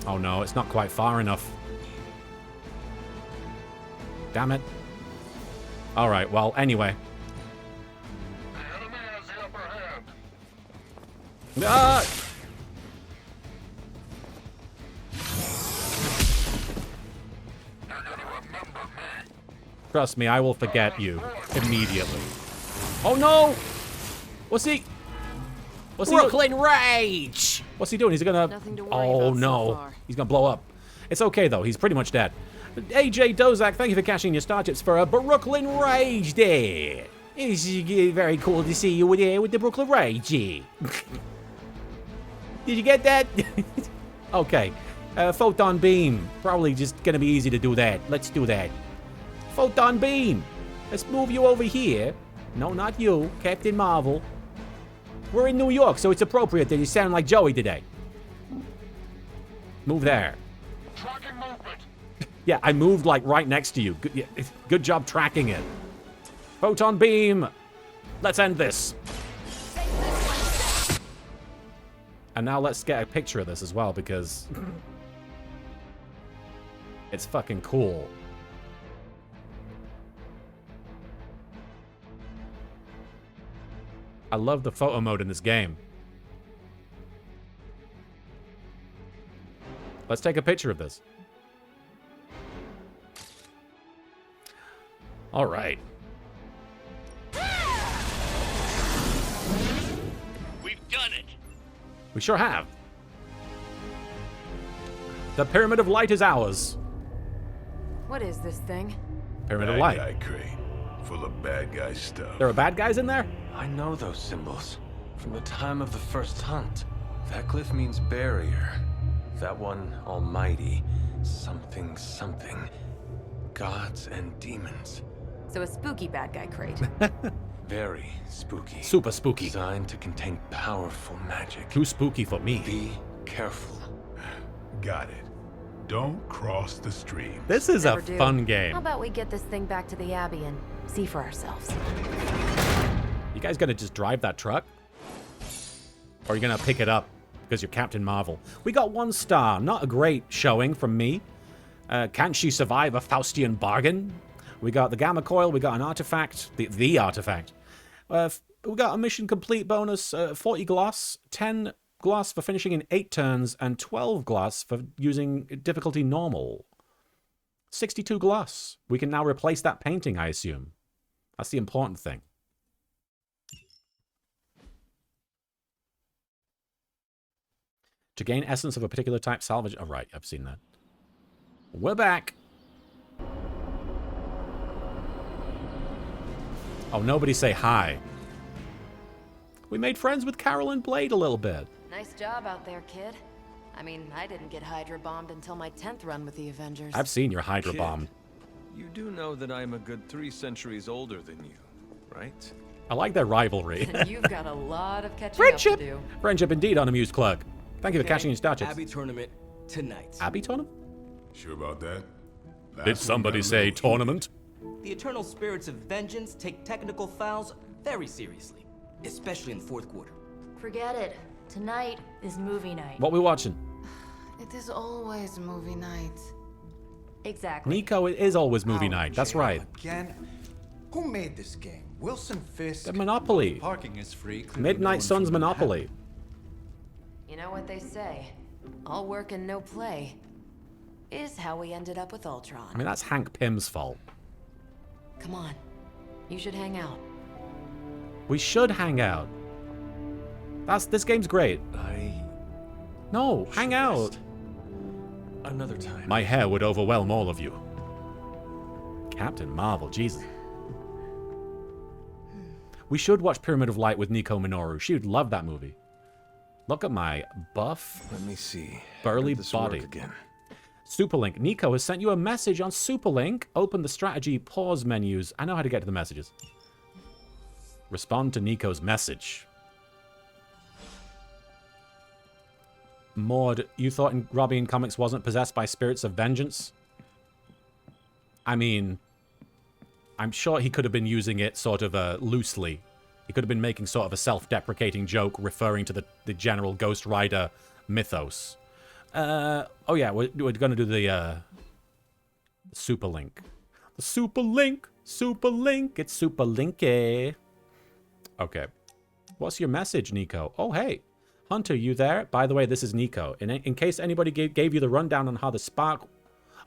Oh no, it's not quite far enough. Damn it. Alright, well, anyway. The enemy has the upper hand. Ah! You're gonna remember me. Trust me, I will forget you immediately. Oh no! What's he? Brooklyn Rage! What's he doing? He's gonna... Nothing to worry Oh about so no. far. He's gonna blow up. It's okay though, he's pretty much dead. AJ Dozak, thank you for cashing your star chips for a Brooklyn Rage there. It's very cool to see you there with the Brooklyn Rage. Did you get that? Okay. Photon Beam. Probably just gonna be easy to do that. Let's do that. Photon Beam. Let's move you over here. No, not you. Captain Marvel. We're in New York, so it's appropriate that you sound like Joey today. Move there. Tracking movement. Yeah, I moved like right next to you. Good, yeah, good job tracking it. Photon Beam. Let's end this. And now let's get a picture of this as well because it's fucking cool. I love the photo mode in this game. Let's take a picture of this. All right. We've done it. We sure have. The Pyramid of Light is ours. What is this thing? Pyramid of Bad Light. guy crate, full of bad guy stuff. There are bad guys in there? I know those symbols from the time of the first hunt. That glyph means barrier. That one, almighty. Something, something. Gods and demons. So a spooky bad guy crate. Very spooky. Super spooky. Designed to contain powerful magic. Too spooky for me. Be careful. Got it. Don't cross the stream. This is a Never do. fun game. How about we get this thing back to the Abbey and see for ourselves? You guys gonna just drive that truck? Or are you gonna pick it up because you're Captain Marvel? We got 1 star. Not a great showing from me. Can she survive a Faustian bargain? We got the Gamma Coil. We got an artifact. The artifact. We got a mission complete bonus. 40 gloss. 10 gloss for finishing in 8 turns. And 12 gloss for using difficulty normal. 62 gloss. We can now replace that painting, I assume. That's the important thing. To gain essence of a particular type, salvage... Oh, right, I've seen that. We're back. Oh, nobody say hi. We made friends with Carol and Blade a little bit. Nice job out there, kid. I mean, I didn't get Hydra bombed until my 10th run with the Avengers. I've seen your Hydra Kid, bomb. You do know that I'm a good 3 centuries older than you, right? I like their rivalry. And you've got a lot of catching Friendship! up to do. Friendship indeed, unamused clerk. Thank you for cashing your star chips. Abbey tournament tonight. Abbey tournament? Sure about that? Last Did week somebody I say knew- tournament? The eternal spirits of vengeance take technical fouls very seriously, especially in the 4th quarter. Forget it. Tonight is movie night. What we watching? It is always movie night. Exactly. Nico, it is always movie night. That's right. Again? Who made this game? Wilson Fisk? The Monopoly. Parking is free. Midnight Suns Monopoly. You know what they say? All work and no play is how we ended up with Ultron. I mean, that's Hank Pym's fault. Come on. You should hang out. We should hang out. This game's great. No, hang out. Another time. My hair would overwhelm all of you. Captain Marvel, Jesus. We should watch Pyramid of Light with Nico Minoru. She would love that movie. Look at my buff. Let me see. Burly This body. work again. Superlink. Nico has sent you a message on Superlink. Open the strategy pause menus. I know how to get to the messages. Respond to Nico's message. Maud, you thought Robbie in comics wasn't possessed by spirits of vengeance? I mean, I'm sure he could have been using it sort of loosely. He could have been making sort of a self-deprecating joke referring to the general Ghost Rider mythos. Oh yeah, we're going to do the Superlink. The Superlink! Superlink! It's Superlinky! Okay. What's your message, Nico? Oh, hey. Hunter, you there? By the way, this is Nico. In case anybody gave you the rundown on how the spark...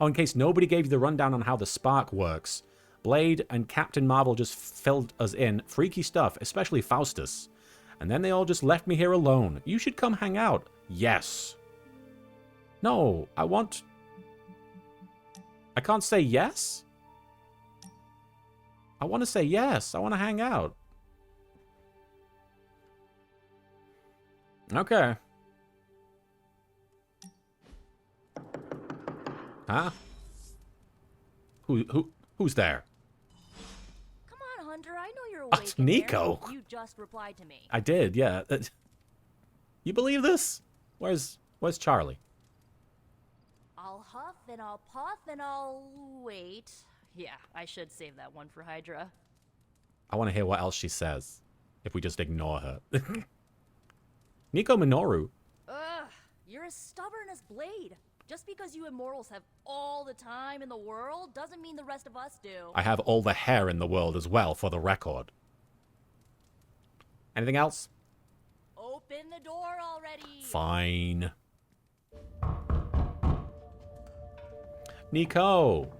Oh, in case nobody gave you the rundown on how the spark works. Blade and Captain Marvel just filled us in. Freaky stuff, especially Faustus. And then they all just left me here alone. You should come hang out. Yes. No, I want... I can't say yes? I want to say yes. I want to hang out. Okay. Huh? Who's there? Come on, Hunter. I know you're Oh, awake. it's in there. Nico. You just replied to me. I did, yeah. You believe this? Where's Charlie? I'll huff and I'll puff and I'll wait. Yeah, I should save that one for Hydra. I want to hear what else she says. If we just ignore her. Nico Minoru. Ugh, you're as stubborn as Blade. Just because you immortals have all the time in the world doesn't mean the rest of us do. I have all the hair in the world as well, for the record. Anything else? Open the door already. Fine. Nico.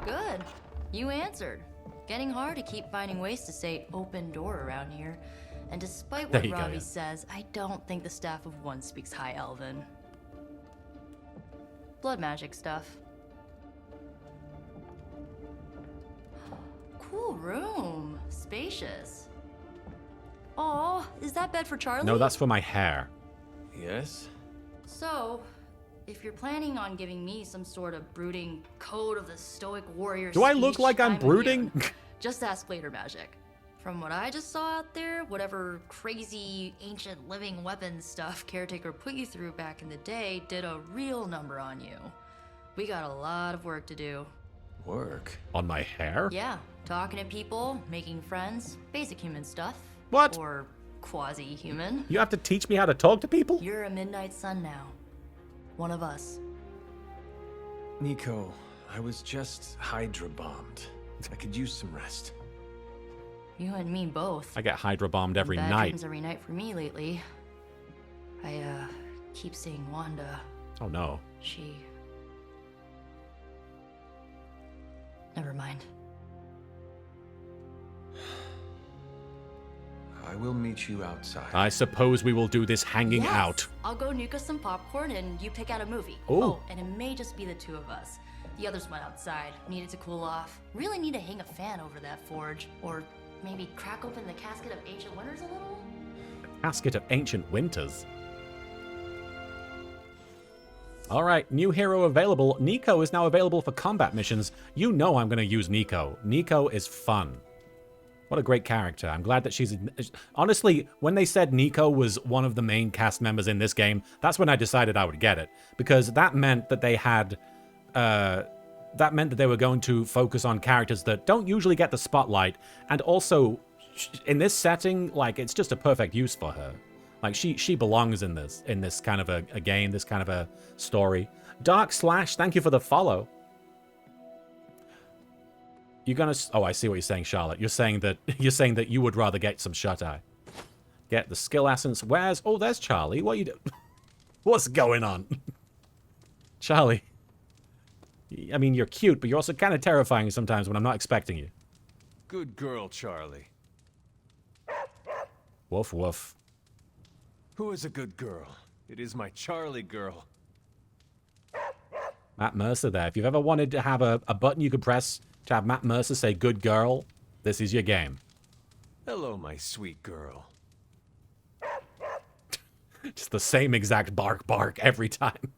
Good. You answered. Getting hard to keep finding ways to say open door around here. And despite There what you go, Robbie yeah. says, I don't think the staff of one speaks High Elven. Blood magic stuff. Cool room. Spacious. Aw, is that bed for Charlie? No, that's for my hair. Yes? So, if you're planning on giving me some sort of brooding code of the stoic warrior Do I look speech, like I'm brooding? immune. Just ask Later Magic. From what I just saw out there, whatever crazy ancient living weapons stuff Caretaker put you through back in the day did a real number on you. We got a lot of work to do. Work? On my hair? Yeah, talking to people, making friends, basic human stuff. What? Or quasi-human. You have to teach me how to talk to people? You're a Midnight Sun now. One of us. Nico, I was just Hydra bombed. I could use some rest. You and me both. I get Hydra bombed every Bad night. dreams every night for me lately. I keep seeing Wanda. Oh no. She... Never mind. I will meet you outside. I suppose we will do this hanging Yes! out. I'll go nuke us some popcorn and you pick out a movie. Ooh. Oh, and it may just be the two of us. The others went outside, needed to cool off. Really need to hang a fan over that forge. Or maybe crack open the casket of ancient wonders a little? Casket of Ancient Winters. Alright, new hero available. Nico is now available for combat missions. You know I'm going to use Nico. Nico is fun. What a great character. I'm glad that she's... Honestly, when they said Nico was one of the main cast members in this game, that's when I decided I would get it. Because that meant that they had... that meant that they were going to focus on characters that don't usually get the spotlight. And also, in this setting, like, it's just a perfect use for her. Like, she belongs in this kind of a game, this kind of a story. Dark Slash, thank you for the follow. You're gonna... Oh, I see what you're saying, Charlotte. You're saying that you would rather get some shut-eye. Get the skill essence. Where's... Oh, there's Charlie. What are you do... What's going on? Charlie. I mean, you're cute, but you're also kind of terrifying sometimes when I'm not expecting you. Good girl, Charlie. Woof, woof. Who is a good girl? It is my Charlie girl. Matt Mercer there. If you've ever wanted to have a button you could press to have Matt Mercer say good girl, this is your game. Hello, my sweet girl. Just the same exact bark every time.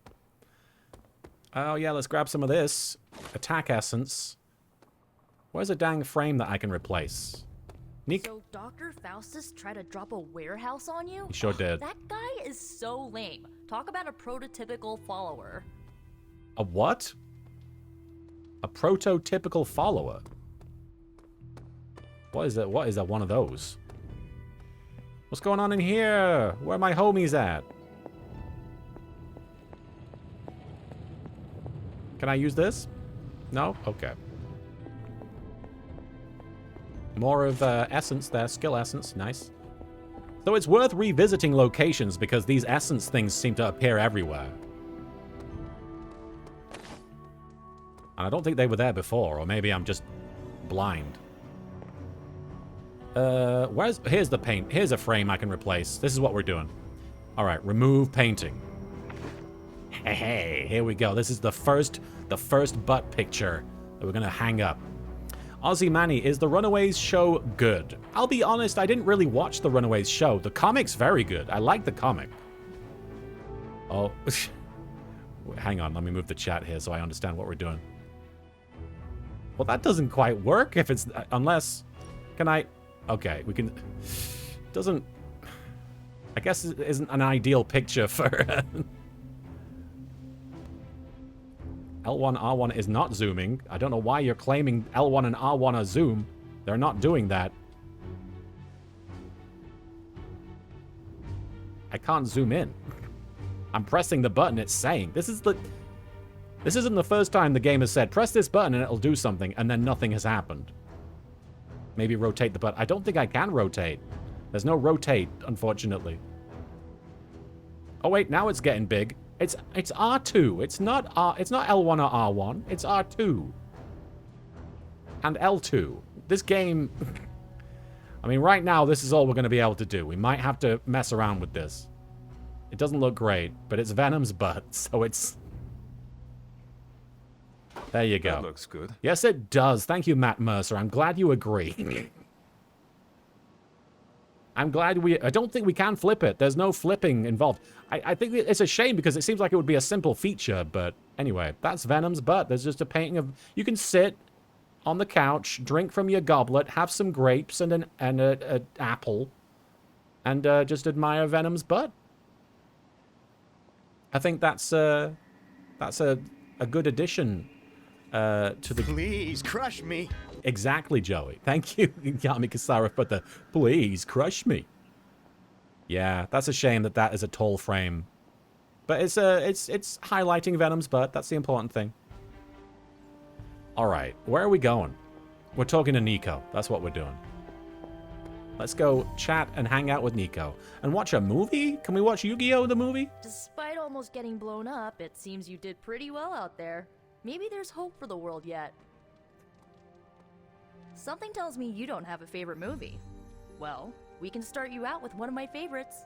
Oh yeah, let's grab some of this. Attack essence. Where's a dang frame that I can replace? So Dr. Faustus tried to drop a warehouse on you? He sure did. That guy is so lame. Talk about a prototypical follower. A what? A prototypical follower? What is that? What is that? One of those? What's going on in here? Where are my homies at? Can I use this? No? Okay. More of essence there. Skill essence. Nice. So it's worth revisiting locations because these essence things seem to appear everywhere. And I don't think they were there before, or maybe I'm just blind. Here's the paint. Here's a frame I can replace. This is what we're doing. All right, remove painting. Hey, here we go. This is the first butt picture that we're gonna hang up. Ozzy Manny, is the Runaways show good? I'll be honest, I didn't really watch the Runaways show. The comic's very good. I like the comic. Oh, hang on. Let me move the chat here so I understand what we're doing. Well, that doesn't quite work if it's... Unless... Can I... Okay, we can... Doesn't... I guess it isn't an ideal picture for... L1, R1 is not zooming. I don't know why you're claiming L1 and R1 are zoom. They're not doing that. I can't zoom in. I'm pressing the button it's saying. This isn't the first time the game has said, press this button and it'll do something, and then nothing has happened. Maybe rotate the button. I don't think I can rotate. There's no rotate, unfortunately. Oh wait, now it's getting big. It's R2. It's not L1 or R1. It's R2. And L2. This game... I mean, right now, this is all we're going to be able to do. We might have to mess around with this. It doesn't look great, but it's Venom's butt, so it's... There you go. That looks good. Yes, it does. Thank you, Matt Mercer. I'm glad you agree. I'm glad I don't think we can flip it. There's no flipping involved. I think it's a shame because it seems like it would be a simple feature, but anyway, that's Venom's butt. There's just a painting of... You can sit on the couch, drink from your goblet, have some grapes and an apple, and just admire Venom's butt. I think that's a good addition to the... Please, crush me. Exactly, Joey. Thank you, Yami Kasara, for the please crush me. Yeah, that's a shame that is a tall frame. But it's highlighting Venom's butt. That's the important thing. All right, where are we going? We're talking to Nico. That's what we're doing. Let's go chat and hang out with Nico. And watch a movie? Can we watch Yu-Gi-Oh! The movie? Despite almost getting blown up, it seems you did pretty well out there. Maybe there's hope for the world yet. Something tells me you don't have a favorite movie. Well, we can start you out with one of my favorites.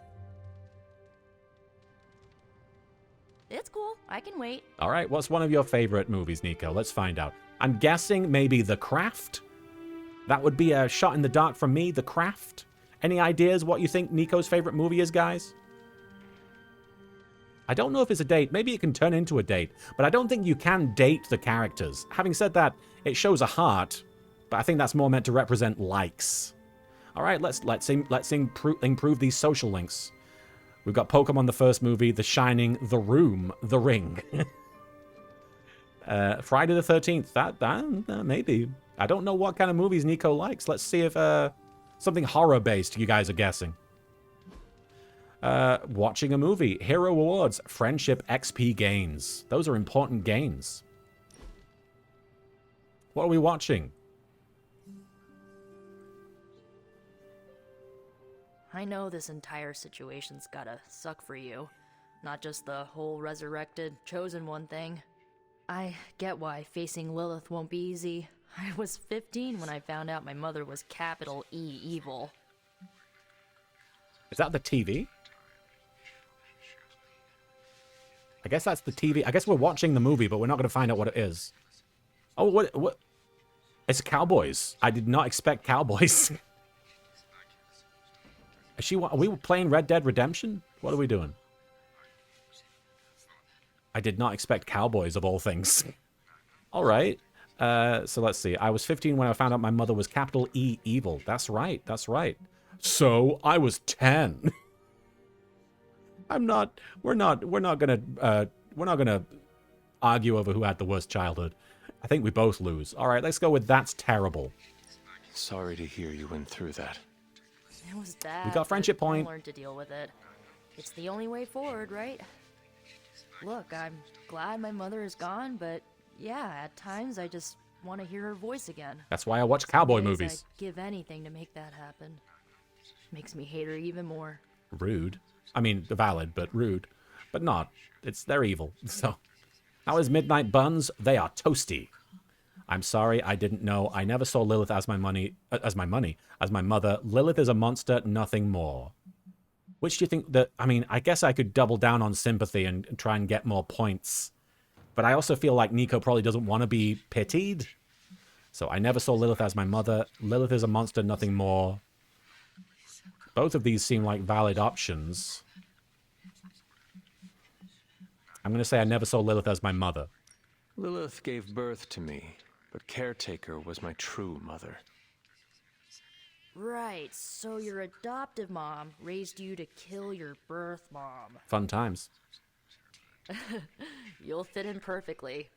It's cool. I can wait. All right, what's one of your favorite movies, Nico? Let's find out. I'm guessing maybe The Craft? That would be a shot in the dark from me, The Craft. Any ideas what you think Nico's favorite movie is, guys? I don't know if it's a date. Maybe it can turn into a date. But I don't think you can date the characters. Having said that, it shows a heart. But I think that's more meant to represent likes. All right, let's improve these social links. We've got Pokemon the first movie, The Shining, The Room, The Ring. Friday the 13th. That maybe. I don't know what kind of movies Nico likes. Let's see if something horror-based you guys are guessing. Watching a movie. Hero Awards. Friendship XP gains. Those are important gains. What are we watching? I know this entire situation's gotta suck for you. Not just the whole resurrected, chosen one thing. I get why facing Lilith won't be easy. I was 15 when I found out my mother was capital E evil. Is that the TV? I guess that's the TV. I guess we're watching the movie, but we're not going to find out what it is. Oh, what? It's cowboys. I did not expect cowboys. Are we playing Red Dead Redemption? What are we doing? I did not expect cowboys, of all things. All right. So let's see. I was 15 when I found out my mother was capital E evil. That's right. That's right. So I was 10. We're not gonna argue over who had the worst childhood. I think we both lose. All right, let's go with that's terrible. Sorry to hear you went through that. It was bad. We got friendship but I point. learned to deal with it. It's the only way forward, right? Look, I'm glad my mother is gone, but yeah, at times I just want to hear her voice again. That's why I watch cowboy Some days movies. I'd give anything to make that happen. Makes me hate her even more. Rude. I mean, valid, but rude. But not. They're evil. So, how is Midnight Buns? They are toasty. I'm sorry, I didn't know. I never saw Lilith as my mother. Lilith is a monster, nothing more. Which do you think that... I mean, I guess I could double down on sympathy and try and get more points. But I also feel like Nico probably doesn't want to be pitied. So I never saw Lilith as my mother. Lilith is a monster, nothing more. Both of these seem like valid options. I'm going to say I never saw Lilith as my mother. Lilith gave birth to me, but Caretaker was my true mother. Right, so your adoptive mom raised you to kill your birth mom. Fun times. You'll fit in perfectly.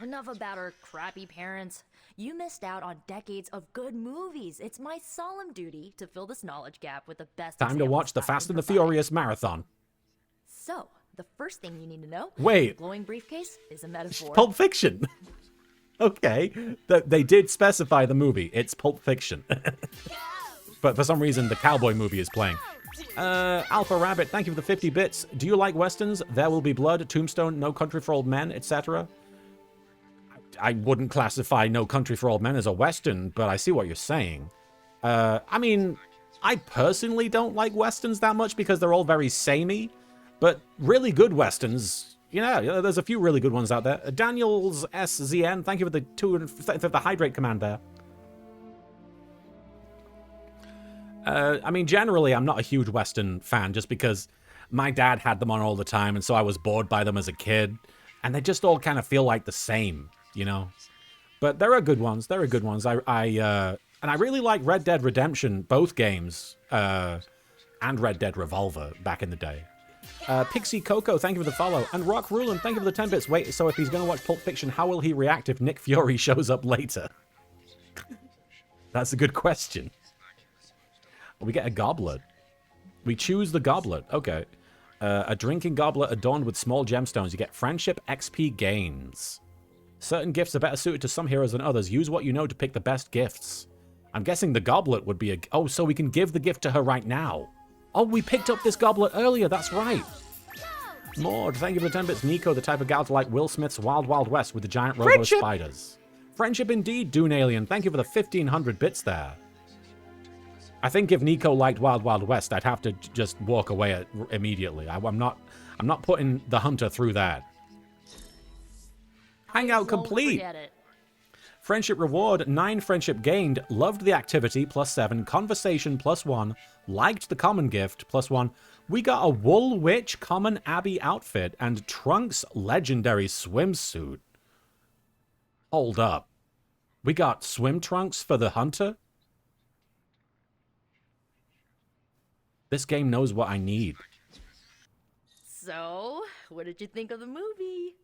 Enough about our crappy parents. You missed out on decades of good movies. It's my solemn duty to fill this knowledge gap with the best. Time to watch the Fast and the Furious marathon. So, the first thing you need to know... Wait. The glowing briefcase is a metaphor. Pulp Fiction. Okay. They did specify the movie. It's Pulp Fiction. But for some reason, the cowboy movie is playing. Alpha Rabbit, thank you for the 50 bits. Do you like westerns? There Will Be Blood, Tombstone, No Country for Old Men, etc.? I wouldn't classify No Country for Old Men as a western, but I see what you're saying. I mean, I personally don't like westerns that much because they're all very samey, but really good westerns, there's a few really good ones out there. Daniels SZN, thank you for the hydrate command there. I mean, generally, I'm not a huge western fan just because my dad had them on all the time, and so I was bored by them as a kid, and they just all kind of feel like the same. But there are good ones. There are good ones. And I really like Red Dead Redemption, both games, and Red Dead Revolver back in the day. Pixie Coco, thank you for the follow. And Rock Rulin, thank you for the 10 bits. Wait, so if he's going to watch Pulp Fiction, how will he react if Nick Fury shows up later? That's a good question. We get a goblet. We choose the goblet. Okay. A drinking goblet adorned with small gemstones. You get friendship XP gains. Certain gifts are better suited to some heroes than others. Use what you know to pick the best gifts. I'm guessing the goblet would be a... Oh, so we can give the gift to her right now. Oh, we picked up this goblet earlier. That's right. Maud, thank you for the 10 bits. Nico, the type of gal to like Will Smith's Wild Wild West with the giant robo spiders. Friendship indeed, Dune Alien. Thank you for the 1,500 bits there. I think if Nico liked Wild Wild West, I'd have to just walk away immediately. I'm not putting the hunter through that. Hangout complete. Friendship reward, 9 friendship gained, loved the activity, +7, conversation, +1, liked the common gift, +1. We got a Wool Witch common Abbey outfit and Trunks legendary swimsuit. Hold up. We got swim trunks for the hunter? This game knows what I need. So, what did you think of the movie?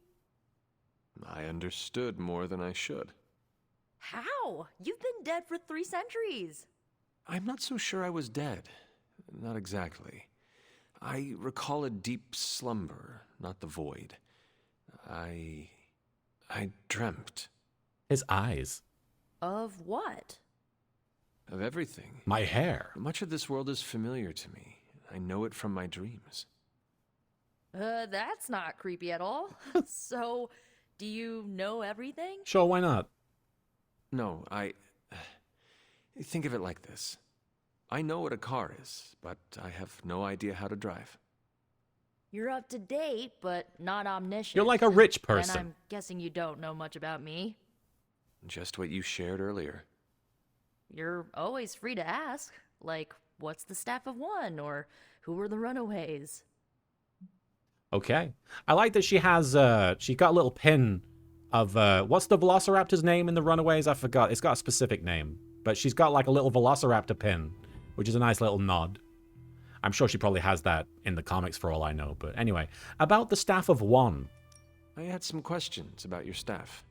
I understood more than I should. How? You've been dead for 3 centuries. I'm not so sure I was dead. Not exactly. I recall a deep slumber, not the void. I dreamt. His eyes. Of what? Of everything. My hair. Much of this world is familiar to me. I know it from my dreams. That's not creepy at all. So, do you know everything? Sure, why not? No, think of it like this. I know what a car is, but I have no idea how to drive. You're up to date, but not omniscient. You're like a rich And person. I'm guessing you don't know much about me. Just what you shared earlier. You're always free to ask. Like, what's the Staff of One? Or who were the Runaways? Okay. I like that she has, she got a little pin of, what's the Velociraptor's name in the Runaways? I forgot. It's got a specific name. But she's got like a little Velociraptor pin, which is a nice little nod. I'm sure she probably has that in the comics for all I know. But anyway, about the Staff of One. I had some questions about your staff.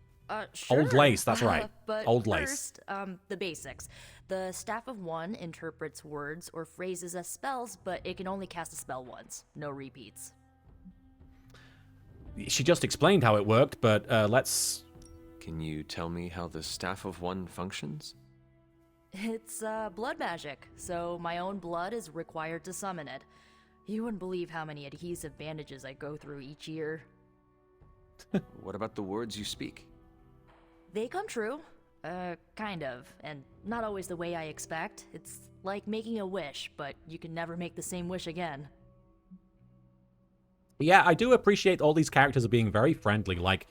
Sure. Old Lace, that's right. But Old first, Lace. The basics. The Staff of One interprets words or phrases as spells, but it can only cast a spell once. No repeats. She just explained how it worked, but let's... Can you tell me how the Staff of One functions? It's blood magic, so my own blood is required to summon it. You wouldn't believe how many adhesive bandages I go through each year. What about the words you speak? They come true. Kind of. And not always the way I expect. It's like making a wish, but you can never make the same wish again. Yeah, I do appreciate all these characters are being very friendly. Like,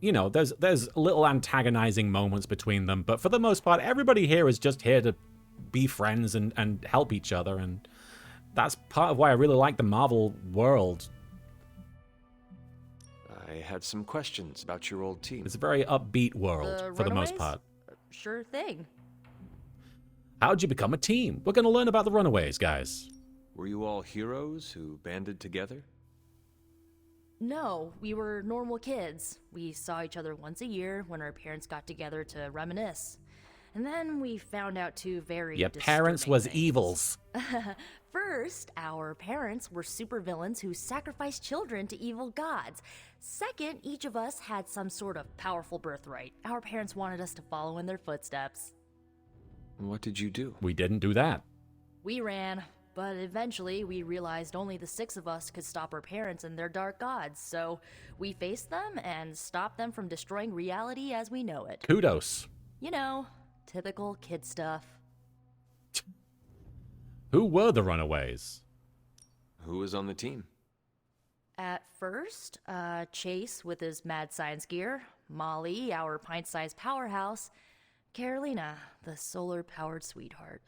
you know, there's little antagonizing moments between them, but for the most part, everybody here is just here to be friends and help each other, and that's part of why I really like the Marvel world. I had some questions about your old team. It's a very upbeat world for the most Runaways? part. Sure thing. How'd you become a team? We're going to learn about the Runaways, guys. Were you all heroes who banded together? No, we were normal kids. We saw each other once a year when our parents got together to reminisce. And then we found out two very Your parents was things. evils. First, our parents were supervillains who sacrificed children to evil gods. Second, each of us had some sort of powerful birthright. Our parents wanted us to follow in their footsteps. What did you do? We didn't do that. We ran, but eventually we realized only the 6 of us could stop our parents and their dark gods, so we faced them and stopped them from destroying reality as we know it. Kudos. You know, typical kid stuff. Who were the Runaways? Who was on the team? At first, Chase with his mad science gear, Molly, our pint-sized powerhouse, Carolina, the solar-powered sweetheart.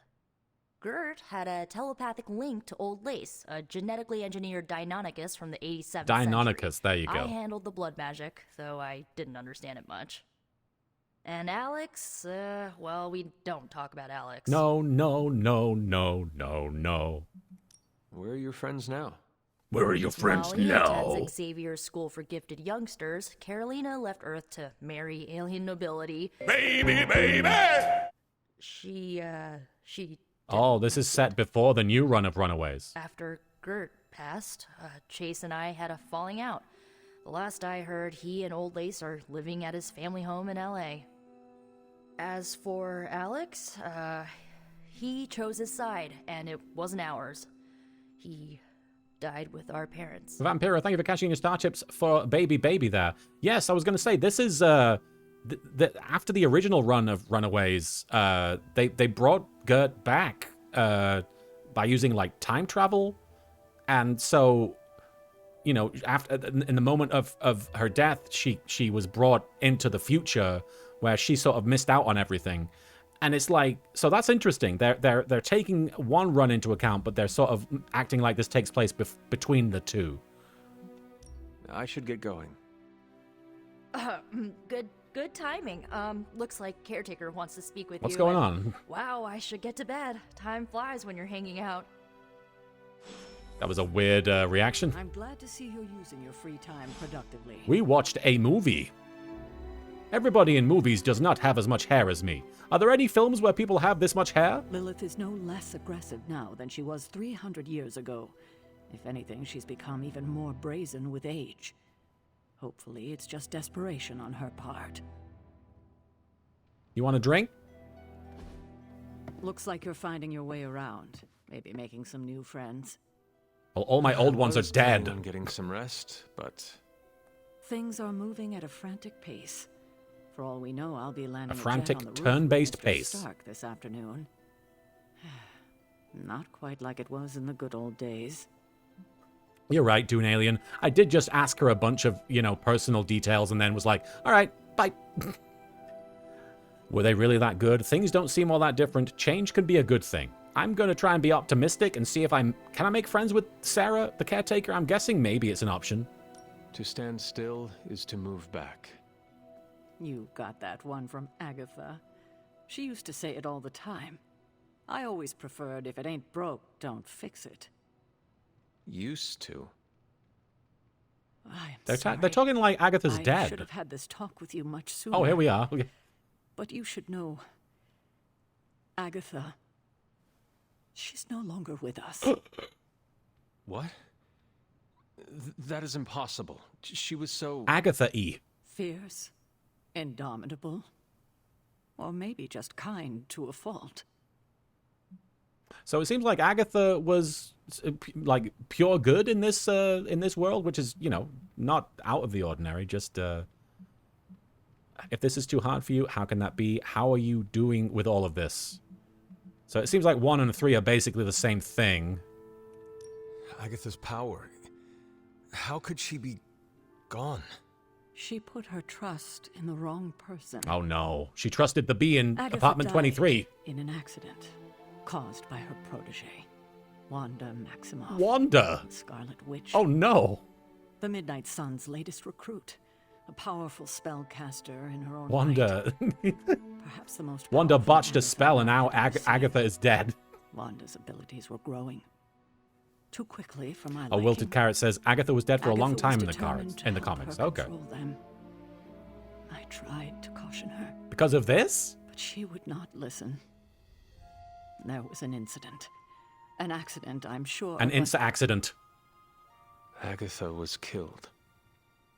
Gert had a telepathic link to Old Lace, a genetically engineered Deinonychus from the 87th Deinonychus, century. there you go. I handled the blood magic, though I didn't understand it much. And Alex, well, we don't talk about Alex. No. Where are your friends now? Where are your friends Molly now? attends Xavier's School for Gifted Youngsters. Carolina left Earth to marry alien nobility. Baby! She Oh, this is set before the new run of Runaways. After Gert passed, Chase and I had a falling out. The last I heard, he and Old Lace are living at his family home in LA. As for Alex, he chose his side, and it wasn't ours. He died with our parents. Vampiro, thank you for catching your star chips for Baby there. Yes, I was going to say, this is, after the original run of Runaways, they brought Gert back by using, like, time travel. And so, you know, after in the moment of her death, she was brought into the future where she sort of missed out on everything. And it's like, so that's interesting. They're taking one run into account, but they're sort of acting like this takes place between the two. I should get going. Good timing. Looks like Caretaker wants to speak with you. What's going on? Wow, I should get to bed. Time flies when you're hanging out. That was a weird reaction. I'm glad to see you're using your free time productively. We watched a movie. Everybody in movies does not have as much hair as me. Are there any films where people have this much hair? Lilith is no less aggressive now than she was 300 years ago. If anything, she's become even more brazen with age. Hopefully, it's just desperation on her part. You want a drink? Looks like you're finding your way around. Maybe making some new friends. Well, all my old ones are dead. I'm getting some rest, but Things are moving at a frantic pace. For all we know, I'll be landing A frantic, jet on the turn-based roof with Mr. pace. Stark this afternoon. Not quite like it was in the good old days. You're right, Dune Alien. I did just ask her a bunch of, personal details and then was like, all right, bye. Were they really that good? Things don't seem all that different. Change can be a good thing. I'm going to try and be optimistic and see if can I make friends with Sarah, the caretaker? I'm guessing maybe it's an option. to stand still is to move back. You got that one from Agatha. She used to say it all the time. I always preferred if it ain't broke, don't fix it. Used to. They're talking like Agatha's I dead. should have had this talk with you much sooner. Oh, here we are. Okay. But you should know, Agatha, she's no longer with us. What? That is impossible. She was so... Agatha E. Fierce, indomitable, or maybe just kind to a fault. So it seems like Agatha was like pure good in this world, which is, not out of the ordinary. Just if this is too hard for you, how can that be? How are you doing with all of this? So it seems like 1 and 3 are basically the same thing. Agatha's power. How could she be gone? She put her trust in the wrong person. Oh no, she trusted the bee in Agatha apartment died 23. In an accident caused by her protege, Wanda Maximoff. Wanda? Scarlet Witch. Oh no. The Midnight Sun's latest recruit. A powerful spellcaster in her own Wanda. right. Perhaps the most Wanda powerful botched a Agatha spell and now I've ever seen. Agatha is dead. Wanda's abilities were growing. Too quickly for my A liking. Wilted Carrot says Agatha was dead for a long Agatha time was in the determined to help comics. her Okay. control them. I tried to caution her, Because of this? but she would not listen. There was an incident. An accident, I'm sure. An but- insta accident. Agatha was killed.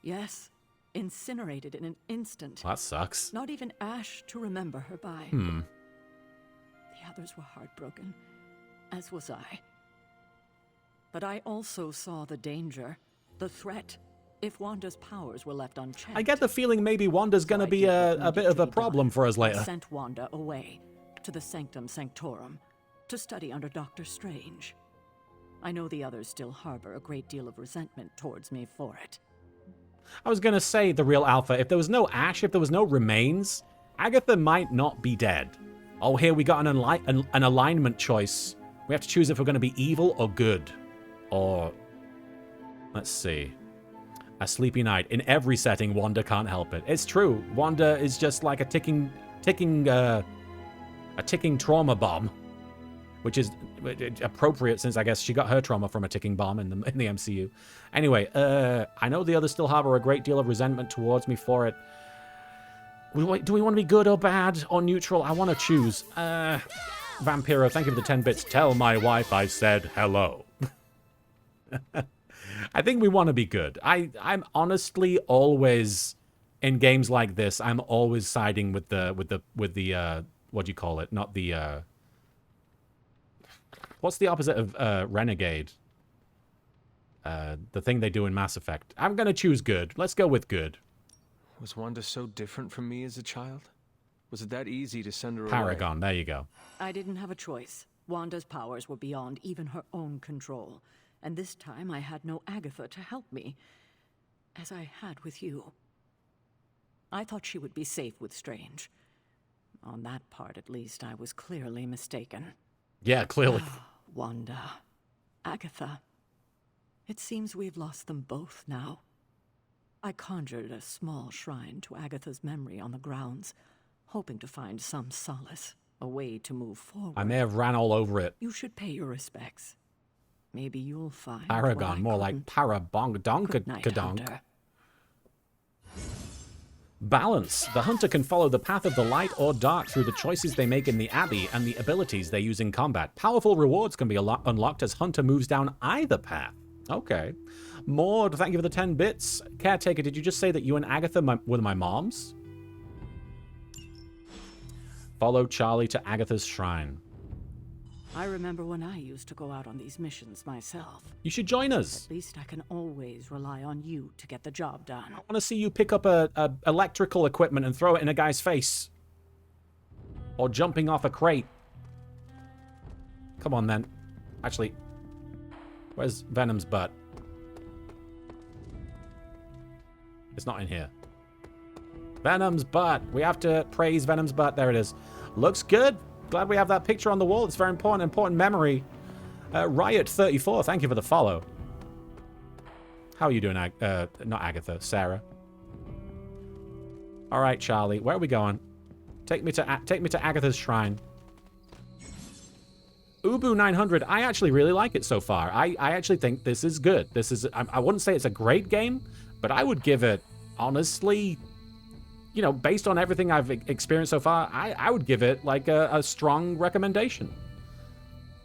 Yes. Incinerated in an instant. That sucks. Not even ash to remember her by. Hmm. The others were heartbroken, as was I. But I also saw the danger, the threat, if Wanda's powers were left unchecked. I get the feeling maybe Wanda's gonna be a bit of a problem for us I later. sent Wanda away, to the Sanctum Sanctorum, to study under Doctor Strange. I know the others still harbor a great deal of resentment towards me for it. I was gonna say the real alpha. If there was no ash, if there was no remains, Agatha might not be dead. Oh, here we got an alignment choice. We have to choose if we're gonna be evil or good. Or, let's see. A sleepy night. In every setting, Wanda can't help it. It's true. Wanda is just like a ticking trauma bomb, which is appropriate since I guess she got her trauma from a ticking bomb in the MCU. Anyway, I know the others still harbor a great deal of resentment towards me for it. Do we want to be good or bad or neutral? I want to choose. Vampiro, thank you for the 10 bits. Tell my wife I said hello. I think we want to be good. I'm honestly always in games like this. I'm always siding with the what do you call it? Not the what's the opposite of renegade? The thing they do in Mass Effect. I'm gonna choose good. Let's go with good. Was Wanda so different from me as a child? Was it that easy to send her away? Paragon. There you go. I didn't have a choice. Wanda's powers were beyond even her own control. And this time I had no Agatha to help me, as I had with you. I thought she would be safe with Strange. On that part, at least, I was clearly mistaken. Yeah, clearly. Wanda. Agatha. It seems we've lost them both now. I conjured a small shrine to Agatha's memory on the grounds, hoping to find some solace, a way to move forward. I may have ran all over it. You should pay your respects. Maybe you'll find Paragon, more like Parabongadonk. Balance. The hunter can follow the path of the light or dark through the choices they make in the Abbey and the abilities they use in combat. Powerful rewards can be unlocked as hunter moves down either path. Okay. Maud, thank you for the 10 bits. Caretaker, did you just say that you and Agatha were my moms? Follow Charlie to Agatha's shrine. I remember when I used to go out on these missions myself. You should join us. At least I can always rely on you to get the job done. I want to see you pick up a electrical equipment and throw it in a guy's face. Or jumping off a crate. Come on, then. Actually, where's Venom's butt? It's not in here. Venom's butt. We have to praise Venom's butt. There it is. Looks good. Glad we have that picture on the wall. It's very important memory. Riot34, thank you for the follow. How are you doing, not Agatha, Sarah? All right, Charlie, where are we going? Take me to Agatha's shrine. Ubu 900, I actually really like it so far. I actually think this is good. This is, I wouldn't say it's a great game, but I would give it, honestly, you know, based on everything I've experienced so far, I would give it like a strong recommendation.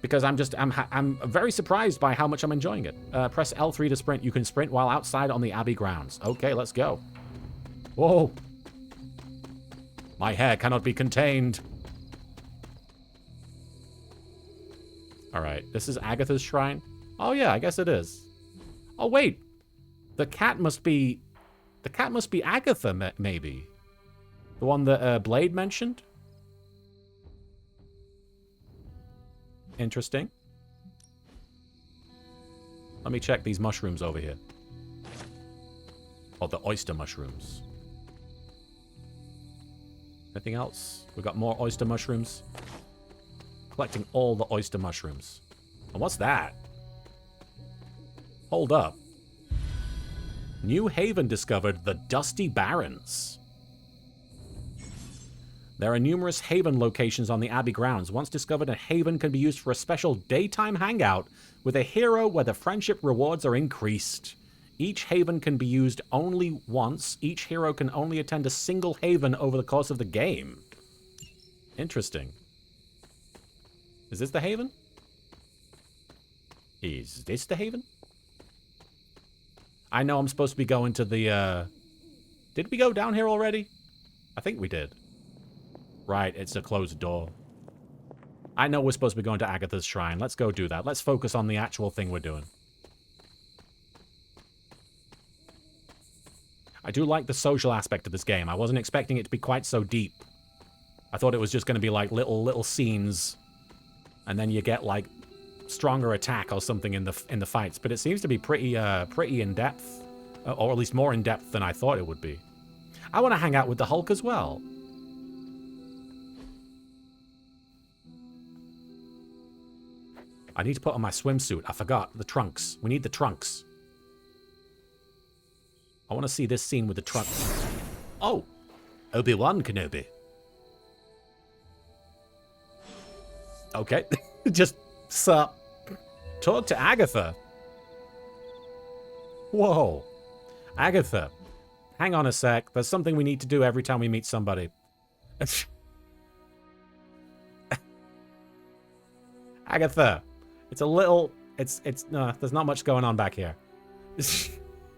Because I'm very surprised by how much I'm enjoying it. Press L3 to sprint. You can sprint while outside on the Abbey grounds. Okay, let's go. Whoa. My hair cannot be contained. All right, this is Agatha's shrine. Oh yeah, I guess it is. Oh wait, the cat must be Agatha, maybe. The one that Blade mentioned. Interesting. Let me check these mushrooms over here. Oh, the oyster mushrooms. Anything else? We got more oyster mushrooms. Collecting all the oyster mushrooms. And what's that? Hold up. New Haven discovered, the Dusty Barrens. There are numerous Haven locations on the Abbey grounds. Once discovered, a Haven can be used for a special daytime hangout with a hero where the friendship rewards are increased. Each Haven can be used only once. Each hero can only attend a single Haven over the course of the game. Interesting. Is this the Haven? Is this the Haven? I know I'm supposed to be going to the, Did we go down here already? I think we did. Right, it's a closed door. I know we're supposed to be going to Agatha's shrine. Let's go do that. Let's focus on the actual thing we're doing. I do like the social aspect of this game. I wasn't expecting it to be quite so deep. I thought it was just going to be like little scenes, and then you get like stronger attack or something in the fights. But it seems to be pretty in depth, or at least more in depth than I thought it would be. I want to hang out with the Hulk as well. I need to put on my swimsuit. I forgot. The trunks. We need the trunks. I want to see this scene with the trunks. Oh! Obi-Wan Kenobi. Okay. Just, sup. Talk to Agatha. Whoa. Agatha. Hang on a sec. There's something we need to do every time we meet somebody. Agatha. It's a little... there's not much going on back here.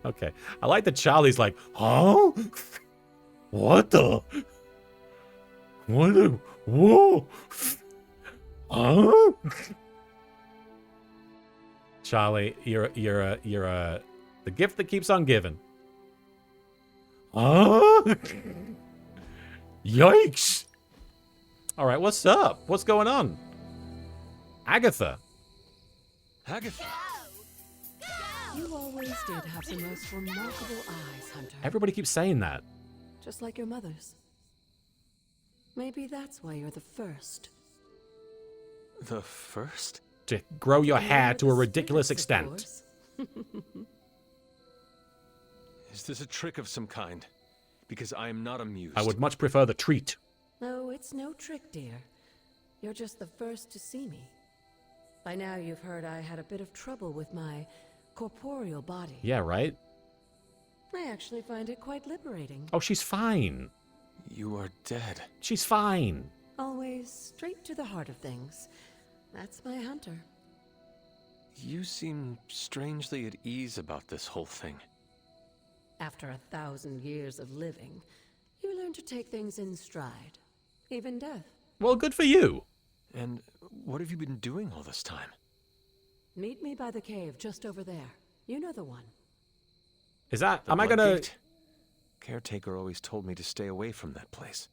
Okay. I like that Charlie's like, huh? What the? What the? Whoa! Huh? Charlie, you're the gift that keeps on giving. Huh? Yikes! All right, what's up? What's going on? Agatha. Agatha. You always did have the most remarkable eyes, Hunter. Everybody keeps saying that. Just like your mother's. Maybe that's why you're the first. The first? To grow your hair to a ridiculous extent. Is this a trick of some kind? Because I am not amused. I would much prefer the treat. No, it's no trick, dear. You're just the first to see me. By now you've heard I had a bit of trouble with my corporeal body. Yeah, right? I actually find it quite liberating. Oh, she's fine. You are dead. She's fine. Always straight to the heart of things. That's my Hunter. You seem strangely at ease about this whole thing. After 1,000 years of living, you learn to take things in stride. Even death. Well, good for you. And what have you been doing all this time? Meet me by the cave just over there. You know the one. Is that... The am I gonna... Bloodgate? Caretaker always told me to stay away from that place.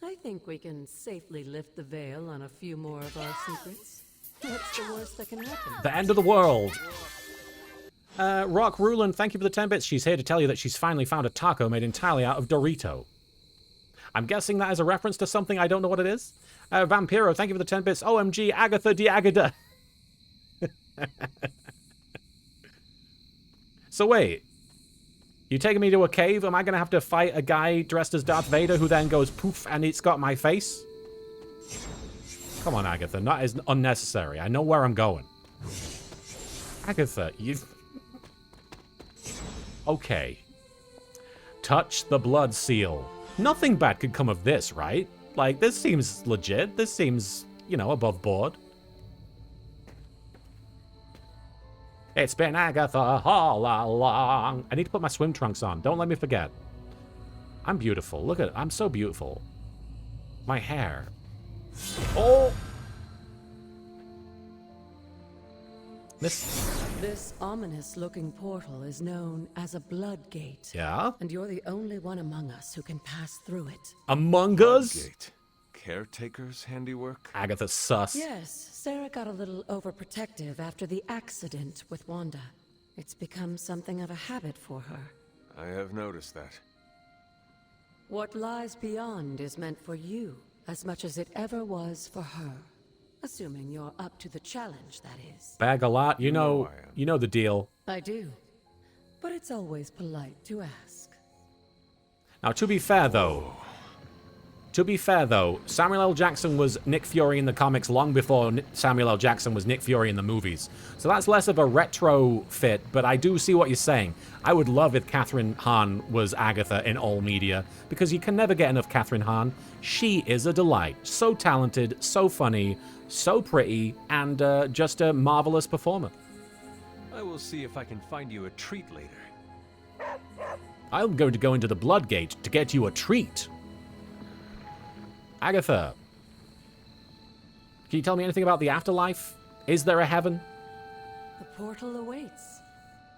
I think we can safely lift the veil on a few more of our secrets. What's the worst that can happen? The end of the world. Rock Ruland, thank you for the 10 bits. She's here to tell you that she's finally found a taco made entirely out of Dorito. I'm guessing that is a reference to something. I don't know what it is. Vampiro, thank you for the 10 bits. OMG, Agatha Diagada. So wait. You taking me to a cave? Am I going to have to fight a guy dressed as Darth Vader who then goes poof and it's got my face? Come on, Agatha. That is unnecessary. I know where I'm going. Agatha, you... Okay. Touch the blood seal. Nothing bad could come of this, right? Like, this seems legit. This seems, you know, above board. It's been Agatha all along. I need to put my swim trunks on. Don't let me forget. I'm beautiful. Look at it. I'm so beautiful. My hair. Oh! This ominous-looking portal is known as a blood gate. Yeah? And you're the only one among us who can pass through it. Among us? Bloodgate. Caretaker's handiwork? Agatha's sus. Yes, Sarah got a little overprotective after the accident with Wanda. It's become something of a habit for her. I have noticed that. What lies beyond is meant for you as much as it ever was for her. Assuming you're up to the challenge, that is. Bag a lot. You know the deal. I do. But it's always polite to ask. Now, to be fair, though, Samuel L. Jackson was Nick Fury in the comics long before Samuel L. Jackson was Nick Fury in the movies. So that's less of a retro fit, but I do see what you're saying. I would love if Catherine Hahn was Agatha in all media, because you can never get enough Catherine Hahn. She is a delight. So talented, so funny, so pretty, and just a marvelous performer. I will see if I can find you a treat later. I'm going to go into the Bloodgate to get you a treat. Agatha, can you tell me anything about the afterlife? Is there a heaven? The portal awaits.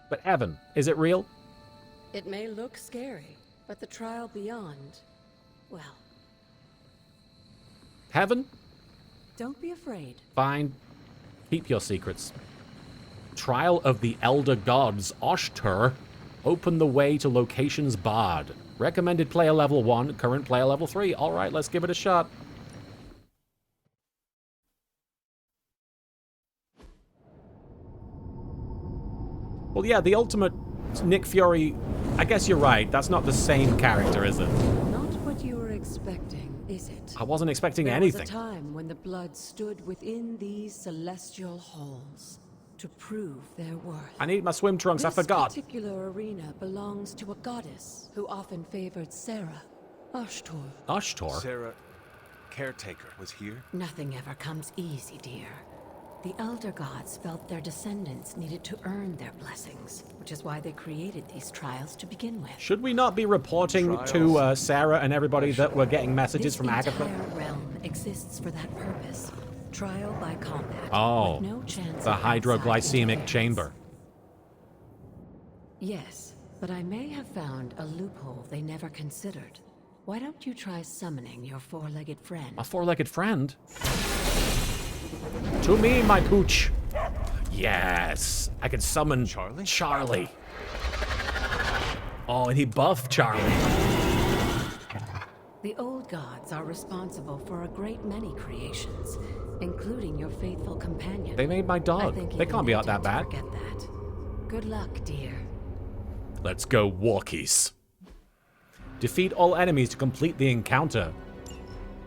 But heaven, is it real? It may look scary, but the trial beyond, well... Heaven? Don't be afraid. Fine. Keep your secrets. Trial of the Elder Gods, Oshtur. Open the way to locations barred. Recommended player level 1, current player level 3. Alright, let's give it a shot. Well, yeah, the ultimate Nick Fury... I guess you're right. That's not the same character, is it? Not what you were expecting, is it? I wasn't expecting anything. There was a time when the blood stood within these celestial halls to prove their worth. I need my swim trunks, I forgot. This particular arena belongs to a goddess who often favored Sarah, Oshtur. Oshtur? Sarah, Caretaker, was here? Nothing ever comes easy, dear. The Elder Gods felt their descendants needed to earn their blessings, which is why they created these trials to begin with. Should we not be reporting to Sarah and everybody that we're getting messages from Agatha? This entire realm exists for that purpose. Trial by combat. Oh, with no chance the of outside hydroglycemic interference. chamber. Yes, but I may have found a loophole they never considered. Why don't you try summoning your four-legged friend? A four-legged friend? To me, my pooch. Yes, I can summon Charlie. Oh, and he buffed Charlie. The old gods are responsible for a great many creations, including your faithful companion. They made my dog. They can't be out that bad. Forget that. Good luck, dear. Let's go walkies. Defeat all enemies to complete the encounter.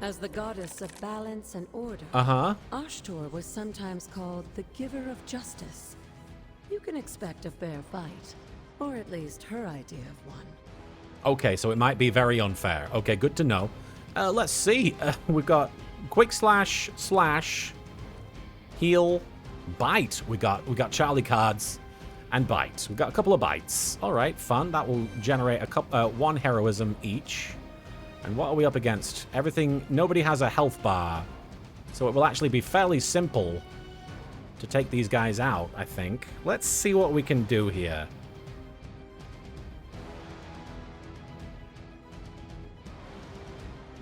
As the goddess of balance and order, Oshtur was sometimes called the giver of justice. You can expect a fair fight, or at least her idea of one. Okay, so it might be very unfair. Okay, good to know. Let's see. We've got quick slash, heal, bite. We got Charlie cards and bite. We've got a couple of bites. All right, fun. That will generate one heroism each. And what are we up against? Everything. Nobody has a health bar. So it will actually be fairly simple to take these guys out, I think. Let's see what we can do here.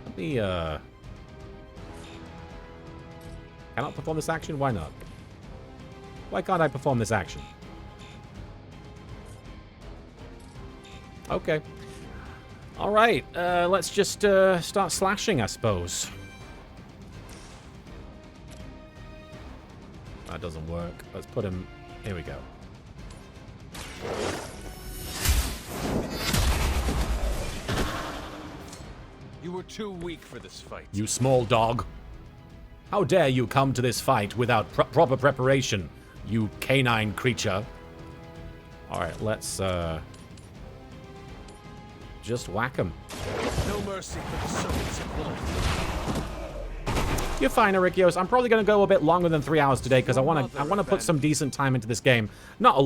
Let me, cannot perform this action? Why not? Why can't I perform this action? Okay. Alright, let's just start slashing, I suppose. That doesn't work. Let's put him... Here we go. You were too weak for this fight. You small dog. How dare you come to this fight without proper preparation, you canine creature. Alright, let's, just whack him. No mercy for the servants of Lilith. You're fine, Arikios. I'm probably going to go a bit longer than 3 hours today because I want to put some decent time into this game. Not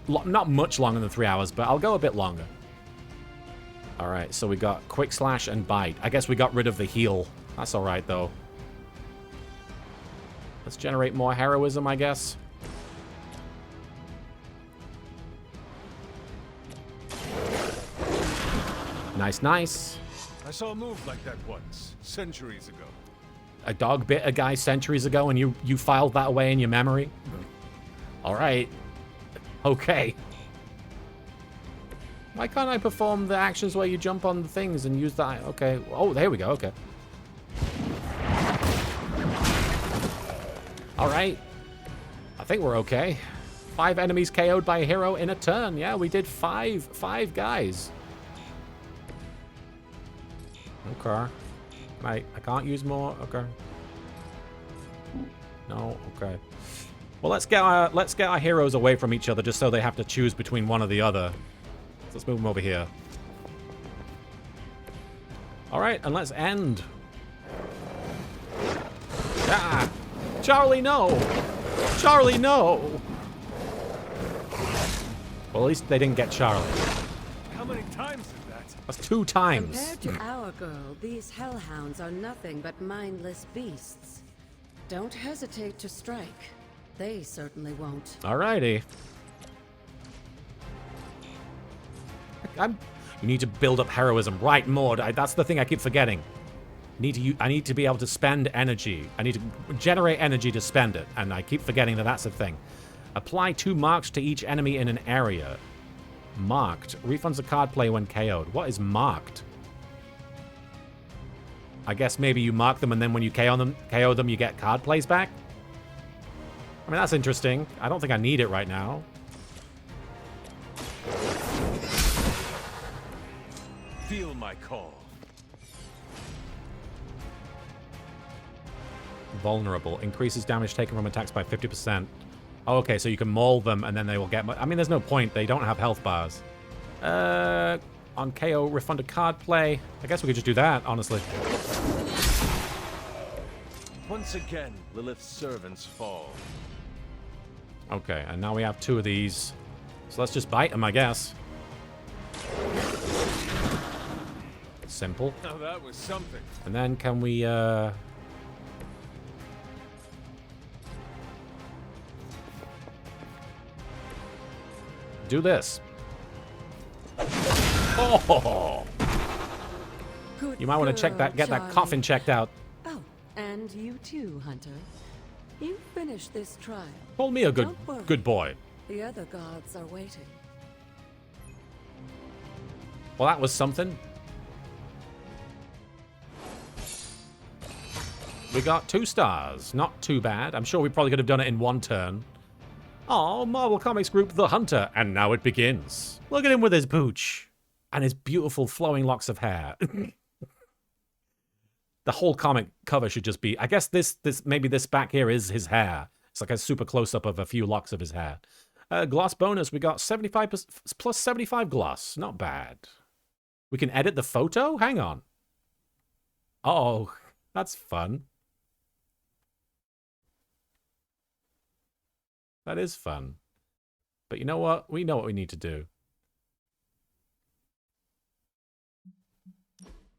not much longer than 3 hours, but I'll go a bit longer. All right, so we got quick slash and bite. I guess we got rid of the heal. That's all right though. Let's generate more heroism, I guess. Nice, nice. I saw a move like that once, centuries ago. A dog bit a guy centuries ago and you filed that away in your memory? All right. Okay. Why can't I perform the actions where you jump on the things and use that? Okay. Oh, there we go. Okay. All right. I think we're okay. 5 enemies KO'd by a hero in a turn. Yeah, we did five guys. Okay. I can't use more. Okay. No. Okay. Well, let's get our heroes away from each other just so they have to choose between one or the other. So let's move them over here. All right, and let's end. Ah, Charlie, no! Charlie, no! Well, at least they didn't get Charlie. How many times is that? That's 2 times. Compared to our girl, these hellhounds are nothing but mindless beasts. Don't hesitate to strike. They certainly won't. Alrighty. You need to build up heroism. Right, Maud. That's the thing I keep forgetting. I need to be able to spend energy. I need to generate energy to spend it. And I keep forgetting that that's the thing. Apply 2 marks to each enemy in an area. Marked. Refunds a card play when KO'd. What is marked? I guess maybe you mark them and then when you KO them, you get card plays back? I mean, that's interesting. I don't think I need it right now. Feel my call. Vulnerable. Increases damage taken from attacks by 50%. Oh, okay, so you can maul them and then they will get... I mean, there's no point. They don't have health bars. On KO, refund a card play. I guess we could just do that, honestly. Once again, Lilith's servants fall. Okay, and now we have 2 of these. So let's just bite them, I guess. Simple. Now that was something. And then can we, do this. Oh! Good You might want to check that, get that Charlie. coffin checked out. Oh, and you too, Hunter. You finished this trial. Call me a Don't worry. good boy. The other gods are waiting. Well, that was something. We got 2 stars. Not too bad. I'm sure we probably could have done it in 1 turn. Oh, Marvel Comics group The Hunter. And now it begins. Look at him with his pooch. And his beautiful flowing locks of hair. The whole comic cover should just be... I guess maybe this back here is his hair. It's like a super close-up of a few locks of his hair. Gloss bonus, we got 75 plus 75 gloss. Not bad. We can edit the photo? Hang on. Oh, that's fun. That is fun. But you know what? We know what we need to do.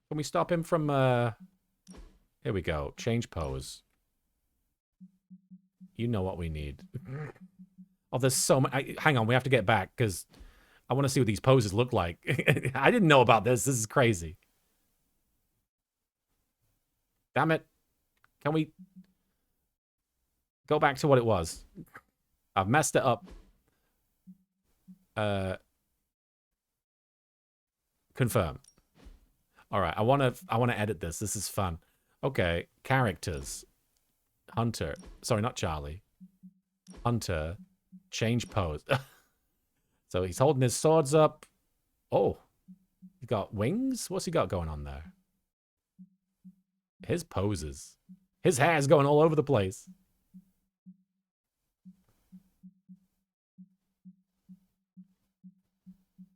Can we stop him from, Here we go. Change pose. You know what we need. Oh, there's so much. Hang on, we have to get back, because I want to see what these poses look like. I didn't know about this. This is crazy. Damn it. Can we go back to what it was? I've messed it up. Confirm. All right, I want to edit this. This is fun. Okay, characters. Hunter. Sorry, not Charlie. Hunter. Change pose. So he's holding his swords up. Oh. He got wings? What's he got going on there? His poses. His hair's going all over the place.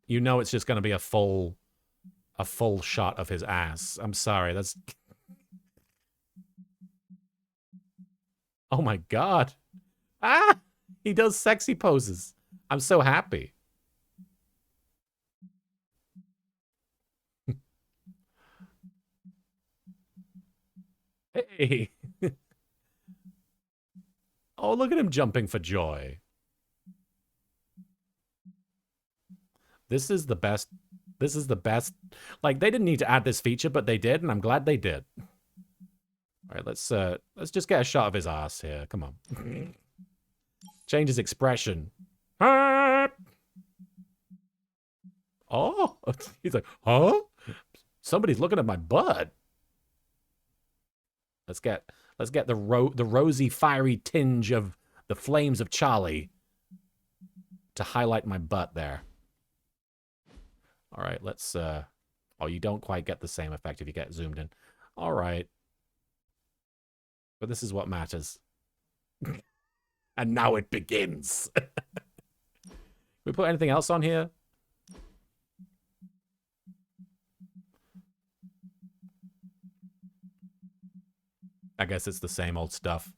You know it's just going to be a full shot of his ass. I'm sorry, that's... Oh my god. Ah! He does sexy poses. I'm so happy. Hey. Oh, look at him jumping for joy. This is the best. This is the best. Like, they didn't need to add this feature, but they did, and I'm glad they did. All right, let's just get a shot of his ass here. Come on. Change his expression. Oh, he's like, huh? Somebody's looking at my butt. Let's get the rosy, fiery tinge of the flames of Charlie to highlight my butt there. All right, let's. Oh, you don't quite get the same effect if you get zoomed in. All right, but this is what matters. And now it begins. We put anything else on here? I guess it's the same old stuff.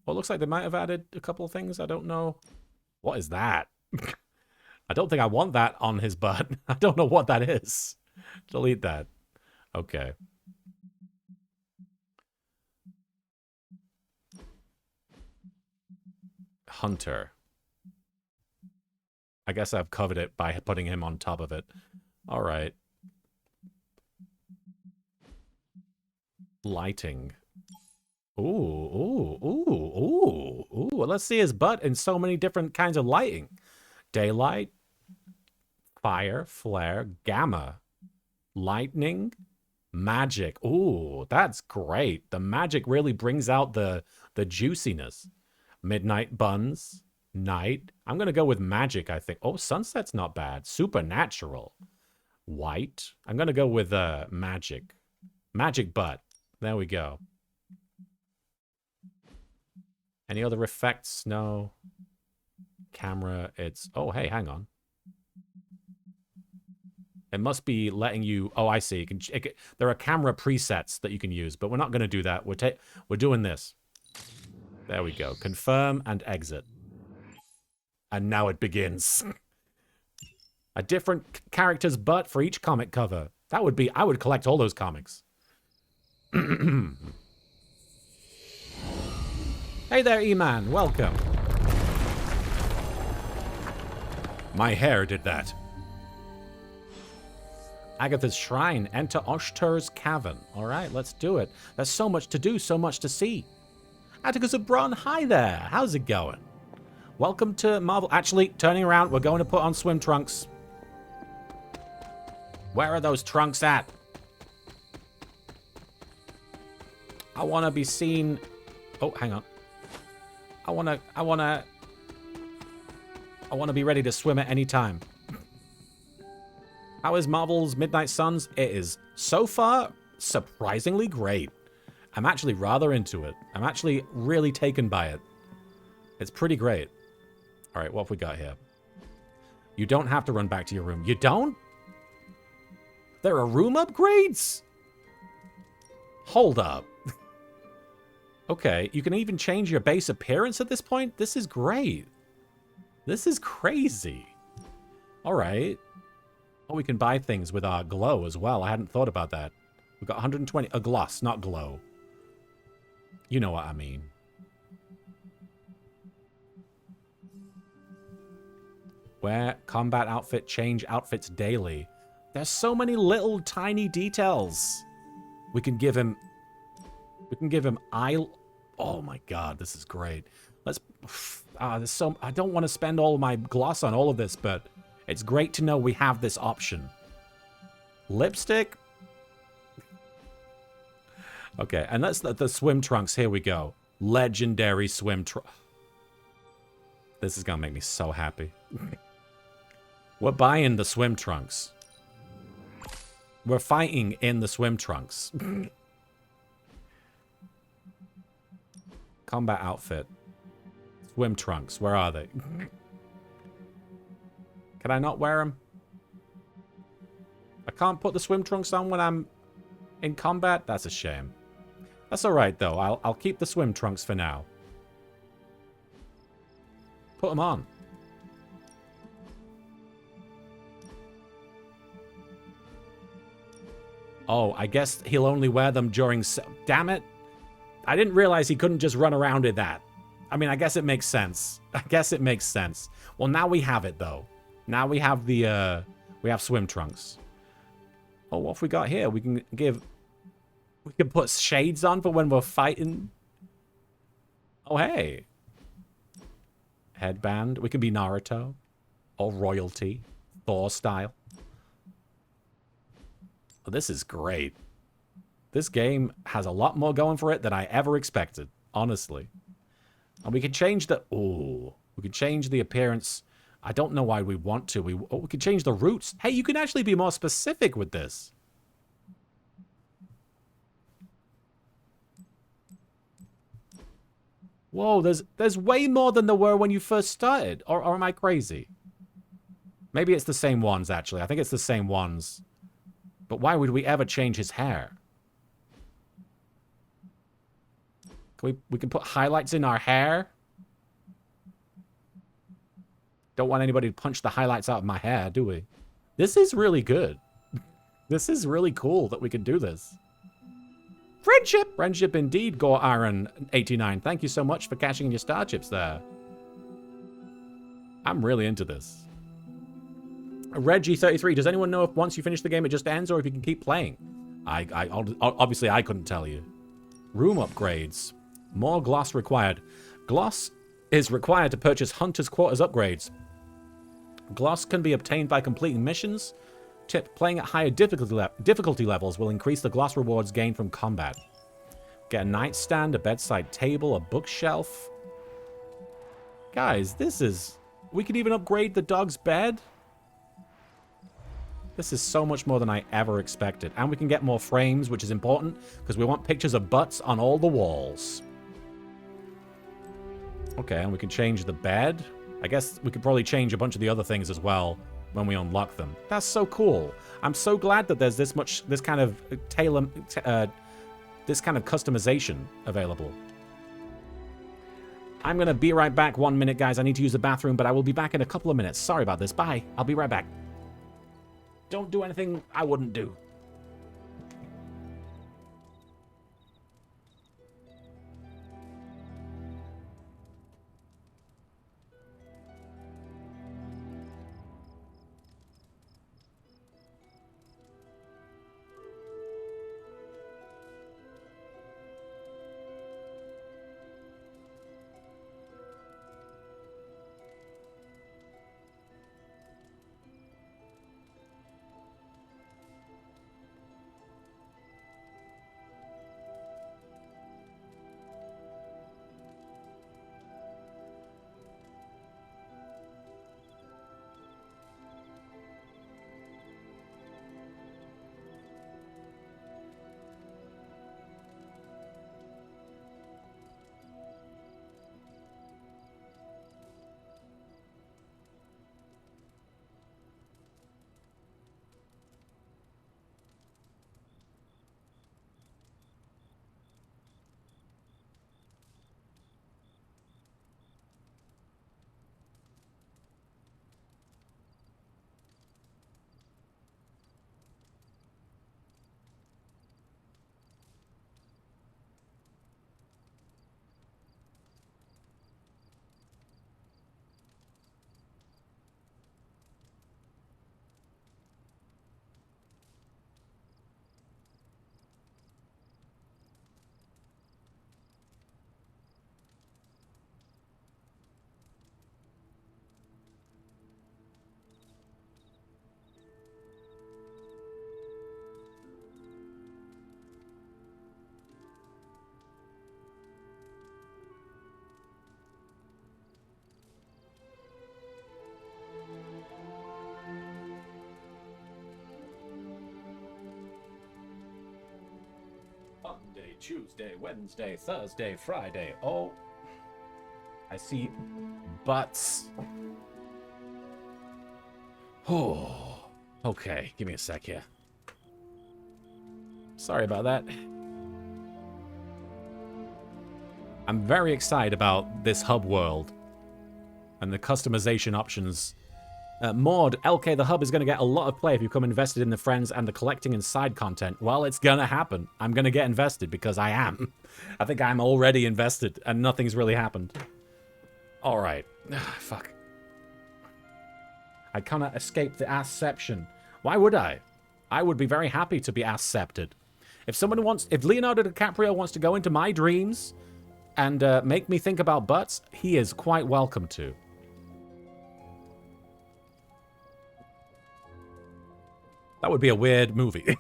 Well, it looks like they might have added a couple of things. I don't know. What is that? I don't think I want that on his butt. I don't know what that is. Delete that. Okay. Hunter. I guess I've covered it by putting him on top of it. All right. Lighting. Ooh, ooh, ooh, ooh, ooh. Let's see his butt in so many different kinds of lighting. Daylight, fire, flare, gamma, lightning, magic. Ooh, that's great. The magic really brings out the juiciness. Midnight buns, night. I'm going to go with magic, I think. Oh, sunset's not bad. Supernatural. White. I'm going to go with magic. Magic butt. There we go. Any other effects? No. Camera, it's... Oh, hey, hang on. It must be letting you... Oh, I see. There are camera presets that you can use, but we're not going to do that. We're doing this. There we go. Confirm and exit. And now it begins. A different character's butt for each comic cover. That would be... I would collect all those comics. Hey there, E-Man. Welcome. My hair did that. Agatha's Shrine. Enter Oshtur's Cavern. All right, let's do it. There's so much to do, so much to see. Atticus of Bron, hi there. How's it going? Welcome to Marvel. Actually, turning around, we're going to put on swim trunks. Where are those trunks at? I want to be seen. Oh, hang on. I want to be ready to swim at any time. How is Marvel's Midnight Suns? It is, so far, surprisingly great. I'm actually rather into it. I'm actually really taken by it. It's pretty great. All right, what have we got here? You don't have to run back to your room. You don't? There are room upgrades? Hold up. Okay, you can even change your base appearance at this point? This is great. This is crazy. All right. Oh, we can buy things with our glow as well. I hadn't thought about that. We've got 120. A gloss, not glow. You know what I mean. Wear combat outfit, change outfits daily. There's so many little tiny details. We can give him eye. Oh my god, this is great. Let's there's so I don't want to spend all my gloss on all of this, but it's great to know we have this option. Lipstick. Okay, and that's the swim trunks. Here we go. Legendary swim trunks. This is gonna make me so happy. We're buying the swim trunks. We're fighting in the swim trunks. Combat outfit. Swim trunks. Where are they? Can I not wear them? I can't put the swim trunks on when I'm in combat? That's a shame. That's alright, though. I'll keep the swim trunks for now. Put them on. Oh, I guess he'll only wear them during... Damn it. I didn't realize he couldn't just run around in that. I mean, I guess it makes sense. I guess it makes sense. Well, now we have it, though. Now we have the, we have swim trunks. Oh, what have we got here? We can put shades on for when we're fighting. Oh, hey. Headband. We can be Naruto. Or royalty. Thor style. Oh, this is great. This game has a lot more going for it than I ever expected, honestly. And we can change the... Ooh. We can change the appearance. I don't know why we want to. We can change the roots. Hey, you can actually be more specific with this. Whoa, there's way more than there were when you first started. Or am I crazy? Maybe it's the same ones, actually. I think it's the same ones. But why would we ever change his hair? We can put highlights in our hair. Don't want anybody to punch the highlights out of my hair, do we? This is really good. This is really cool that we can do this. Friendship! Friendship indeed, Gore Iron 89. Thank you so much for cashing in your star chips there. I'm really into this. Reggie33, does anyone know if once you finish the game it just ends or if you can keep playing? Obviously I couldn't tell you. Room upgrades. More gloss required. Gloss is required to purchase Hunter's Quarters upgrades. Gloss can be obtained by completing missions. Tip, playing at higher difficulty levels will increase the gloss rewards gained from combat. Get a nightstand, a bedside table, a bookshelf. Guys, this is... We can even upgrade the dog's bed. This is so much more than I ever expected. And we can get more frames, which is important, because we want pictures of butts on all the walls. Okay, and we can change the bed. I guess we could probably change a bunch of the other things as well when we unlock them. That's so cool. I'm so glad that there's this kind of customization available. I'm going to be right back 1 minute, guys. I need to use the bathroom, but I will be back in a couple of minutes. Sorry about this. Bye. I'll be right back. Don't do anything I wouldn't do. Monday, Tuesday, Wednesday, Thursday, Friday. Oh, I see butts. Oh, okay. Give me a sec here. Sorry about that. I'm very excited about this hub world and the customization options. Maud, LK, the hub is going to get a lot of play if you become invested in the friends and the collecting and side content. Well, it's going to happen. I'm going to get invested because I am. I think I'm already invested and nothing's really happened. All right. Fuck. I cannot escape the assception. Why would I? I would be very happy to be ascepted. If Leonardo DiCaprio wants to go into my dreams and make me think about butts, he is quite welcome to. That would be a weird movie.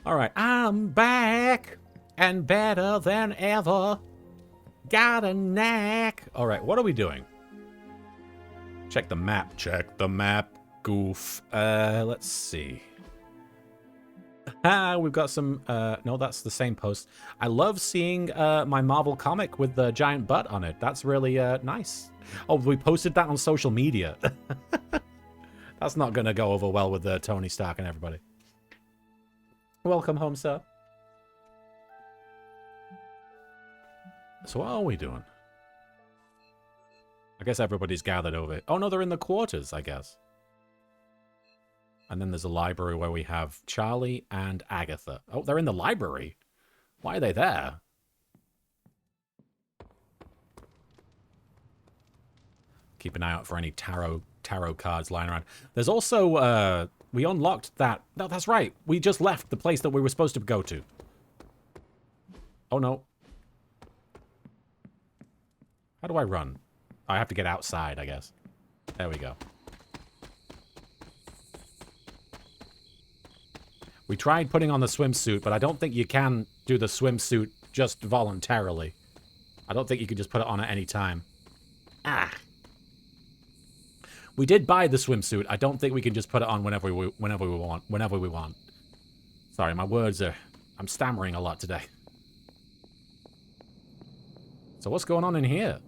All right, I'm back and better than ever. Got a knack. All right, what are we doing? Check the map. Check the map. Goof. Let's see. We've got some... no, that's the same post. I love seeing my Marvel comic with the giant butt on it. That's really nice. Oh, we posted that on social media. That's not going to go over well with Tony Stark and everybody. Welcome home, sir. So what are we doing? I guess everybody's gathered over. Oh, no, they're in the quarters, I guess. And then there's a library where we have Charlie and Agatha. Oh, they're in the library. Why are they there? Keep an eye out for any tarot cards lying around. There's also, we unlocked that. No, that's right. We just left the place that we were supposed to go to. Oh, no. How do I run? I have to get outside, I guess. There we go. We tried putting on the swimsuit, but I don't think you can do the swimsuit just voluntarily. I don't think you can just put it on at any time. Ah. We did buy the swimsuit. I don't think we can just put it on whenever we want. Sorry, my words are... I'm stammering a lot today. So what's going on in here?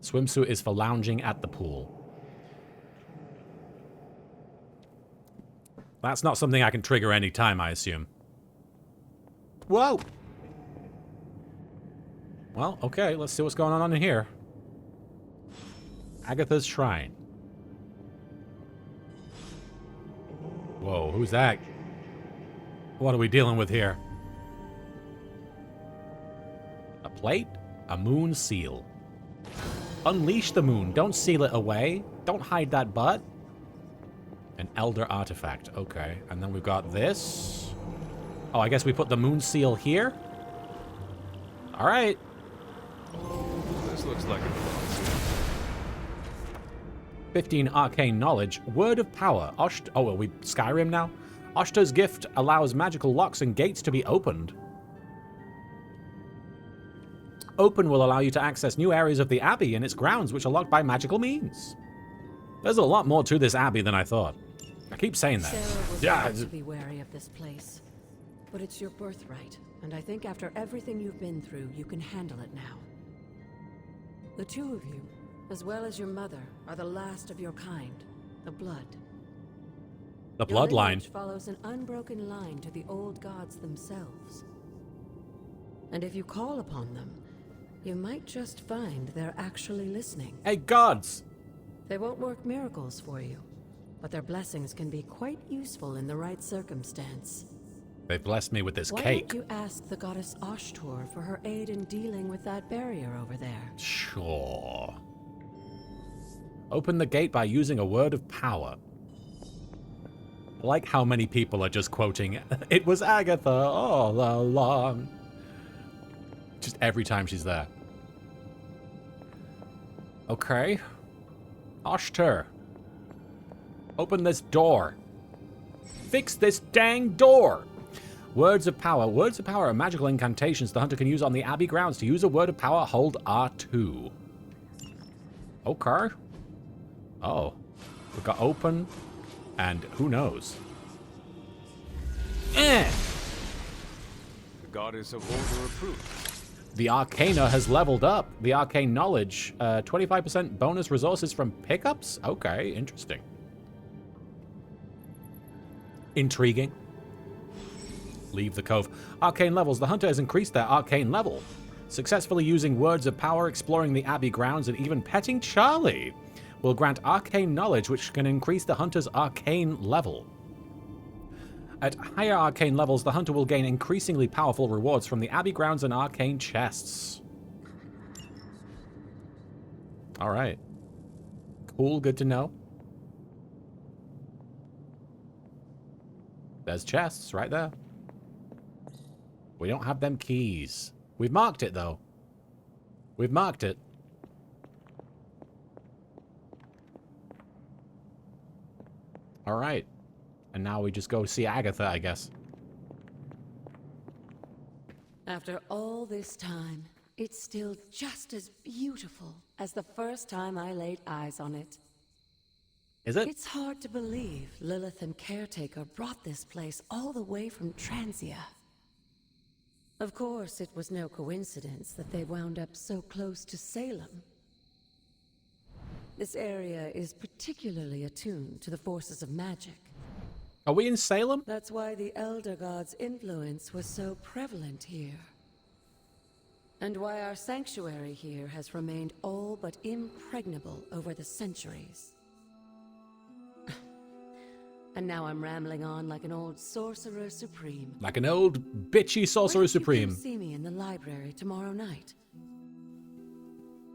Swimsuit is for lounging at the pool. That's not something I can trigger any time, I assume. Whoa! Well, okay, let's see what's going on in here. Agatha's Shrine. Whoa, who's that? What are we dealing with here? A plate? A moon seal. Unleash the moon. Don't seal it away. Don't hide that butt. An elder artifact. Okay. And then we've got this. Oh, I guess we put the moon seal here. All right. This looks like a 15 arcane knowledge. Word of power. Oh, are we Skyrim now? Oshta's gift allows magical locks and gates to be opened. Open will allow you to access new areas of the Abbey and its grounds, which are locked by magical means. There's a lot more to this Abbey than I thought. I keep saying that. Sarah was right to be wary of this place. But it's your birthright, and I think after everything you've been through, you can handle it now. The two of you, as well as your mother, are the last of your kind, the blood. The Your bloodline. lineage follows an unbroken line to the old gods themselves. And if you call upon them, you might just find they're actually listening. Hey, gods! They won't work miracles for you, but their blessings can be quite useful in the right circumstance. They blessed me with this Why cake. don't you ask the goddess Ashtor for her aid in dealing with that barrier over there? Sure. Open the gate by using a word of power. I like how many people are just quoting, "It was Agatha all along." Just every time she's there. Okay. Ashtor. Open this door. Fix this dang door. Words of power. Words of power are magical incantations the hunter can use on the Abbey grounds. To use a word of power, hold R2. Okay. Oh. We've got open, and who knows? Eh. The goddess of order approved. The Arcana has leveled up. The Arcane Knowledge. 25% bonus resources from pickups? Okay, interesting. Intriguing. Leave the cove. Arcane levels. The hunter has increased their arcane level. Successfully using words of power, exploring the Abbey grounds, and even petting Charlie will grant arcane knowledge, which can increase the hunter's arcane level. At higher arcane levels, the hunter will gain increasingly powerful rewards from the Abbey grounds and arcane chests. Alright. Cool, good to know. There's chests right there. We don't have them keys. We've marked it, though. We've marked it. Alright. And now we just go see Agatha, I guess. After all this time, it's still just as beautiful as the first time I laid eyes on it. Is it? It's hard to believe Lilith and Caretaker brought this place all the way from Transia. Of course, it was no coincidence that they wound up so close to Salem. This area is particularly attuned to the forces of magic. Are we in Salem? That's why the Elder God's influence was so prevalent here. And why our sanctuary here has remained all but impregnable over the centuries. And now I'm rambling on like an old sorcerer supreme. Like an old bitchy sorcerer supreme. Come see me in the library tomorrow night.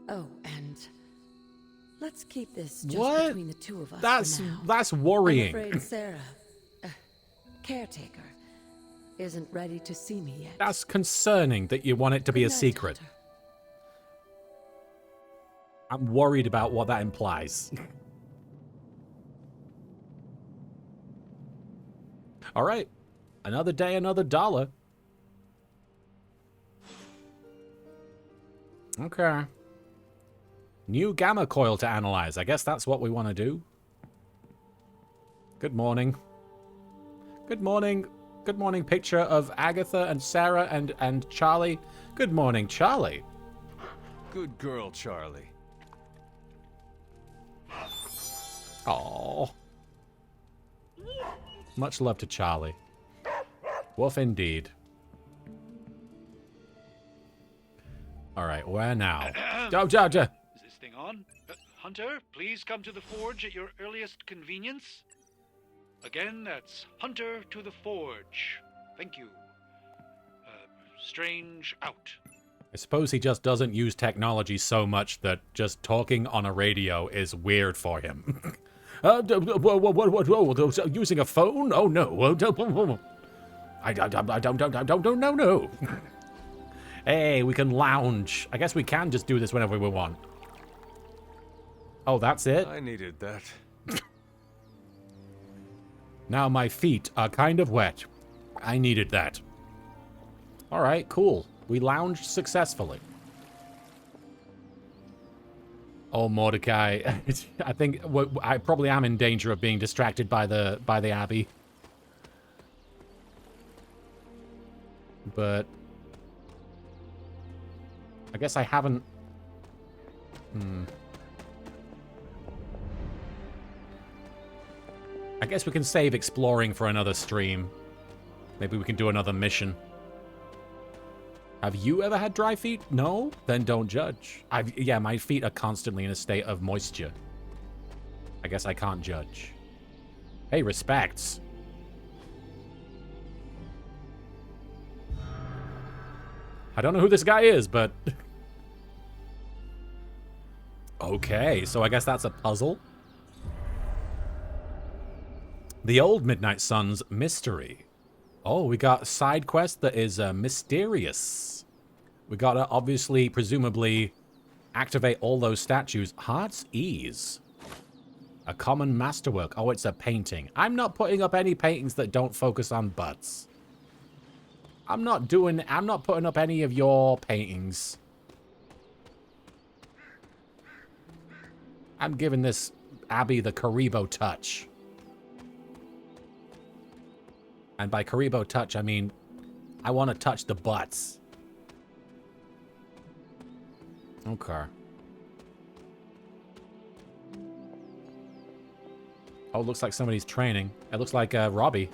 Oh, and let's keep this just between the two of us. That's worrying. I'm afraid Sarah, Caretaker, isn't ready to see me yet. That's concerning that you want it to be a secret. Daughter. I'm worried about what that implies. All right. Another day, another dollar. Okay. New gamma coil to analyze. I guess that's what we want to do. Good morning. Good morning. Good morning, picture of Agatha and Sarah and Charlie. Good morning, Charlie. Good girl, Charlie. Aww. Much love to Charlie. Woof indeed. Alright, where now? Is this thing on? Hunter, please come to the forge at your earliest convenience. Again, that's Hunter to the forge. Thank you. Strange out. I suppose he just doesn't use technology so much that just talking on a radio is weird for him. Using a phone? Oh no! I don't know. Hey, we can lounge. I guess we can just do this whenever we want. Oh, that's it? I needed that. Now my feet are kind of wet. I needed that. All right, cool. We lounged successfully. Oh, Mordecai. I think I probably am in danger of being distracted by the Abbey. But I guess I haven't... I guess we can save exploring for another stream. Maybe we can do another mission. Have you ever had dry feet? No? Then don't judge. Yeah, my feet are constantly in a state of moisture. I guess I can't judge. Hey, respects. I don't know who this guy is, but... Okay, so I guess that's a puzzle. The Old Midnight Sun's Mystery. Oh, we got a side quest that is mysterious. We gotta obviously, presumably, activate all those statues. Heart's Ease. A common masterwork. Oh, it's a painting. I'm not putting up any paintings that don't focus on butts. I'm not putting up any of your paintings. I'm giving this Abbey the Kuriboh touch. And by Kuriboh touch, I mean, I want to touch the butts. Okay. Oh, looks like somebody's training. It looks like Robbie.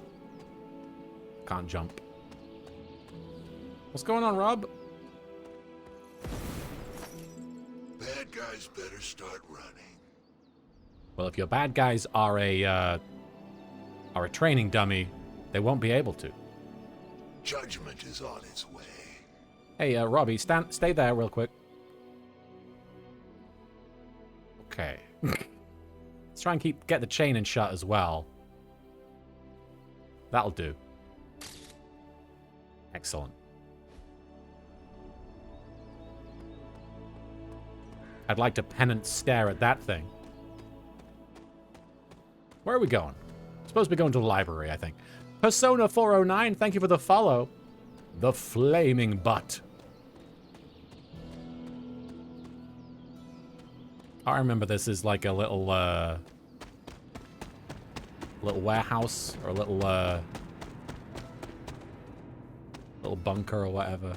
Can't jump. What's going on, Rob? Bad guys better start running. Well, if your bad guys are a training dummy, they won't be able to. Judgment is on its way. Hey, Robbie, stay there real quick. Okay. Let's try and get the chain in shut as well. That'll do. Excellent. I'd like to penance stare at that thing. Where are we going? Supposed to be going to the library, I think. Persona 409, thank you for the follow. The Flaming Butt. I remember this is like a little warehouse or a little bunker or whatever.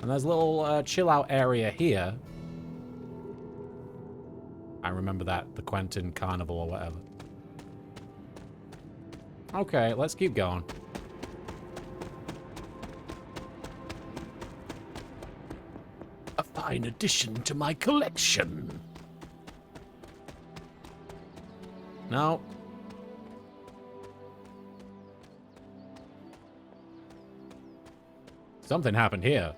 And there's a little chill out area here. I remember that, the Quentin Carnival or whatever. Okay, let's keep going. A fine addition to my collection. No. Something happened here.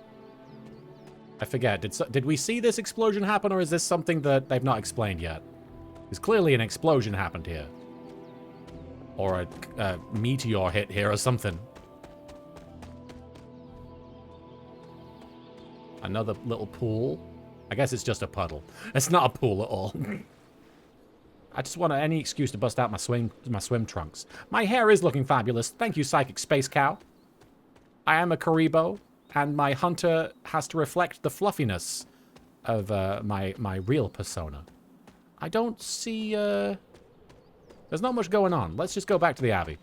I forget. Did we see this explosion happen, or is this something that they've not explained yet? Because clearly an explosion happened here. Or a meteor hit here or something. Another little pool. I guess it's just a puddle. It's not a pool at all. I just want any excuse to bust out my swim trunks. My hair is looking fabulous. Thank you, Psychic Space Cow. I am a Kuriboh, and my hunter has to reflect the fluffiness of my real persona. I don't see... There's not much going on. Let's just go back to the Abbey.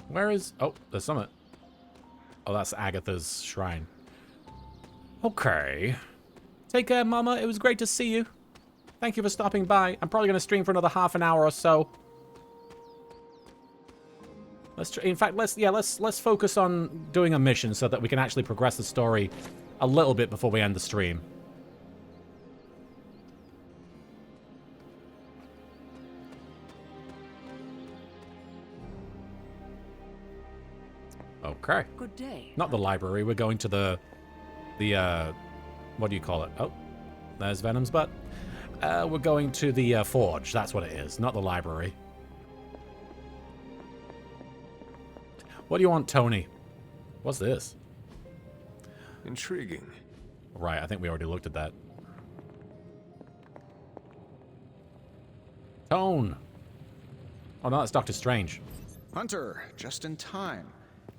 Where is... Oh, there's something. Oh, that's Agatha's shrine. Okay. Take care, Mama. It was great to see you. Thank you for stopping by. I'm probably going to stream for another half an hour or so. In fact, let's focus on doing a mission so that we can actually progress the story a little bit before we end the stream. Okay. Good day. Not the library. We're going to the what do you call it? Oh, there's Venom's butt. We're going to the forge. That's what it is. Not the library. What do you want, Tony? What's this? Intriguing. Right, I think we already looked at that. Tone. Oh, no, that's Doctor Strange. Hunter, just in time.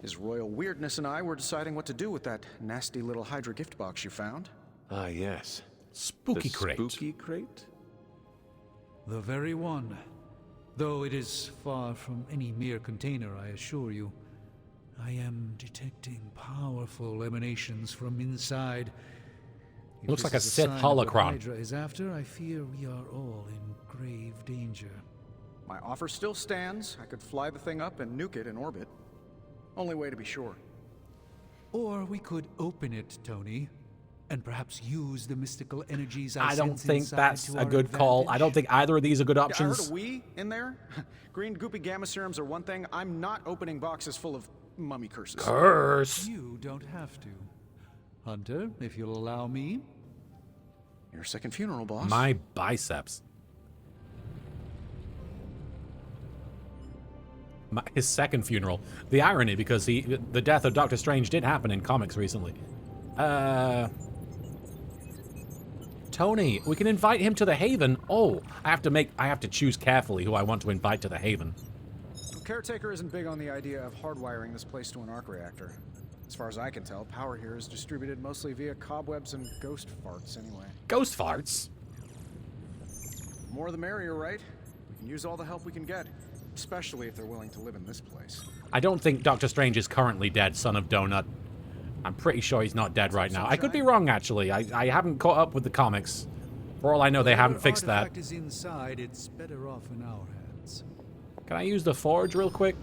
His royal weirdness and I were deciding what to do with that nasty little Hydra gift box you found. Ah, yes. Spooky crate. Spooky crate? The very one. Though it is far from any mere container, I assure you. I am detecting powerful emanations from inside. If Looks this like a is Sith sign of what holocron. Hydra is after, I fear we are all in grave danger. My offer still stands. I could fly the thing up and nuke it in orbit. Only way to be sure. Or we could open it, Tony, and perhaps use the mystical energies I don't sense think inside that's to a our good call. advantage. I don't think either of these are good Yeah, I options. heard a we in there. Green goopy gamma serums are one thing. I'm not opening boxes full of mummy curses. Curse. You don't have to. Hunter, if you'll allow me. Your second funeral, boss. My biceps. His second funeral. The irony, because the death of Doctor Strange did happen in comics recently. Tony, we can invite him to the Haven. Oh, I have to choose carefully who I want to invite to the Haven. Caretaker isn't big on the idea of hardwiring this place to an arc reactor. As far as I can tell, power here is distributed mostly via cobwebs and ghost farts anyway. Ghost farts? More the merrier, right? We can use all the help we can get, especially if they're willing to live in this place. I don't think Doctor Strange is currently dead, son of Donut. I'm pretty sure he's not dead right now. I could be wrong, actually. I haven't caught up with the comics. For all I know, they haven't fixed that. Artifact is inside, it's better off in our hands. Can I use the forge real quick?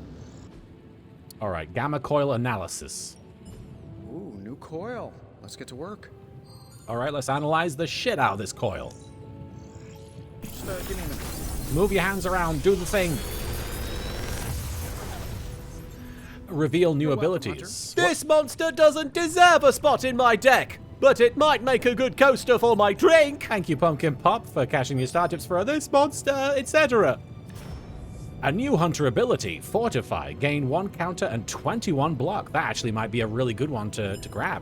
All right, gamma coil analysis. Ooh, new coil. Let's get to work. All right, let's analyze the shit out of this coil. Just, give me a minute. Move your hands around, do the thing. Reveal new abilities. This monster doesn't deserve a spot in my deck, but it might make a good coaster for my drink. Thank you, Pumpkin Pop, for cashing your star tips for this monster, etc. A new hunter ability, Fortify. Gain 1 counter and 21 block. That actually might be a really good one to grab.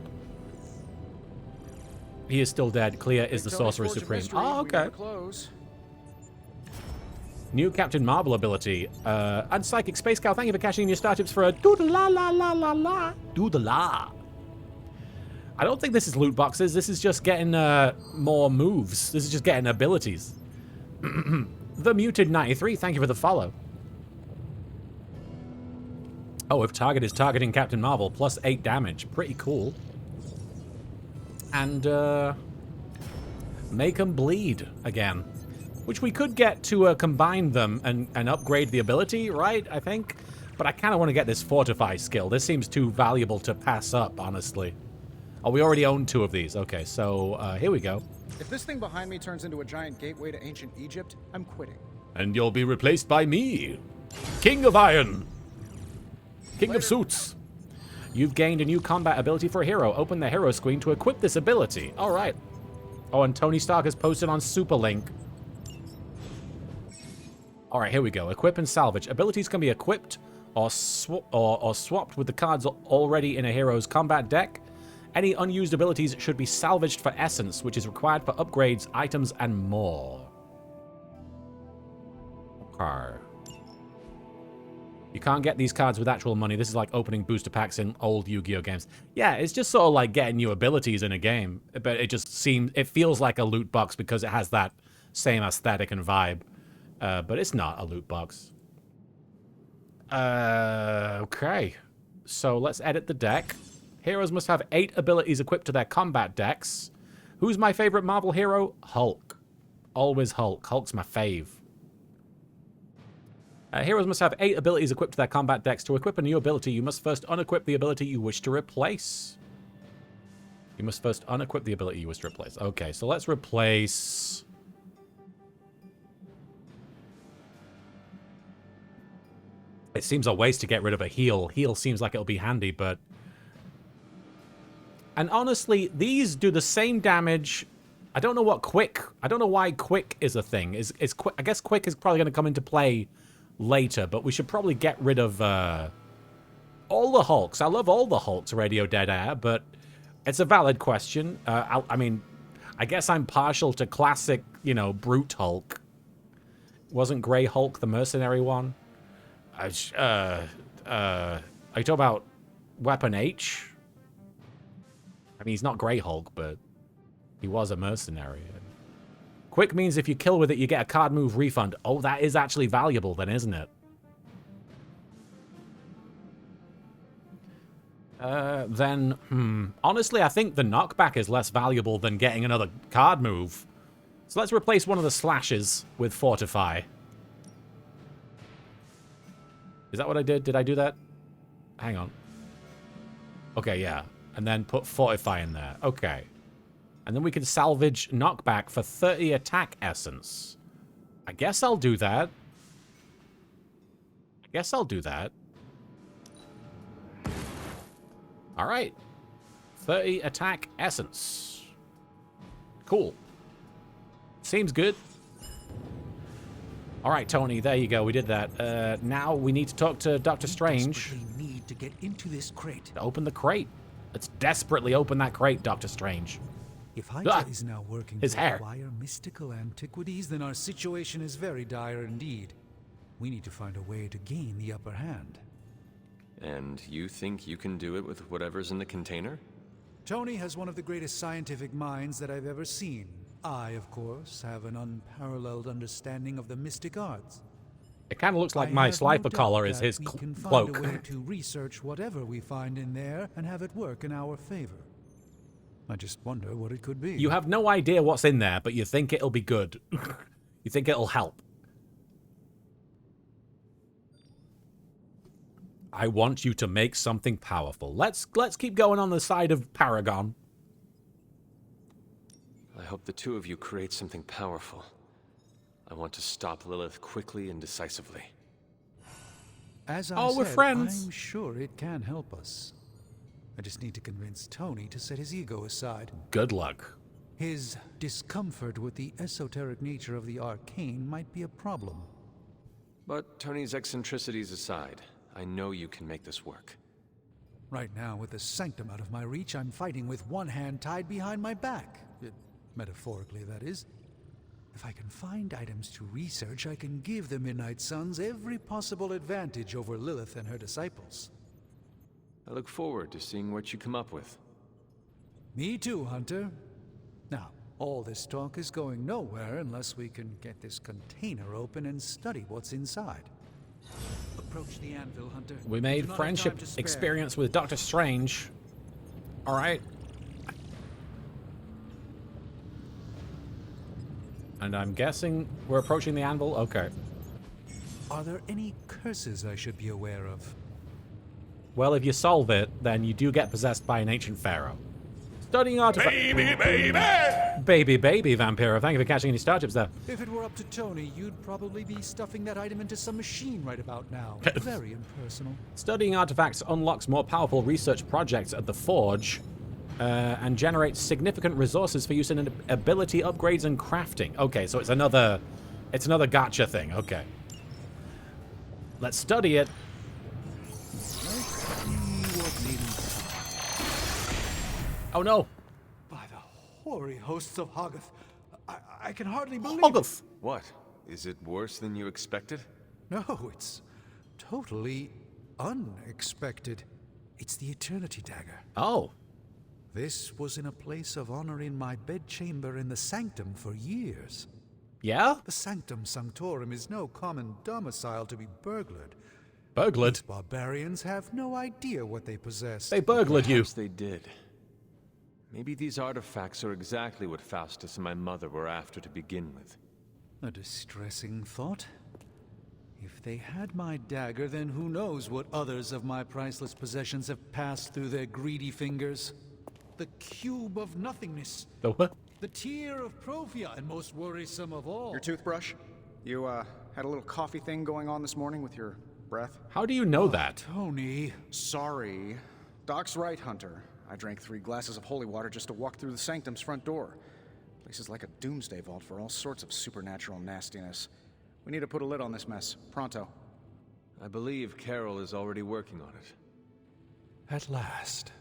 He is still dead. Clea is the Sorcerer Supreme. Oh, okay. New Captain Marvel ability. And Psychic Space Cow, thank you for cashing in your star tips for a doodle-la-la-la-la-la. Doodle-la. I don't think this is loot boxes. This is just getting more moves. This is just getting abilities. The Muted 93, thank you for the follow. Oh, if target is targeting Captain Marvel, plus 8 damage. Pretty cool. And make them bleed again. Which we could get to combine them and upgrade the ability, right? I think. But I kind of want to get this Fortify skill. This seems too valuable to pass up, honestly. Oh, we already own 2 of these. Okay, so here we go. If this thing behind me turns into a giant gateway to ancient Egypt, I'm quitting. And you'll be replaced by me, King of Iron. King of Suits. You've gained a new combat ability for a hero. Open the hero screen to equip this ability. All right. Oh, and Tony Stark has posted on Superlink. All right, here we go. Equip and salvage. Abilities can be equipped or swapped with the cards already in a hero's combat deck. Any unused abilities should be salvaged for essence, which is required for upgrades, items, and more. Okay. You can't get these cards with actual money. This is like opening booster packs in old Yu-Gi-Oh games. Yeah, it's just sort of like getting new abilities in a game. But it just feels like a loot box because it has that same aesthetic and vibe. But it's not a loot box. Okay. So let's edit the deck. Heroes must have 8 abilities equipped to their combat decks. Who's my favorite Marvel hero? Hulk. Always Hulk. Hulk's my fave. Heroes must have 8 abilities equipped to their combat decks. To equip a new ability, you must first unequip the ability you wish to replace. You must first unequip the ability you wish to replace. Okay, so let's replace... It seems a waste to get rid of a heal. Heal seems like it'll be handy, but... And honestly, these do the same damage. I don't know what quick... I don't know why quick is a thing. I guess quick is probably going to come into play later, but we should probably get rid of all the Hulks. I love all the Hulks, Radio Dead Air, but it's a valid question. I mean, I guess I'm partial to classic, Brute Hulk. Wasn't Grey Hulk the mercenary one? Are you talking about Weapon H? I mean, he's not Grey Hulk, but he was a mercenary. Quick means if you kill with it, you get a card move refund. Oh, that is actually valuable then, isn't it? Honestly, I think the knockback is less valuable than getting another card move. So let's replace one of the slashes with Fortify. Is that what I did? Did I do that? Hang on. Okay, yeah. And then put Fortify in there. Okay. And then we can salvage knockback for 30 attack essence. I guess I'll do that. All right. 30 attack essence. Cool. Seems good. All right, Tony, there you go. We did that. Now we need to talk to Doctor Strange. We need to get into this crate. To open the crate. Let's desperately open that crate, Doctor Strange. If Hydra is now working his to hair. acquire mystical antiquities, then our situation is very dire indeed. We need to find a way to gain the upper hand. And you think you can do it with whatever's in the container? Tony has one of the greatest scientific minds that I've ever seen. I, of course, have an unparalleled understanding of the mystic arts. It kind of looks like my slifer collar is his we can cloak. find a way to research whatever we find in there and have it work in our favor. I just wonder what it could be. You have no idea what's in there, but you think it'll be good. You think it'll help. I want you to make something powerful. Let's keep going on the side of Paragon. I hope the two of you create something powerful. I want to stop Lilith quickly and decisively. As I we're said, friends. I'm sure it can help us. I just need to convince Tony to set his ego aside. Good luck. His discomfort with the esoteric nature of the arcane might be a problem. But Tony's eccentricities aside, I know you can make this work. Right now, with the sanctum out of my reach, I'm fighting with one hand tied behind my back. Metaphorically, that is. If I can find items to research, I can give the Midnight Suns every possible advantage over Lilith and her disciples. I look forward to seeing what you come up with. Me too, Hunter. Now, all this talk is going nowhere unless we can get this container open and study what's inside. Approach the anvil, Hunter. We made friendship experience with Doctor Strange. All right. And I'm guessing we're approaching the anvil? Okay. Are there any curses I should be aware of? Well, if you solve it, then you do get possessed by an ancient pharaoh. Studying artifacts. Baby, Vampiro. Thank you for catching any starships there. If it were up to Tony, you'd probably be stuffing that item into some machine right about now. Very impersonal. Studying artifacts unlocks more powerful research projects at the Forge and generates significant resources for use in ability upgrades and crafting. Okay, so it's another gacha thing. Okay. Let's study it. Oh no! By the hoary hosts of Hoggoth, I can hardly believe Hoggoth! What? Is it worse than you expected? No, it's totally unexpected. It's the Eternity Dagger. Oh. This was in a place of honor in my bedchamber in the Sanctum for years. Yeah? The Sanctum Sanctorum is no common domicile to be burglared. Burglared? These barbarians have no idea what they possess. They burglared you. Perhaps they did. Maybe these artifacts are exactly what Faustus and my mother were after to begin with. A distressing thought. If they had my dagger, then who knows what others of my priceless possessions have passed through their greedy fingers. The cube of nothingness. The what? The tear of Profia, and most worrisome of all. Your toothbrush? You, had a little coffee thing going on this morning with your breath? How do you know that? Tony. Sorry. Doc's right, Hunter. I drank 3 glasses of holy water just to walk through the Sanctum's front door. Place is like a doomsday vault for all sorts of supernatural nastiness. We need to put a lid on this mess. Pronto. I believe Carol is already working on it. At last.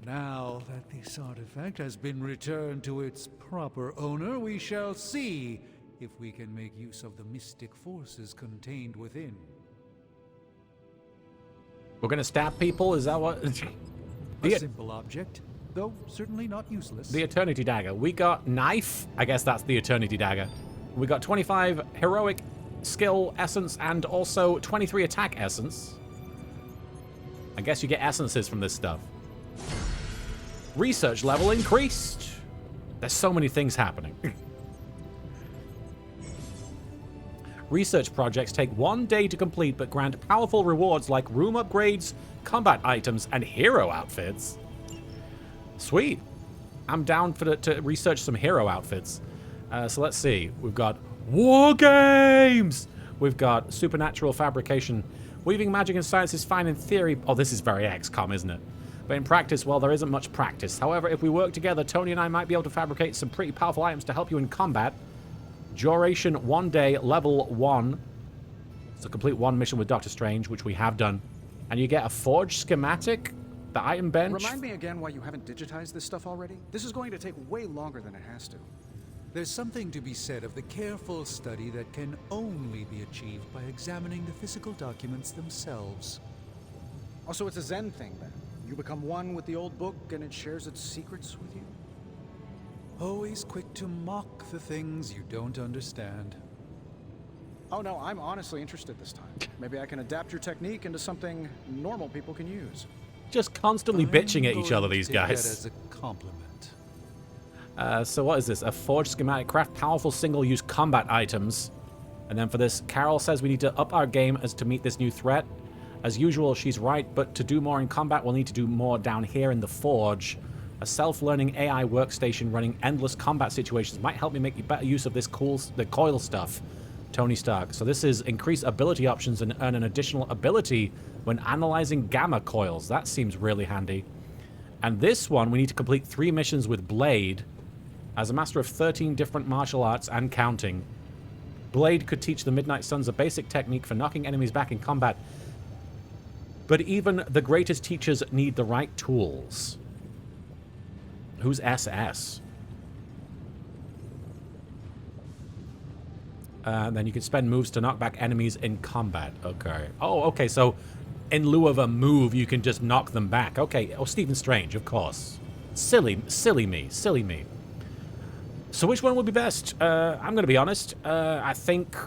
Now that this artifact has been returned to its proper owner, we shall see if we can make use of the mystic forces contained within. We're gonna stab people? Is that what? A simple object, though certainly not useless. The Eternity Dagger. We got knife. I guess that's the Eternity Dagger. We got 25 heroic skill essence and also 23 attack essence. I guess you get essences from this stuff. Research level increased. There's so many things happening. Research projects take 1 day to complete but grant powerful rewards like room upgrades, combat items, and hero outfits. Sweet. I'm down to research some hero outfits. So let's see. We've got war games. We've got supernatural fabrication. Weaving magic and science is fine in theory. Oh, this is very XCOM, isn't it? But in practice, well, there isn't much practice. However, if we work together, Tony and I might be able to fabricate some pretty powerful items to help you in combat. Duration 1 day, level 1. So complete 1 mission with Doctor Strange, which we have done. And you get a forge schematic, the item bench. Remind me again why you haven't digitized this stuff already? This is going to take way longer than it has to. There's something to be said of the careful study that can only be achieved by examining the physical documents themselves. Oh, so it's a Zen thing then. You become one with the old book and it shares its secrets with you? Always quick to mock the things you don't understand. Oh no, I'm honestly interested this time. Maybe I can adapt your technique into something normal people can use. Just constantly bitching at each other, these Take that guys. as a compliment. So what is this? A forged schematic. Craft powerful single-use combat items. And then for this, Carol says we need to up our game as to meet this new threat. As usual, she's right, but to do more in combat, we'll need to do more down here in the forge. A self-learning AI workstation running endless combat situations might help me make better use of this the coil stuff. Tony Stark. So this is increase ability options and earn an additional ability when analyzing gamma coils. That seems really handy. And this one, we need to complete 3 missions with Blade. As a master of 13 different martial arts and counting, Blade could teach the Midnight Suns a basic technique for knocking enemies back in combat. But even the greatest teachers need the right tools. Who's SS? Then you can spend moves to knock back enemies in combat. Okay. Oh, okay, so in lieu of a move, you can just knock them back. Okay. Oh, Stephen Strange, of course. Silly me. So which one would be best? I'm gonna be honest. I think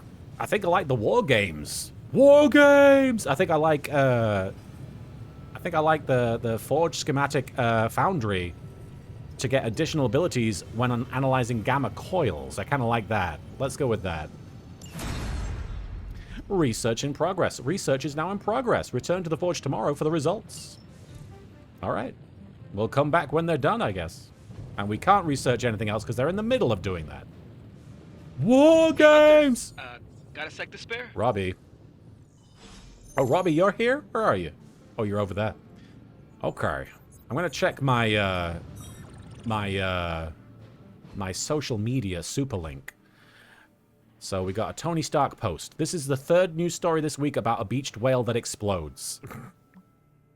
I like the war games. War games. I think I like the Forge Schematic Foundry to get additional abilities when analyzing gamma coils. I kind of like that. Let's go with that. Research in progress. Research is now in progress. Return to the Forge tomorrow for the results. All right. We'll come back when they're done, I guess. And we can't research anything else because they're in the middle of doing that. War games! Got a sec to spare? Robbie. Oh, Robbie, you're here? Where are you? Oh, you're over there. Okay. I'm going to check my, my social media super link. So we got a Tony Stark post. This is the 3rd news story this week about a beached whale that explodes.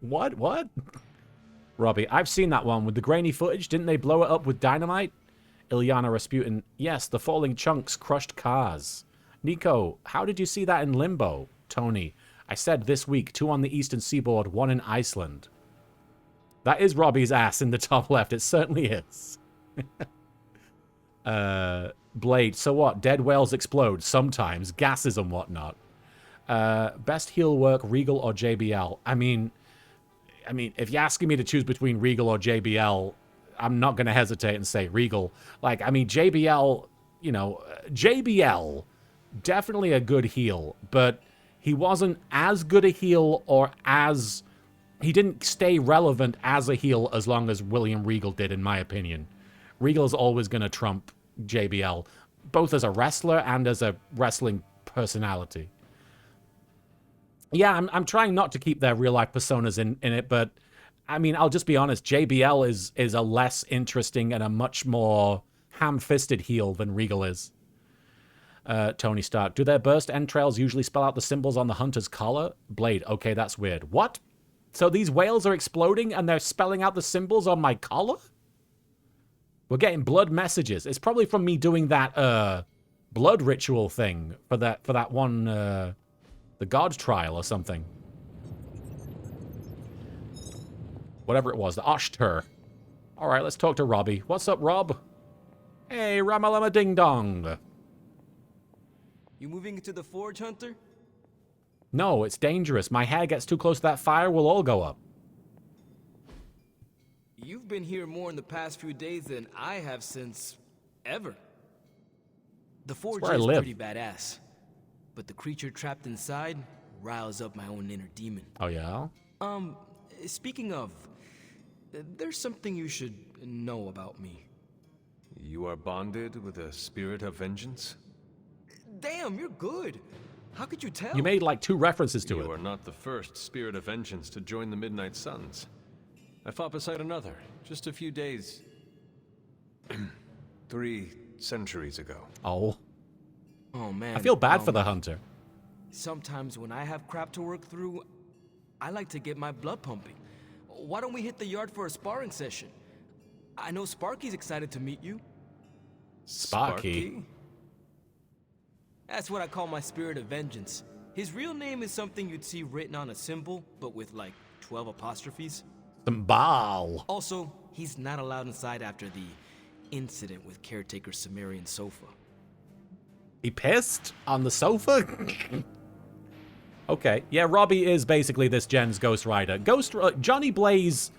What? Robbie, I've seen that one with the grainy footage. Didn't they blow it up with dynamite? Ilyana Rasputin, yes, the falling chunks crushed cars. Nico, how did you see that in Limbo? Tony, I said this week, 2 on the eastern seaboard, 1 in Iceland. That is Robbie's ass in the top left. It certainly is. Blade, so what? Dead whales explode sometimes. Gases and whatnot. Best heel work, Regal or JBL? I mean, if you're asking me to choose between Regal or JBL, I'm not going to hesitate and say Regal. Like, I mean, JBL, you know, JBL, definitely a good heel, but he wasn't as good a heel or as... He didn't stay relevant as a heel as long as William Regal did, in my opinion. Regal's always going to trump JBL, both as a wrestler and as a wrestling personality. Yeah, I'm trying not to keep their real-life personas in it, but, I mean, I'll just be honest, JBL is a less interesting and a much more ham-fisted heel than Regal is. Tony Stark, do their burst entrails usually spell out the symbols on the hunter's collar? Blade, okay, that's weird. What? So these whales are exploding and they're spelling out the symbols on my collar? We're getting blood messages. It's probably from me doing that blood ritual thing for that one the God trial or something. Whatever it was, the Oshtur. All right, let's talk to Robbie. What's up, Rob? Hey, Ramalama Ding Dong. You moving into the forge, Hunter? No, it's dangerous. My hair gets too close to that fire, we'll all go up. You've been here more in the past few days than I have since ever. The forge is pretty badass, but the creature trapped inside riles up my own inner demon. Oh, yeah? Speaking of, there's something you should know about me. You are bonded with a spirit of vengeance? Damn, you're good. How could you tell? You made like 2 references to it. You are not the first spirit of vengeance to join the Midnight Suns. I fought beside another, just a few days... 3 centuries ago. Oh. Oh, man. I feel bad for the hunter. Sometimes when I have crap to work through, I like to get my blood pumping. Why don't we hit the yard for a sparring session? I know Sparky's excited to meet you. Sparky? That's what I call my spirit of vengeance. His real name is something you'd see written on a symbol, but with, like, 12 apostrophes. Some ball. Also, he's not allowed inside after the incident with caretaker Sumerian sofa. He pissed on the sofa? Okay. Yeah, Robbie is basically this gen's Ghost Rider. Johnny Blaze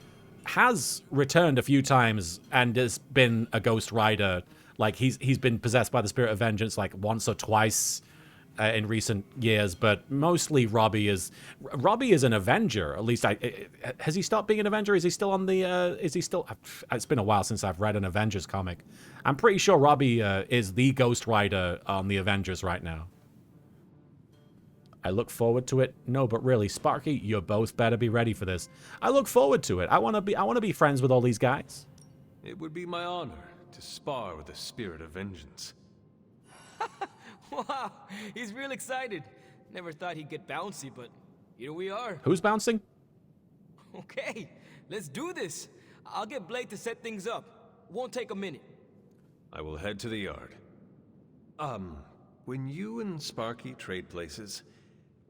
has returned a few times and has been a Ghost Rider. Like, he's been possessed by the spirit of vengeance like once or twice in recent years, but mostly Robbie is an Avenger. At least has he stopped being an Avenger? Is he still on the it's been a while since I've read an Avengers comic. I'm pretty sure Robbie is the Ghost Rider on the Avengers right now. I look forward to it. No, but really, Sparky, you both better be ready for this. I look forward to it. I want to be friends with all these guys. It would be my honor to spar with the spirit of vengeance. Wow, he's real excited. Never thought he'd get bouncy, but here we are. Who's bouncing? Okay, let's do this. I'll get Blade to set things up. Won't take a minute. I will head to the yard. When you and Sparky trade places,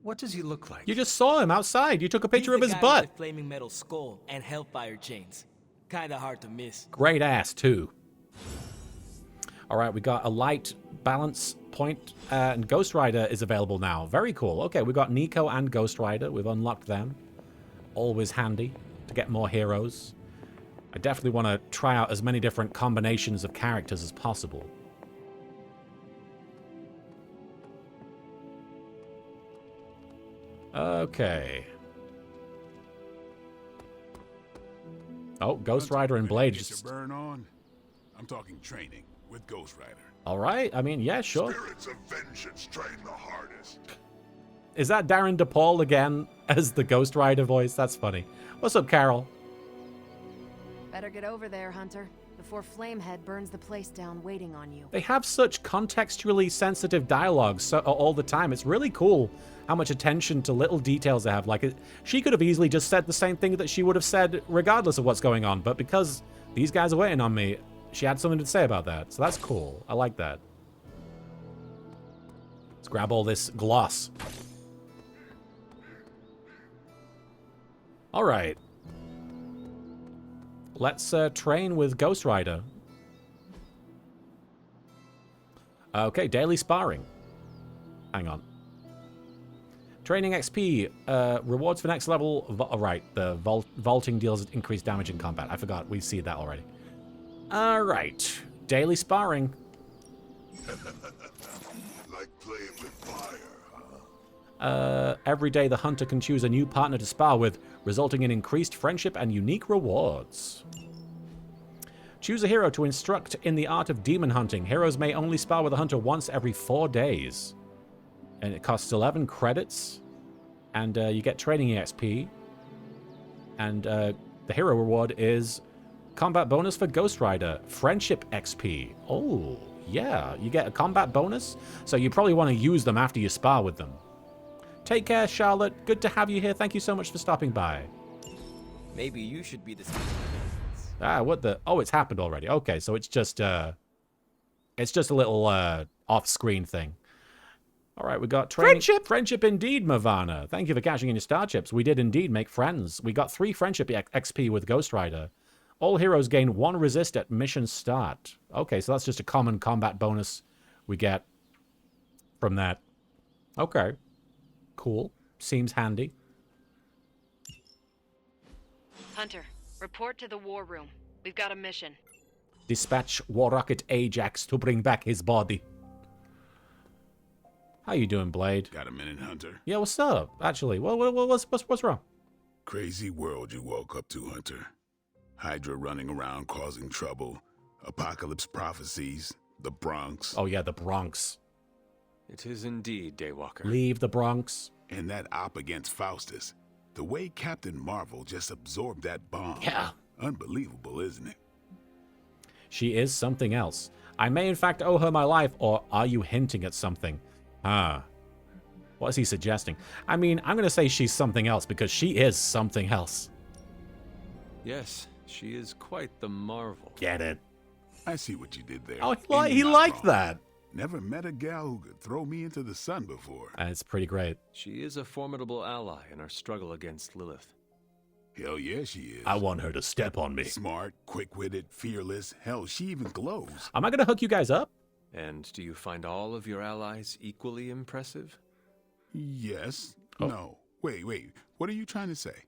what does he look like? You just saw him outside. You took a picture of his He's the guy butt. with the flaming metal skull and hellfire chains. Kinda hard to miss. Great ass, too. All right, we got a light balance point, and Ghost Rider is available now. Very cool. Okay, we got Nico and Ghost Rider. We've unlocked them. Always handy to get more heroes. I definitely want to try out as many different combinations of characters as possible. Okay. Oh, Ghost Rider and Blade just... burn on. I'm talking training with Ghost Rider. All right. I mean, yeah, sure. Spirits of vengeance train the hardest. Is that Darren DePaul again as the Ghost Rider voice? That's funny. What's up, Carol? Better get over there, Hunter, before Flamehead burns the place down waiting on you. They have such contextually sensitive dialogue all the time. It's really cool how much attention to little details they have. Like, she could have easily just said the same thing that she would have said regardless of what's going on, but because these guys are waiting on me, she had something to say about that. So that's cool. I like that. Let's grab all this gloss. All right. Let's train with Ghost Rider. Okay, daily sparring. Hang on. Training XP. Rewards for next level. Right, the vaulting deals increased damage in combat. I forgot. We see that already. All right. Daily sparring. Like playing with fire, huh? Every day the hunter can choose a new partner to spar with, resulting in increased friendship and unique rewards. Choose a hero to instruct in the art of demon hunting. Heroes may only spar with a hunter once every 4 days. And it costs 11 credits. And you get training XP. And the hero reward is combat bonus for Ghost Rider. Friendship XP. Oh, yeah. You get a combat bonus. So you probably want to use them after you spar with them. Take care, Charlotte. Good to have you here. Thank you so much for stopping by. Maybe you should be the... Ah, what the... Oh, it's happened already. Okay, so it's just a little off-screen thing. All right, we got training. Friendship! Friendship indeed, Mavana. Thank you for cashing in your star chips. We did indeed make friends. We got 3 friendship XP with Ghost Rider. All heroes gain 1 resist at mission start. Okay, so that's just a common combat bonus we get from that. Okay. Cool. Seems handy. Hunter, report to the war room. We've got a mission. Dispatch War Rocket Ajax to bring back his body. How you doing, Blade? Got a minute, Hunter? Yeah, what's up? Actually, what's wrong? Crazy world you woke up to, Hunter. Hydra running around causing trouble. Apocalypse prophecies. The Bronx. Oh yeah, the Bronx. It is indeed, Daywalker. Leave the Bronx. And that op against Faustus. The way Captain Marvel just absorbed that bomb. Yeah. Unbelievable, isn't it? She is something else. I may in fact owe her my life, or are you hinting at something? What is he suggesting? I mean, I'm going to say she's something else because she is something else. Yes, she is quite the marvel. Get it? I see what you did there. Oh, he liked that. Never met a gal who could throw me into the sun before. It's pretty great. She is a formidable ally in our struggle against Lilith. Hell yeah, she is. I want her to step on me. Smart, quick-witted, fearless. Hell, she even glows. Am I gonna hook you guys up? And do you find all of your allies equally impressive? Yes. Oh. No. Wait. What are you trying to say?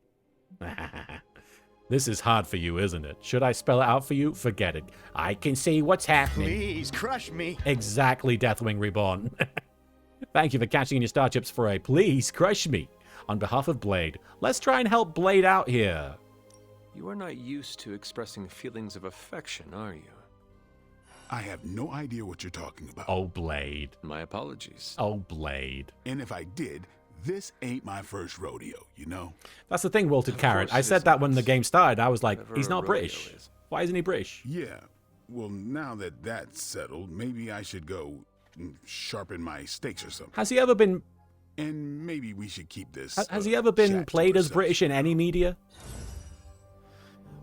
This is hard for you, isn't it? Should I spell it out for you? Forget it. I can see what's happening. Please, crush me. Exactly, Deathwing Reborn. Thank you for catching in your star chips for a please crush me. On behalf of Blade, let's try and help Blade out here. You are not used to expressing feelings of affection, are you? I have no idea what you're talking about. Oh, Blade. My apologies. Oh, Blade. And if I did, this ain't my first rodeo, you know? That's the thing, Wilted Carrot. I said that when the game started. I was like, Whatever he's not a British. rodeo is. Why isn't he British? Yeah. Well, now that that's settled, maybe I should go sharpen my stakes or something. Has he ever been... And maybe we should keep this. Has he ever been chat to played as ourselves. British in any media?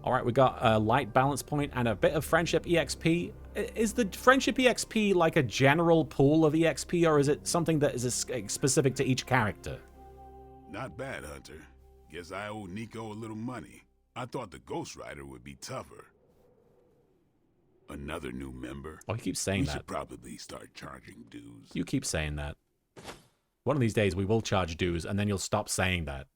All right, we got a light balance point and a bit of friendship EXP. Is the friendship EXP like a general pool of EXP, or is it something that is specific to each character? Not bad, Hunter. Guess I owe Nico a little money. I thought the Ghost Rider would be tougher. Another new member? Oh, he keeps saying we that. should probably start charging dues. You keep saying that. One of these days we will charge dues, and then you'll stop saying that.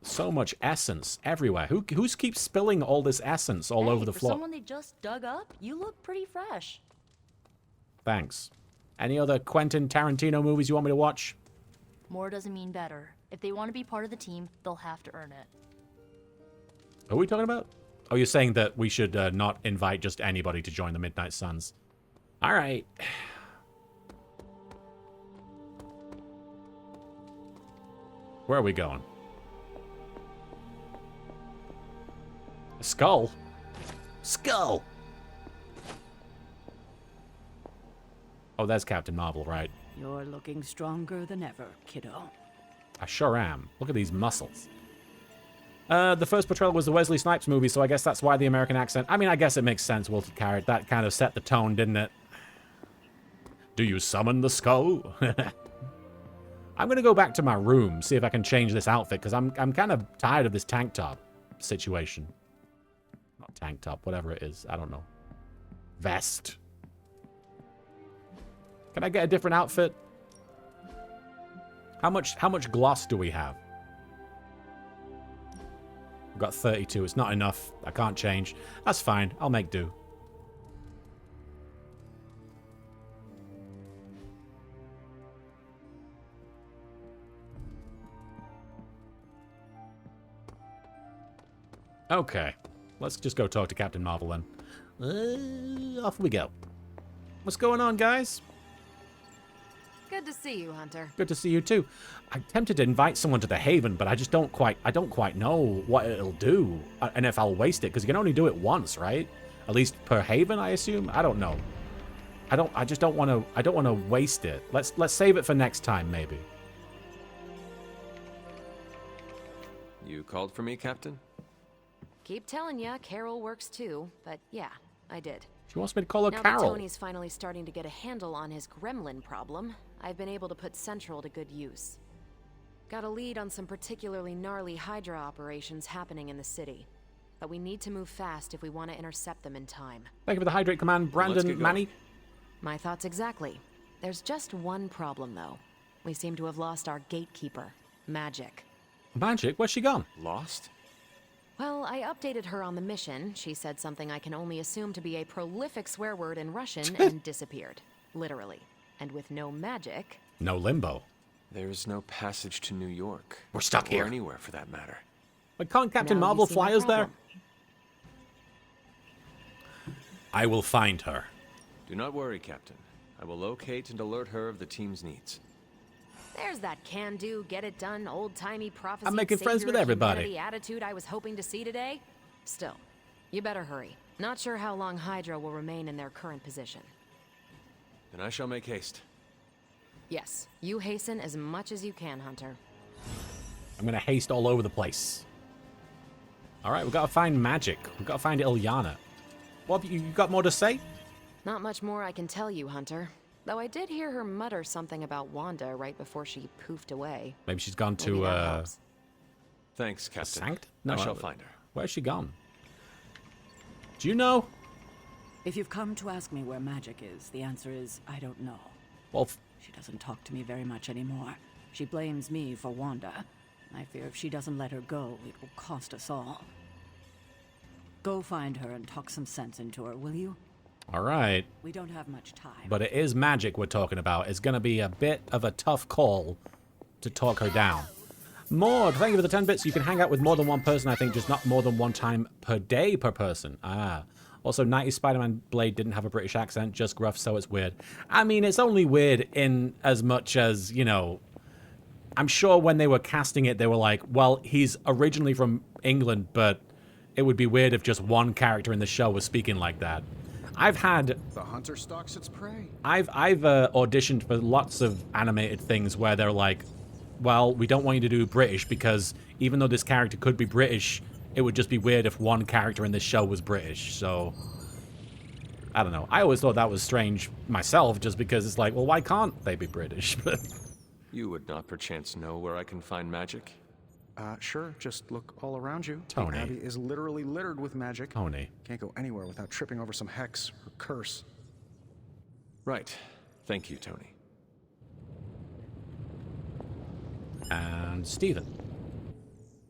So much essence everywhere. Who keeps spilling all this essence all over the for floor? someone they just dug up, you look pretty fresh. Thanks. Any other Quentin Tarantino movies you want me to watch? More doesn't mean better. If they want to be part of the team, they'll have to earn it. Who are we talking about? Oh, you're saying that we should not invite just anybody to join the Midnight Suns. All right. Where are we going? A skull? Skull! Oh, that's Captain Marvel, right? You're looking stronger than ever, kiddo. I sure am. Look at these muscles. The first portrayal was the Wesley Snipes movie, so I guess that's why the American accent. I mean, I guess it makes sense, Wilted Carrot. That kind of set the tone, didn't it? Do you summon the skull? I'm going to go back to my room, see if I can change this outfit, because I'm kind of tired of this tank top situation. Not tank top, whatever it is. I don't know. Vest. Can I get a different outfit? How much gloss do we have? We've got 32. It's not enough. I can't change. That's fine. I'll make do. Okay. Let's just go talk to Captain Marvel then. Off we go. What's going on, guys? Good to see you, Hunter. Good to see you too. I'm tempted to invite someone to the Haven, but I don't quite know what it'll do and if I'll waste it, because you can only do it once, right? At least per Haven, I assume. I don't know. I just don't want to waste it. Let's save it for next time, maybe. You called for me, Captain? Keep telling ya, Carol works too, but yeah, I did. She wants me to call her Now Carol. that Tony's finally starting to get a handle on his gremlin problem, I've been able to put Central to good use. Got a lead on some particularly gnarly Hydra operations happening in the city. But we need to move fast if we want to intercept them in time. Thank you for the hydrate command, Brandon Manny. My thoughts exactly. There's just one problem, though. We seem to have lost our gatekeeper, Magic. Magic? Where's she gone? Lost? Well, I updated her on the mission. She said something I can only assume to be a prolific swear word in Russian and disappeared. Literally. And with no magic... No limbo. There's no passage to New York. We're stuck here. Or anywhere, for that matter. But can't Captain Now you Marvel see fly my us there? problem. I will find her. Do not worry, Captain. I will locate and alert her of the team's needs. There's that can-do, get-it-done, old-timey prophecy. I'm making friends with everybody. Attitude I was hoping to see today. Still, you better hurry. Not sure how long Hydra will remain in their current position. Then I shall make haste. Yes, you hasten as much as you can, Hunter. I'm going to haste all over the place. All right, we've got to find Magic. We've got to find Ilyana. What, you got more to say? Not much more I can tell you, Hunter. Though I did hear her mutter something about Wanda right before she poofed away. Maybe she's gone Maybe that to helps. Thanks, Captain. Sanct? No, I shall find her. Where's she gone? Do you know? If you've come to ask me where Magic is, the answer is I don't know. Well, she doesn't talk to me very much anymore. She blames me for Wanda. I fear if she doesn't let her go, it will cost us all. Go find her and talk some sense into her, will you? All right. We don't have much time. But it is Magic we're talking about. It's going to be a bit of a tough call to talk her down. Maud, thank you for the 10 bits. You can hang out with more than one person, I think, just not more than one time per day per person. Ah. Also, 90s Spider-Man Blade didn't have a British accent, just gruff, so it's weird. I mean, it's only weird in as much as, you know, I'm sure when they were casting it, they were like, well, he's originally from England, but it would be weird if just one character in the show was speaking like that. I've had... The hunter stalks its prey. I've auditioned for lots of animated things where they're like, well, we don't want you to do British because even though this character could be British, it would just be weird if one character in this show was British. So, I don't know. I always thought that was strange myself just because it's like, well, why can't they be British? You would not perchance know where I can find Magic? Sure. Just look all around you. Tony. The Abbey is literally littered with magic. Tony. Can't go anywhere without tripping over some hex or curse. Right. Thank you, Tony. And Stephen.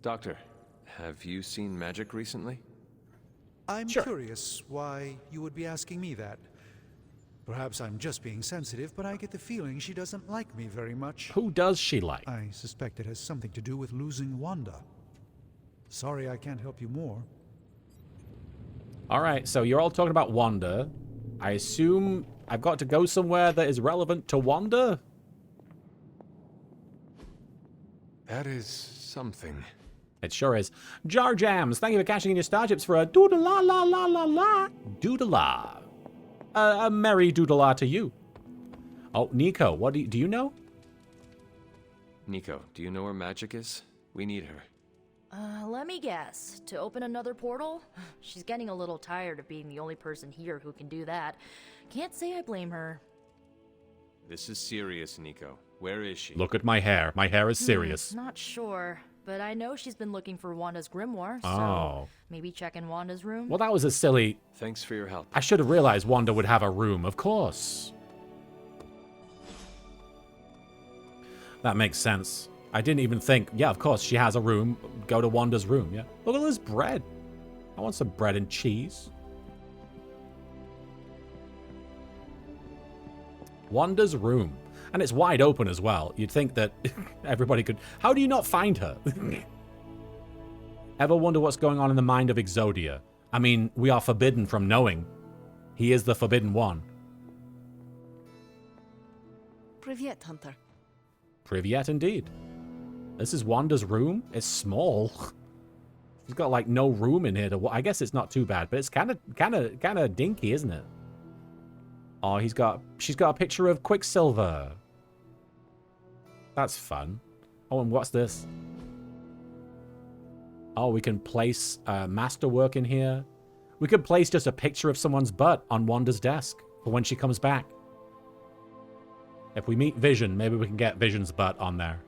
Doctor, have you seen Magic recently? I'm curious why you would be asking me that. Perhaps I'm just being sensitive, but I get the feeling she doesn't like me very much. Who does she like? I suspect it has something to do with losing Wanda. Sorry I can't help you more. All right, so you're all talking about Wanda. I assume I've got to go somewhere that is relevant to Wanda? That is something. It sure is. Jar Jams, thank you for cashing in your starships for a doodle-la-la-la-la-la. Doodle-la. A merry doodle-la to you. Oh, Nico, what do you know? Nico, do you know where Magic is? We need her. Let me guess. To open another portal? She's getting a little tired of being the only person here who can do that. Can't say I blame her. This is serious, Nico. Where is she? Look at my hair. My hair is serious. Not sure, but I know she's been looking for Wanda's grimoire, so Oh. maybe check in Wanda's room? Well, that was a silly... Thanks for your help. I should have realized Wanda would have a room, of course. That makes sense. I didn't even think, yeah, of course, she has a room. Go to Wanda's room, yeah. Look at this bread. I want some bread and cheese. Wanda's room. And it's wide open as well. You'd think that everybody could... How do you not find her? Ever wonder what's going on in the mind of Exodia? I mean, we are forbidden from knowing. He is the Forbidden One. Privyet, Hunter. Privyet indeed. This is Wanda's room. It's small. She's got like no room in here to... I guess it's not too bad, but it's kind of dinky, isn't it? Oh, she's got a picture of Quicksilver. That's fun. Oh, and what's this? Oh, we can place masterwork in here. We could place just a picture of someone's butt on Wanda's desk for when she comes back. If we meet Vision, maybe we can get Vision's butt on there.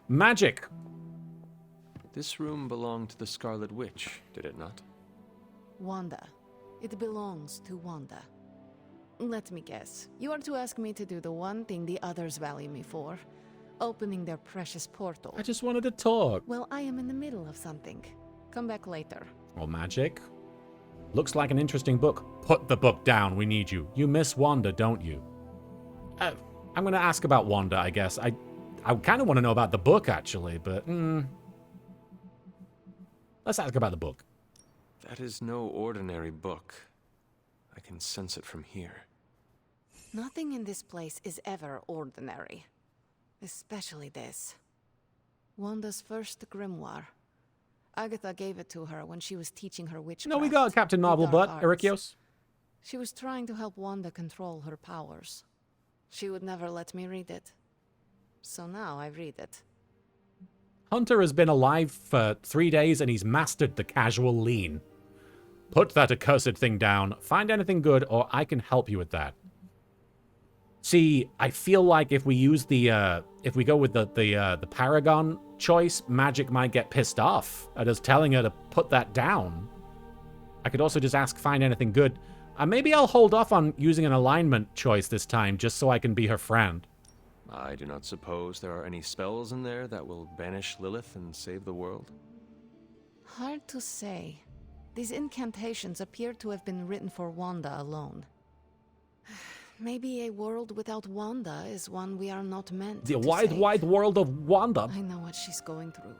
Magic. This room belonged to the Scarlet Witch, did it not? Wanda. It belongs to Wanda. Let me guess. You are to ask me to do the one thing the others value me for. Opening their precious portal. I just wanted to talk. Well, I am in the middle of something. Come back later. Well, Magic. Looks like an interesting book. Put the book down. We need you. You miss Wanda, don't you? I'm going to ask about Wanda, I guess. I kind of want to know about the book, actually, but... Let's ask about the book. That is no ordinary book. I can sense it from here. Nothing in this place is ever ordinary. Especially this. Wanda's first grimoire. Agatha gave it to her when she was teaching her witchcraft. No, we got Captain Marvel butt, Erikios. She was trying to help Wanda control her powers. She would never let me read it. So now I read it. Hunter has been alive for 3 days and he's mastered the casual lean. Put that accursed thing down, find anything good, or I can help you with that. See, I feel like if we use the if we go with the Paragon choice, Magic might get pissed off at us telling her to put that down. I could also just ask, find anything good. Maybe I'll hold off on using an alignment choice this time, just so I can be her friend. I do not suppose there are any spells in there that will banish Lilith and save the world? Hard to say. These incantations appear to have been written for Wanda alone. Maybe a world without Wanda is one we are not meant The to wide, save. wide world of Wanda. I know what she's going through.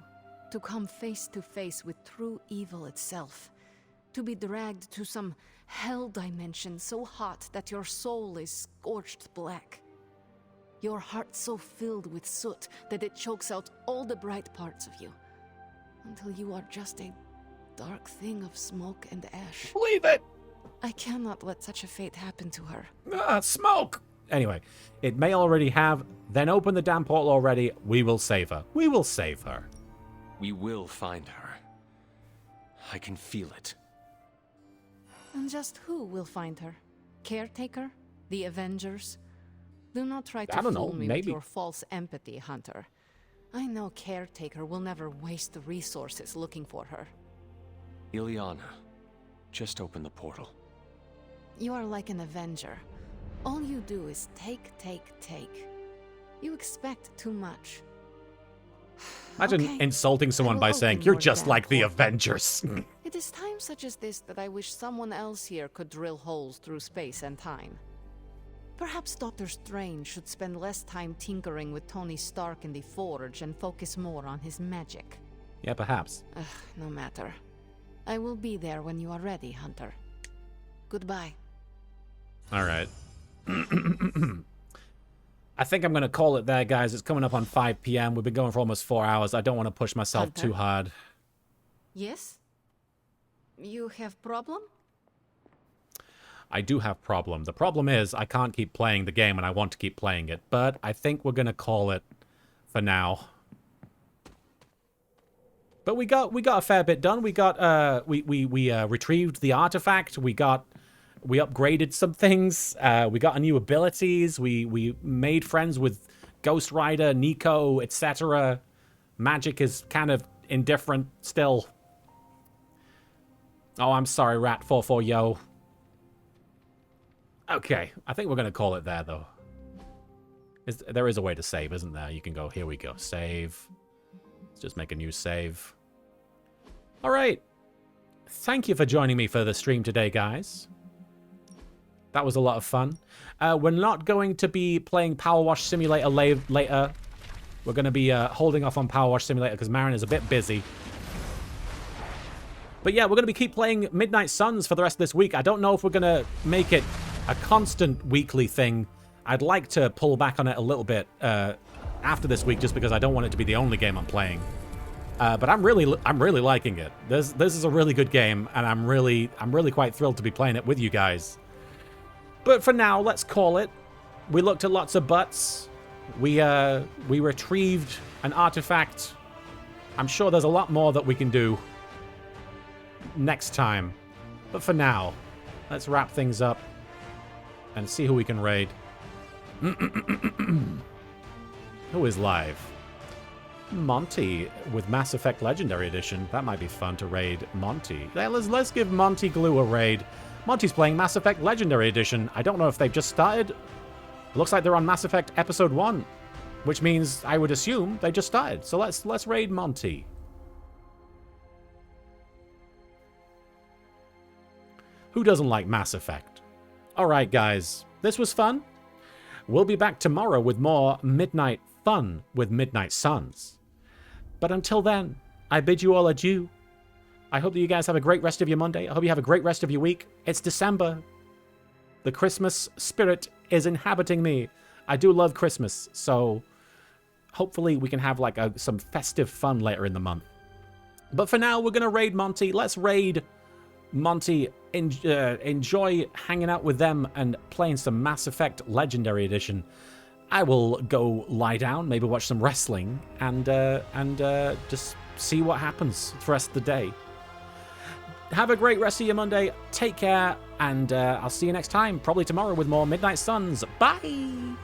To come face to face with true evil itself. To be dragged to some hell dimension so hot that your soul is scorched black. Your heart so filled with soot that it chokes out all the bright parts of you. Until you are just a dark thing of smoke and ash. Believe it! I cannot let such a fate happen to her. Smoke! Anyway, it may already have. Then open the damn portal already. We will save her. We will save her. We will find her. I can feel it. And just who will find her? Caretaker? The Avengers? Do not try to fool me with your false empathy, Hunter. I know Caretaker will never waste the resources looking for her. Ileana, just open the portal. You are like an Avenger. All you do is take. You expect too much. Imagine insulting someone by saying, you're just like the Avengers. It is times such as this that I wish someone else here could drill holes through space and time. Perhaps Doctor Strange should spend less time tinkering with Tony Stark in the Forge and focus more on his magic. Yeah, perhaps. No matter. I will be there when you are ready, Hunter. Goodbye. All right. I think I'm going to call it there, guys. It's coming up on 5 p.m. We've been going for almost 4 hours. I don't want to push myself Hunter? too hard. Yes? You have problem? I do have problem. The problem is I can't keep playing the game and I want to keep playing it. But I think we're going to call it for now. But we got a fair bit done. We got we retrieved the artifact. We upgraded some things. We got new abilities. We made friends with Ghost Rider, Nico, etc. Magic is kind of indifferent still. Oh, I'm sorry, Rat44Yo. Okay, I think we're going to call it there, though. There is a way to save, isn't there? You can go, here we go, save. Let's just make a new save. All right. Thank you for joining me for the stream today, guys. That was a lot of fun. We're not going to be playing Power Wash Simulator later. We're going to be holding off on Power Wash Simulator because Marin is a bit busy. But yeah, we're going to keep playing Midnight Suns for the rest of this week. I don't know if we're going to make it a constant weekly thing. I'd like to pull back on it a little bit after this week, just because I don't want it to be the only game I'm playing. But I'm really liking it. This is a really good game, and I'm really quite thrilled to be playing it with you guys. But for now, let's call it. We looked at lots of butts. We retrieved an artifact. I'm sure there's a lot more that we can do next time. But for now, let's wrap things up and see who we can raid. Who is live? Monty with Mass Effect Legendary Edition. That might be fun to raid Monty. Let's give Monty Glue a raid. Monty's playing Mass Effect Legendary Edition. I don't know if they've just started. Looks like they're on Mass Effect Episode 1, which means I would assume they just started. So let's raid Monty. Who doesn't like Mass Effect? All right, guys. This was fun. We'll be back tomorrow with more Midnight Fun with Midnight Suns. But until then, I bid you all adieu. I hope that you guys have a great rest of your Monday. I hope you have a great rest of your week. It's December. The Christmas spirit is inhabiting me. I do love Christmas, so hopefully we can have like some festive fun later in the month. But for now, we're going to raid Monty. Let's raid Monty. Enjoy hanging out with them and playing some Mass Effect Legendary Edition. I will go lie down, maybe watch some wrestling, and just see what happens for the rest of the day. Have a great rest of your Monday. Take care, and I'll see you next time, probably tomorrow with more Midnight Suns. Bye!